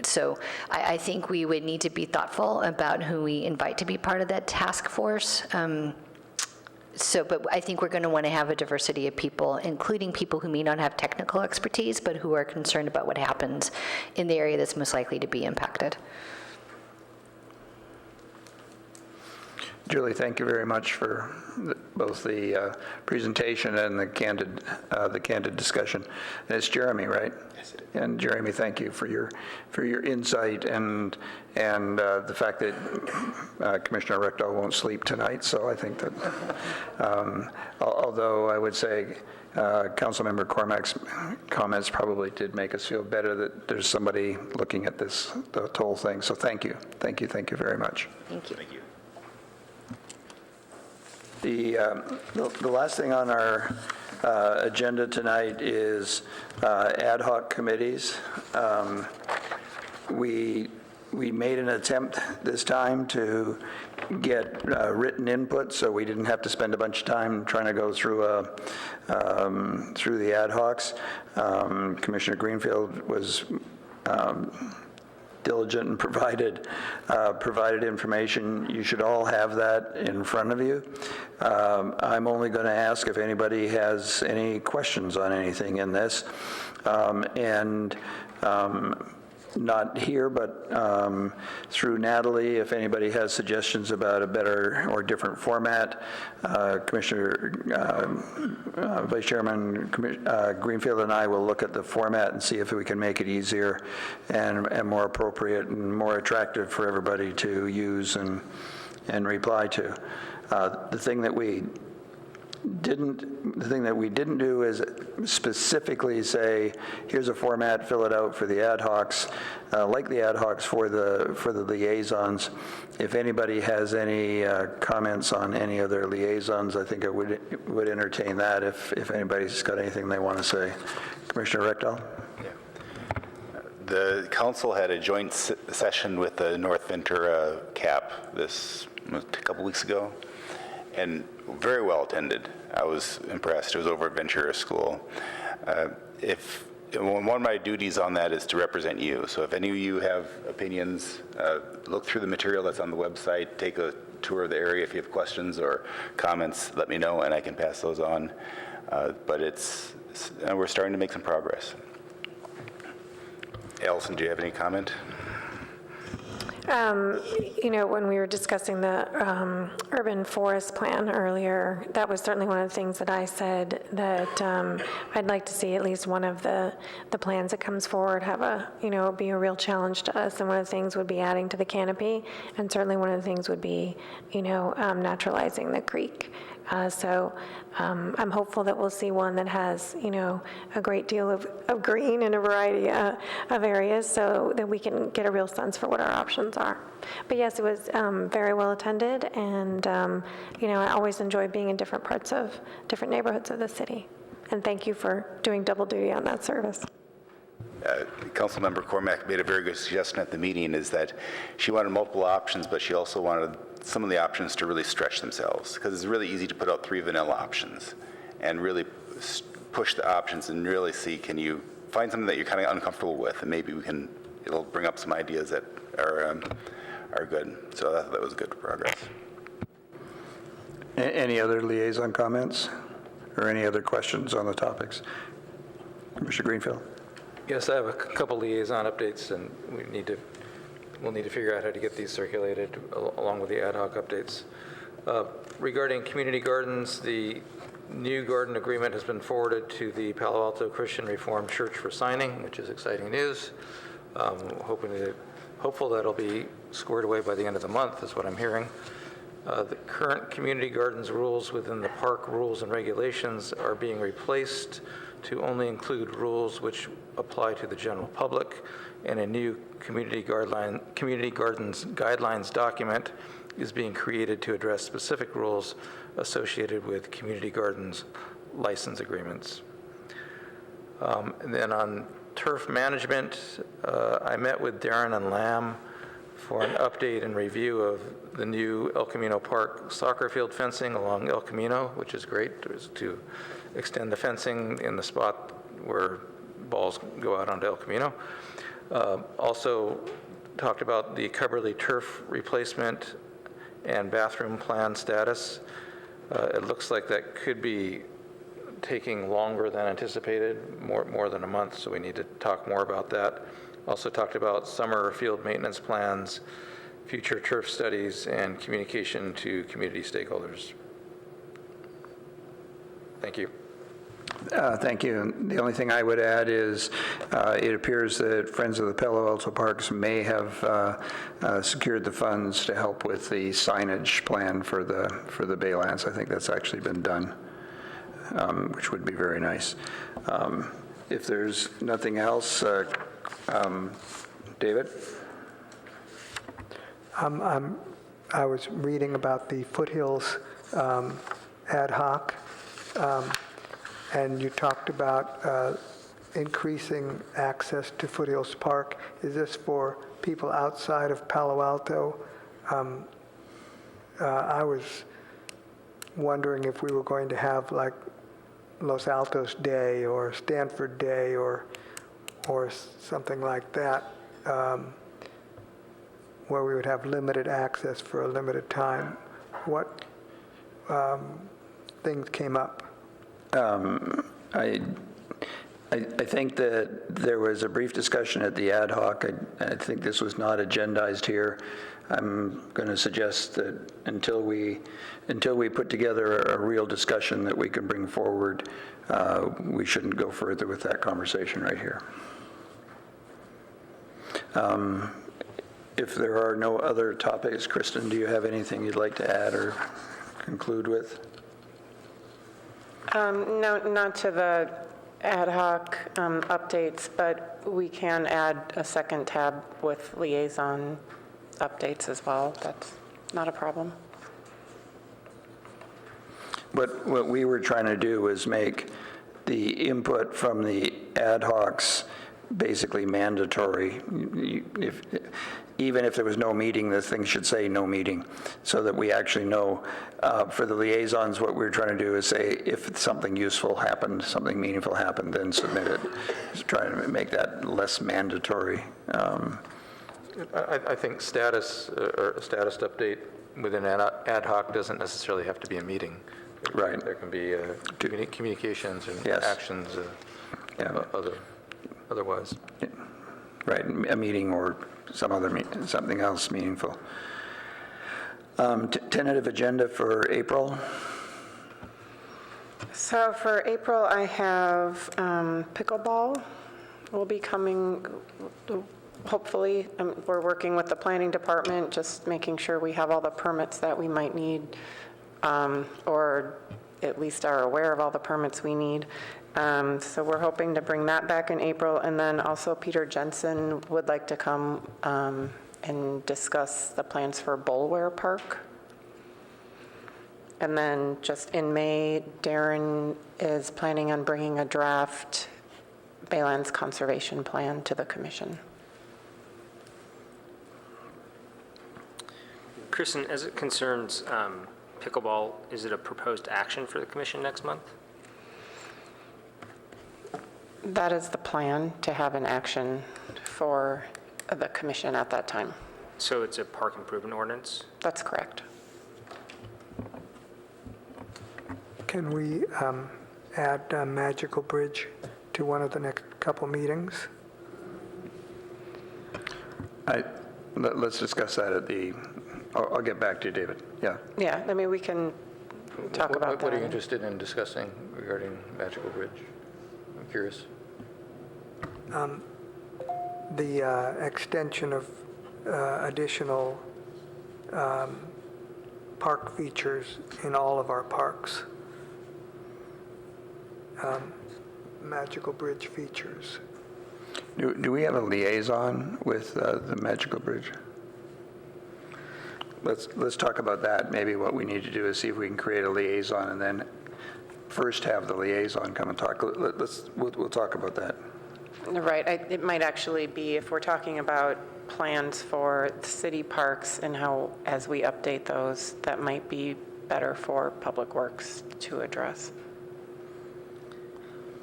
[SPEAKER 12] so I think we would need to be thoughtful about who we invite to be part of that task force. But I think we're going to want to have a diversity of people, including people who may not have technical expertise, but who are concerned about what happens in the area that's most likely to be impacted.
[SPEAKER 1] Julie, thank you very much for both the presentation and the candid discussion. And it's Jeremy, right? Yes, it is. And Jeremy, thank you for your insight and the fact that Commissioner Rectal won't sleep tonight. So I think that, although I would say Councilmember Cormack's comments probably did make us feel better that there's somebody looking at the whole thing. So thank you very much.
[SPEAKER 12] Thank you.
[SPEAKER 5] Thank you.
[SPEAKER 1] The last thing on our agenda tonight is ad hoc committees. We made an attempt this time to get written input, so we didn't have to spend a bunch of time trying to go through the ad hocs. Commissioner Greenfield was diligent and provided information. You should all have that in front of you. I'm only going to ask if anybody has any questions on anything in this. Not here, but through Natalie, if anybody has suggestions about a better or different format, Commissioner Vice Chairman Greenfield and I will look at the format and see if we can make it easier and more appropriate and more attractive for everybody to use and reply to. The thing that we didn't do is specifically say, here's a format, fill it out for the ad hocs, like the ad hocs for the liaisons. If anybody has any comments on any other liaisons, I think I would entertain that if anybody's got anything they want to say. Commissioner Rectal?
[SPEAKER 5] The council had a joint session with the North Ventura CAP a couple weeks ago, and very well attended. I was impressed. It was over at Ventura School. One of my duties on that is to represent you. So if any of you have opinions, look through the material that's on the website, take a tour of the area. If you have questions or comments, let me know and I can pass those on. But we're starting to make some progress. Allison, do you have any comment?
[SPEAKER 11] When we were discussing the urban forest plan earlier, that was certainly one of the things that I said that I'd like to see at least one of the plans that comes forward have be a real challenge to us. And one of the things would be adding to the canopy, and certainly one of the things would be, naturalizing the creek. So I'm hopeful that we'll see one that has, a great deal of green in a variety of areas so that we can get a real sense for what our options are. But yes, it was very well attended, and I always enjoy being in different neighborhoods of the city. And thank you for doing double duty on that service.
[SPEAKER 5] Councilmember Cormack made a very good suggestion at the meeting, is that she wanted multiple options, but she also wanted some of the options to really stretch themselves, because it's really easy to put out 3 vanilla options and really push the options and really see, can you find something that you're kind of uncomfortable with, and maybe it'll bring up some ideas that are good. So that was good progress.
[SPEAKER 1] Any other liaison comments or any other questions on the topics? Commissioner Greenfield?
[SPEAKER 8] Yes, I have a couple liaison updates, and we'll need to figure out how to get these circulated along with the ad hoc updates. Regarding community gardens, the new garden agreement has been forwarded to the Palo Alto Christian Reformed Church for signing, which is exciting news. Hopeful that'll be squared away by the end of the month, is what I'm hearing. The current community gardens rules within the park rules and regulations are being replaced to only include rules which apply to the general public, and a new community gardens guidelines document is being created to address specific rules associated with community gardens license agreements. And then on turf management, I met with Darren and Lamb for an update and review of the new El Camino Park soccer field fencing along El Camino, which is great, to extend the fencing in the spot where balls go out onto El Camino. Also talked about the Cubberley turf replacement and bathroom plan status. It looks like that could be taking longer than anticipated, more than a month, so we need to talk more about that. Also talked about summer field maintenance plans, future turf studies, and communication to community stakeholders. Thank you.
[SPEAKER 1] Thank you. The only thing I would add is it appears that Friends of the Palo Alto Parks may have secured the funds to help with the signage plan for the Baylands. I think that's actually been done, which would be very nice. If there's nothing else, David?
[SPEAKER 6] I was reading about the Foothills ad hoc, and you talked about increasing access to Foothills Park. Is this for people outside of Palo Alto? I was wondering if we were going to have like Los Altos Day or Stanford Day or something like that, where we would have limited access for a limited time. What things came up?
[SPEAKER 1] I think that there was a brief discussion at the ad hoc. I think this was not agendized here. I'm going to suggest that until we put together a real discussion that we can bring forward, we shouldn't go further with that conversation right here. If there are no other topics, Kristen, do you have anything you'd like to add or conclude with?
[SPEAKER 3] No, not to the ad hoc updates, but we can add a second tab with liaison updates as well. That's not a problem.
[SPEAKER 1] What we were trying to do was make the input from the ad hocs basically mandatory. Even if there was no meeting, this thing should say no meeting, so that we actually know. For the liaisons, what we're trying to do is say, if something useful happened, something meaningful happened, then submit it. Just trying to make that less mandatory.
[SPEAKER 8] I think status or a status update within ad hoc doesn't necessarily have to be a meeting.
[SPEAKER 1] Right.
[SPEAKER 8] There can be communications and
[SPEAKER 1] Yes.
[SPEAKER 8] actions otherwise.
[SPEAKER 1] Yeah. Right, a meeting or something else meaningful. Tentative agenda for April.
[SPEAKER 3] So for April, I have pickleball will be coming, hopefully. We're working with the planning department, just making sure we have all the permits that we might need, or at least are aware of all the permits we need. So we're hoping to bring that back in April. And then also Peter Jensen would like to come and discuss the plans for Bulware Park. And then just in May, Darren is planning on bringing a draft Baylands Conservation Plan to the commission.
[SPEAKER 9] Kristen, as it concerns pickleball, is it a proposed action for the commission next month?
[SPEAKER 3] That is the plan, to have an action for the commission at that time.
[SPEAKER 9] So it's a park improvement ordinance?
[SPEAKER 3] That's correct.
[SPEAKER 6] Can we add Magical Bridge to one of the next couple meetings?
[SPEAKER 1] Let's discuss that at the, I'll get back to you, David. Yeah.
[SPEAKER 3] Yeah, I mean, we can talk about that.
[SPEAKER 8] What are you interested in discussing regarding Magical Bridge? I'm curious.
[SPEAKER 6] The extension of additional park features in all of our parks. Magical Bridge features.
[SPEAKER 1] Do we have a liaison with the Magical Bridge? Let's talk about that. Maybe what we need to do is see if we can create a liaison and then first have the liaison come and talk. We'll talk about that.
[SPEAKER 3] Right, it might actually be, if we're talking about plans for the city parks and how, as we update those, that might be better for Public Works to address.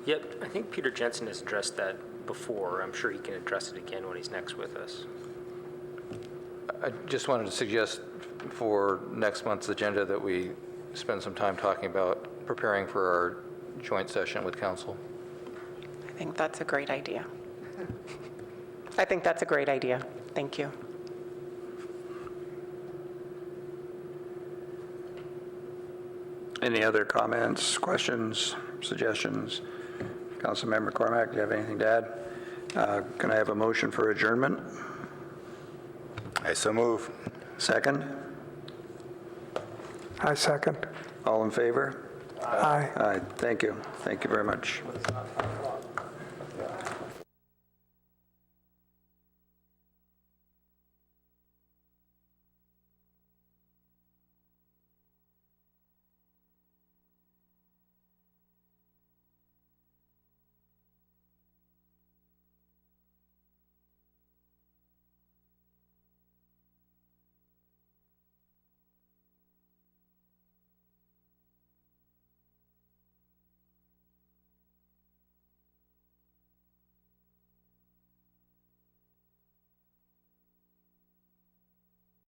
[SPEAKER 9] Yep, I think Peter Jensen has addressed that before. I'm sure he can address it again when he's next with us.
[SPEAKER 8] I just wanted to suggest for next month's agenda that we spend some time talking about preparing for our joint session with council.
[SPEAKER 3] I think that's a great idea. I think that's a great idea. Thank you.
[SPEAKER 1] Any other comments, questions, suggestions? Councilmember Cormack, do you have anything to add? Can I have a motion for adjournment?
[SPEAKER 5] I so move.
[SPEAKER 1] Second?
[SPEAKER 6] I second.
[SPEAKER 1] All in favor?
[SPEAKER 6] Aye.
[SPEAKER 1] Aye. Thank you. Thank you very much.